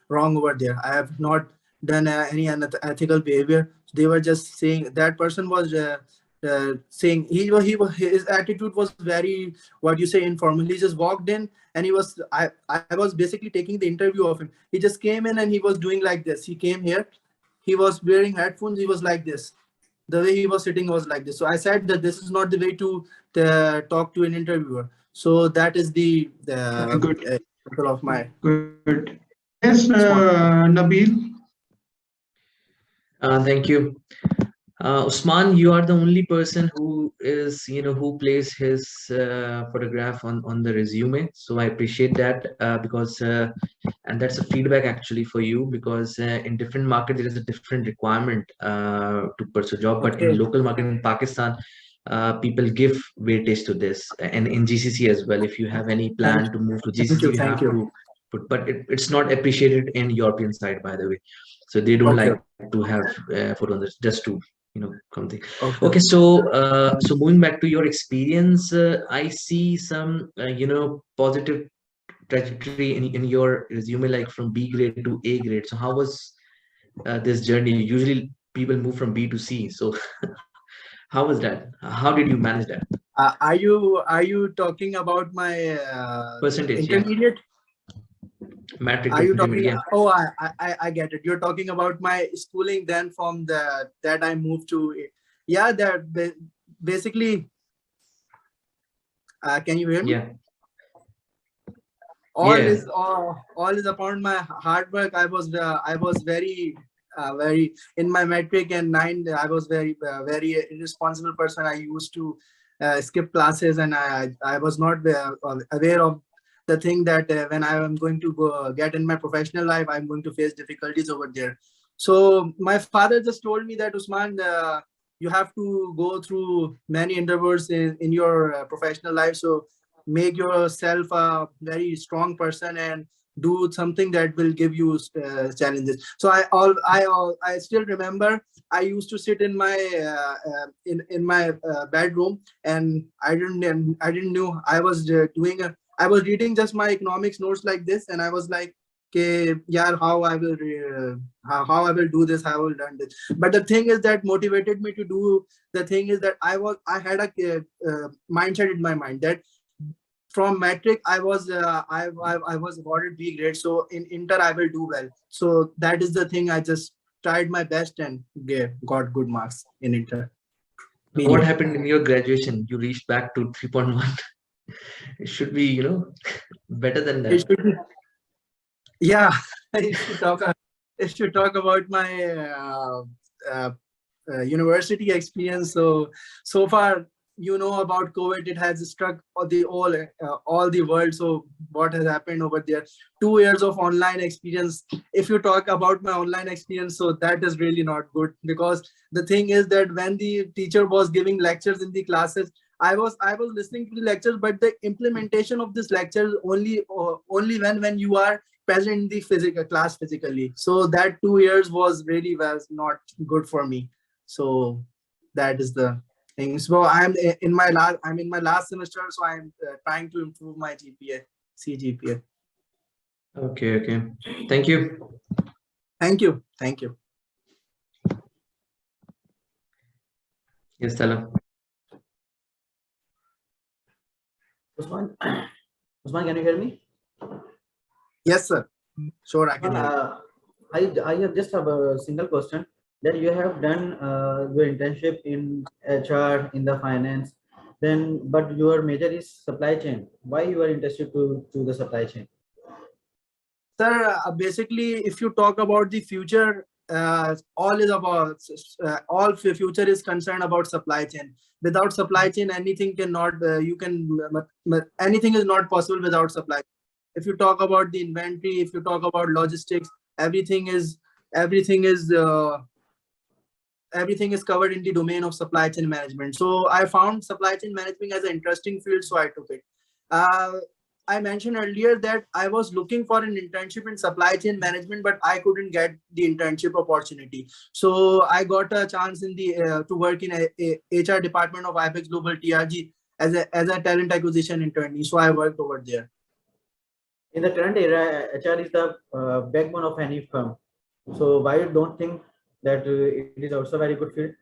wrong over there. I have not done any unethical behavior. They were just saying that person was saying his attitude was very, what you say, informal. He just walked in and I was basically taking the interview of him. He just came in and he was doing like this. He came here, he was wearing headphones, he was like this. The way he was sitting was like this. So I said that this is not the way to talk to an interviewer. So that is the Good. example of my Good. Yes, Nabeel. Thank you. Usman, you are the only person who is, who plays his photograph on the resume. So I appreciate that because, and that's a feedback actually for you, because in different market, there is a different requirement to pursue a job. But in local market in Pakistan, people give weightage to this, and in GCC as well. If you have any plan to move to GCC, you have to put, but it's not appreciated in European side, by the way. So they don't like to have photo on this, just to something. Okay, so moving back to your experience, I see some positive trajectory in your resume, like from B grade to A grade. So how was this journey? Usually people move from B to C. So how was that? How did you manage that? Are you talking about my percentage? intermediate? Matric Are you talking? yeah. Oh, I get it. You're talking about my schooling. Then from that I moved to, yeah. That basically. Can you hear me? Yeah. All is upon my hard work. I was very in my metric and 9. I was very irresponsible person. I used to skip classes, and I was not aware of the thing that when I am going to go get in my professional life, I'm going to face difficulties over there. So my father just told me that, Usman, you have to go through many endeavors in your professional life. So make yourself a very strong person and do something that will give you challenges. So I still remember I used to sit in my in my bedroom, and I didn't know I was I was reading just my economics notes like this, and I was like, okay, yeah, how I will do this, how I will learn this. But the thing is that motivated me to do the thing is that I had a mindset in my mind that from metric I was awarded B grade, so in inter I will do well. So that is the thing. I just tried my best and got good marks in inter. What happened in your graduation? You reached back to 3.1. It should be, better than that. It should be, yeah. If you talk about my university experience, so far, about COVID, it has struck all the world. So what has happened over there? 2 years of online experience. If you talk about my online experience, so that is really not good, because the thing is that when the teacher was giving lectures in the classes, I was listening to the lectures, but the implementation of this lecture only when you are present in the physical class physically. So that 2 years was not good for me. So that is the thing. So I'm in my last semester, so I'm trying to improve my GPA, CGPA. Okay. Thank you. Thank you. Yes, Talha. Usman, can you hear me? Yes, sir. Sure, I can hear. I just have a single question. That you have done your internship in HR, in the finance, Then, but your major is supply chain. Why you are interested to the supply chain? Sir, basically, if you talk about the future, all is about future is concerned about supply chain. Without supply chain, anything cannot. Anything is not possible without supply. If you talk about the inventory, if you talk about logistics, everything is covered in the domain of supply chain management. So I found supply chain management as an interesting field, so I took it. I mentioned earlier that I was looking for an internship in supply chain management, but I couldn't get the internship opportunity. So I got a chance in the to work in a HR department of IBEX Global TRG as a talent acquisition internee. So I worked over there. In the current era, HR is the backbone of any firm. So why you don't think that it is also a very good field?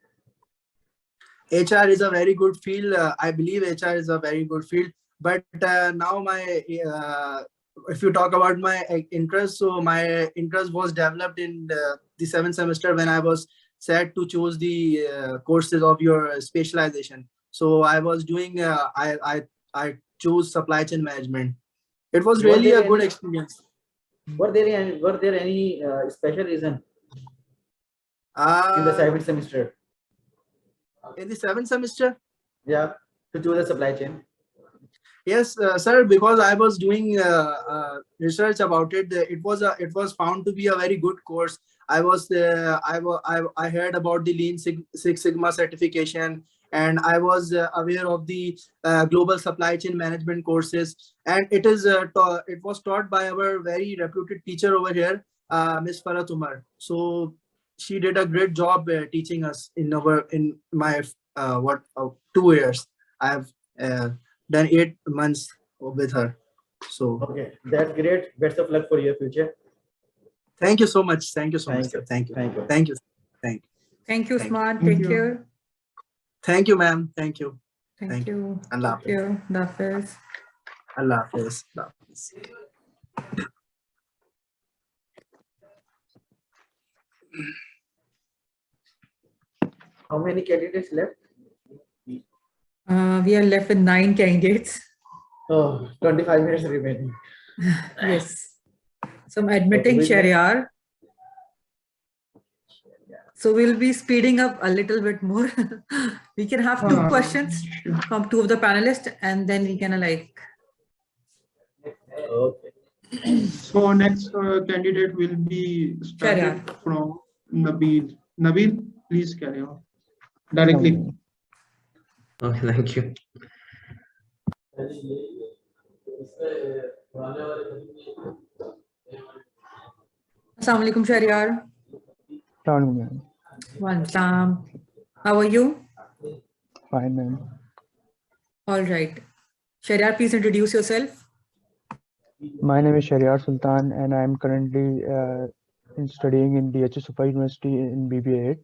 HR is a very good field. I believe HR is a very good field. But now if you talk about my interest, so my interest was developed in the 7th semester when I was set to choose the courses of your specialization. So I was doing, I chose supply chain management. It was really a good experience. Were there any special reason in the 7th semester? In the 7th semester? Yeah, to choose the supply chain. Yes, sir, because I was doing research about it. It was found to be a very good course. I heard about the Lean Six Sigma certification, and I was aware of the global supply chain management courses. And it was taught by our very reputed teacher over here, Miss Farhat Umar. So she did a great job teaching us in my 2 years. I have done 8 months with her. So okay, that's great. Best of luck for your future. Thank you so much. Thank you so much, sir. Thank you. Thank you. Thank you. Thank you. Thank you, Smart. Take care. Thank you, ma'am. Thank you. Thank you. Allah Thank you. Allah Hafiz. Allah Hafiz. Allah Hafiz. How many candidates left? We are left with 9 candidates. Oh, 25 minutes remaining. Yes. So I'm admitting Shariar. So we'll be speeding up a little bit more. We can have 2 questions from 2 of the panelists, and then we can Okay. So next candidate will be started from Nabeel. Nabeel, please carry on directly. Okay, thank you. Assalamu alaikum, Shariar. Welcome. How are you? Fine, ma'am. All right. Shariar, please introduce yourself. My name is Shariar Sultan, and I'm currently studying in DH Sufa University in BBA.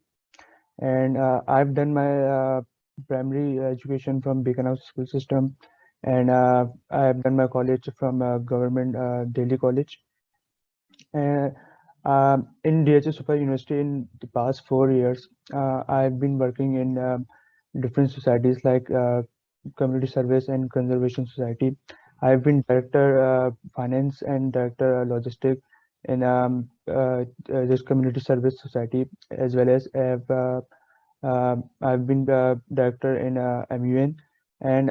And I've done my primary education from Beacon House School System, and I have done my college from government Delhi College. In DH Sufa University in the past 4 years, I've been working in different societies like Community Service and Conservation Society. I've been Director Finance and Director Logistics in this Community Service Society, as well as I've been Director in MUN. And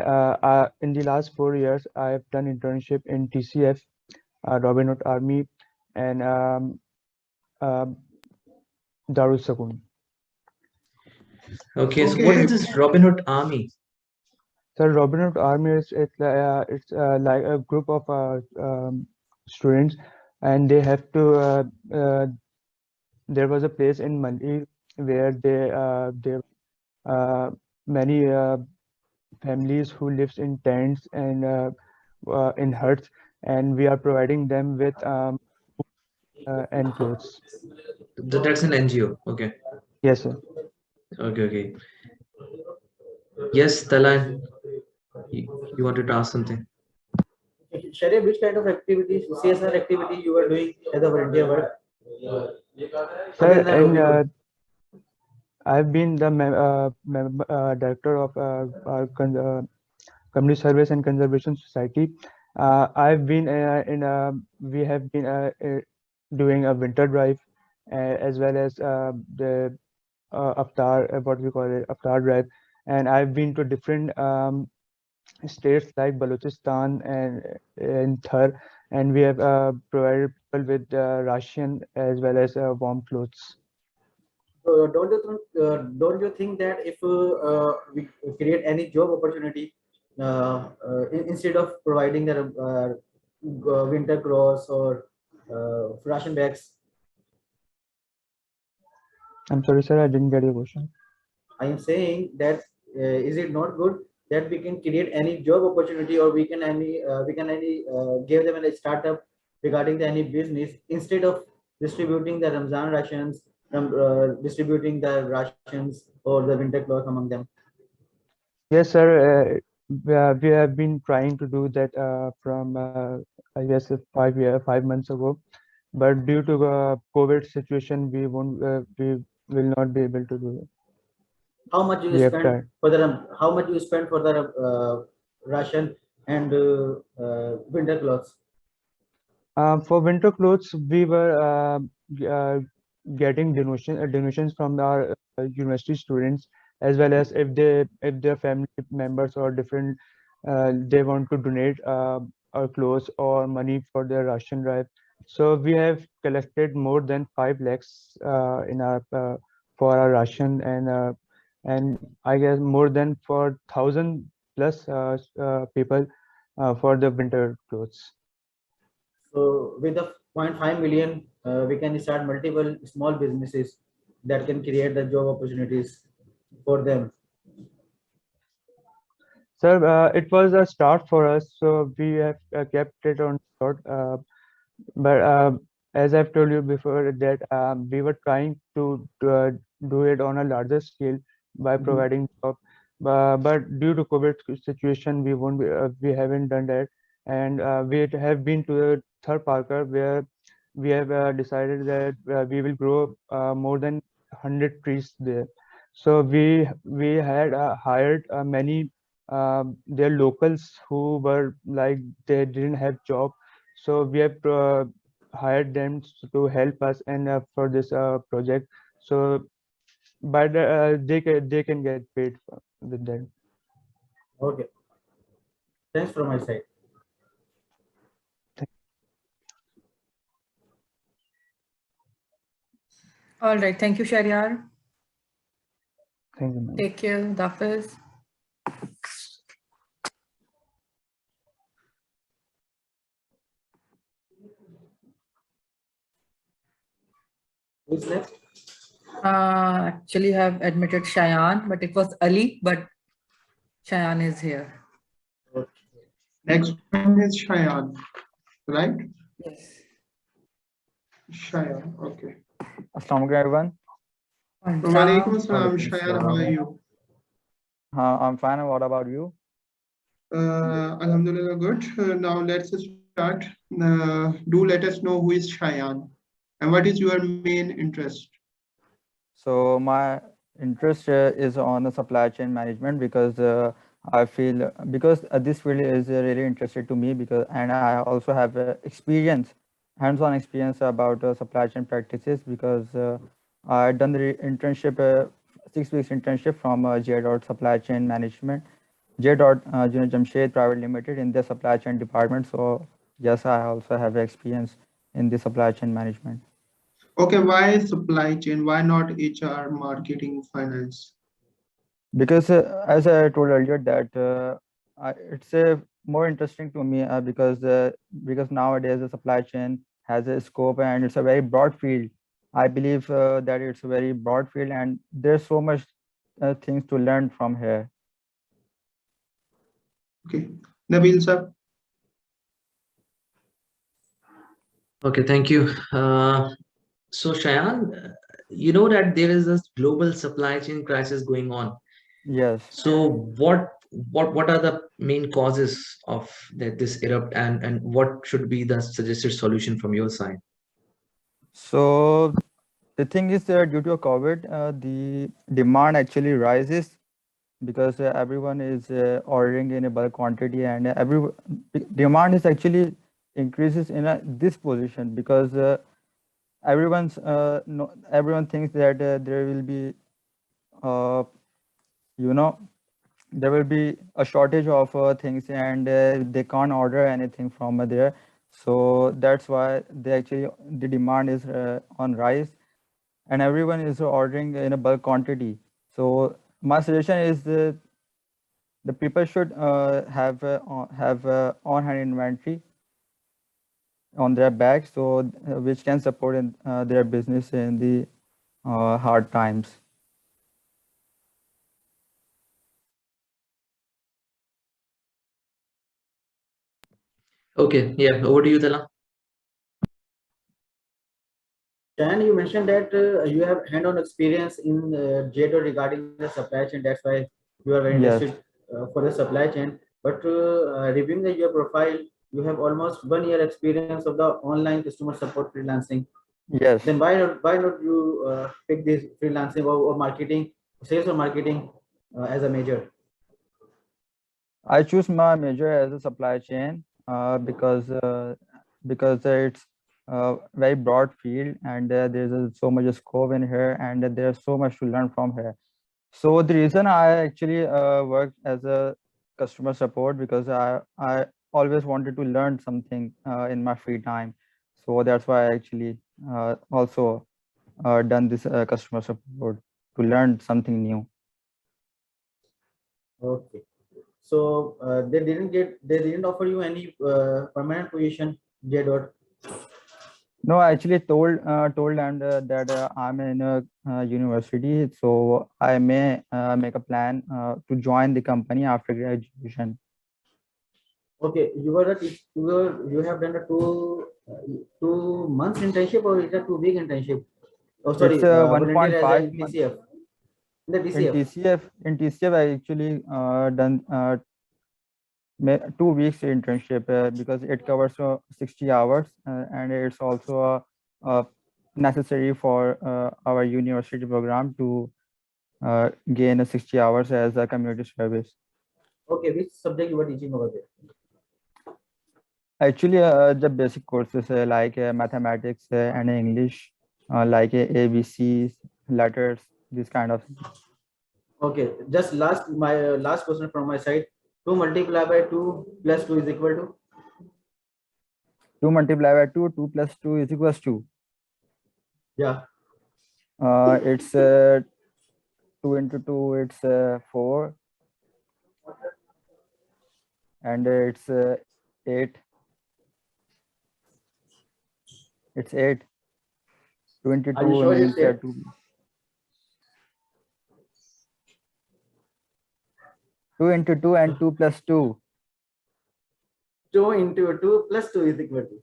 in the last 4 years, I've done internship in TCF, Robin Hood Army, and Darul Sakoon. Okay, so what is this Robin Hood Army? So Robin Hood Army is like a group of students, and they have to. There was a place in Mali where there many families who lives in tents and in huts, and we are providing them with and clothes. That's an NGO. Okay. Yes, sir. Okay. Yes, Talha, you wanted to ask something? Sharia, which kind of activities, CSR activity you are doing as a volunteer work? Sir, I've been the director of our Community Service and Conservation Society. I've been we have been doing a winter drive as well as the Avatar, what we call it, Avatar drive. And I've been to different states like Balochistan and Thar, and we have provided people with ration as well as warm clothes. So don't you think that if we create any job opportunity instead of providing the winter clothes or ration bags? I'm sorry, sir, I didn't get your question. I am saying that is it not good that we can create any job opportunity, or we can give them a startup regarding the any business instead of distributing the Ramzan rations, distributing the rations or the winter clothes among them? Yes, sir. We have been trying to do that from I guess 5 months ago, but due to the COVID situation, we will not be able to do it. How much do you spend for the ration and winter clothes? For winter clothes, we were getting donations from our university students, as well as if their family members or different they want to donate our clothes or money for their ration drive. So we have collected more than 5 lakhs in our for our ration, and I guess more than 4,000 plus people for the winter clothes. So with the 0.5 million, we can start multiple small businesses that can create the job opportunities for them. Sir, it was a start for us, so we have kept it on short. But as I've told you before, that we were trying to do it on a larger scale by providing job. But due to COVID situation, we haven't done that, and we have been to the third Parker, where we have decided that we will grow more than 100 trees there. So we had hired many their locals who were like they didn't have job, so we have hired them to help us and for this project. So but they can get paid with that. Okay, thanks from my side. All right, thank you, Shariar. Thank you, ma'am. Take care, Dafiz. Who's next? Actually have admitted Shayan, but it was Ali, but Shayan is here. Okay. Next one is Shayan, right? Yes. Shayan, okay. Assalamu alaikum, everyone. Walaikum assalam, Shayan, how are you? I'm fine. What about you? Alhamdulillah, good. Now let's start. Do let us know who is Shayan and what is your main interest? So my interest is on the supply chain management, because I feel because this field is really interested to me, and I also have hands-on experience about supply chain practices, because I done the internship 6 weeks internship from J. Supply Chain Management, J. Junior Jamshed Private Limited, in the supply chain department. So yes, I also have experience in the supply chain management. Okay, why supply chain? Why not HR, marketing, finance? Because as I told earlier that it's more interesting to me because nowadays the supply chain has a scope and it's a very broad field. I believe that it's a very broad field and there's so much things to learn from here. Okay, Nabeel sir. Okay, thank you. So Shayan, you know that there is a global supply chain crisis going on. Yes. So what are the main causes of this erupt, and what should be the suggested solution from your side? So The thing is, due to COVID, the demand actually rises because everyone is ordering in a bulk quantity, and demand is actually increases in this position because everyone thinks that there will be there will be a shortage of things, and they can't order anything from there. So that's why the demand is on rise, and everyone is ordering in a bulk quantity. So my suggestion is the people should have on-hand inventory on their back, so which can support their business in the hard times. Okay, yeah, over to you, Talha. Can you mentioned that you have hand-on experience in JEDO regarding the supply chain? That's why you are very interested for the supply chain. But reviewing your profile, you have almost 1 year experience of the online customer support freelancing. Yes. Then why not you pick this freelancing or marketing, sales or marketing as a major? I choose my major as a supply chain because it's a very broad field, and there's so much scope in here, and there's so much to learn from here. So the reason I actually worked as a customer support, because I always wanted to learn something in my free time. So that's why I actually also done this customer support to learn something new. Okay. So they didn't offer you any permanent position, JEDO? No, I actually told them that I'm in a university, so I may make a plan to join the company after graduation. Okay, you have done a 2 months internship, or is it a 2 week internship? Oh, sorry, It's volunteer as 1.5 a TCF. The In TCF, I actually done 2 weeks internship because it covers 60 hours, and it's also necessary for our university program to gain 60 hours as a community service. Okay, which subject you were teaching over there? Actually, the basic courses like mathematics and English, like ABCs, letters, this kind of. Okay, just my last question from my side. 2 multiplied by 2 plus 2 is equal to? 2 multiplied by 2, 2 plus 2 is equals to? Yeah. It's 2 into 2, it's 4. And it's 8. It's 8. 22 Are you sure means it's 8? 2. 2 into 2 and 2 plus 2. 2 into 2 plus 2 is equal to?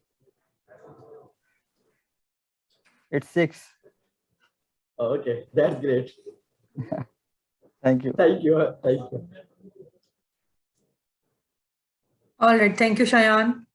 It's 6. Oh, okay, that's great. Thank you. Thank you. Thank you. All right. Thank you, Shayan.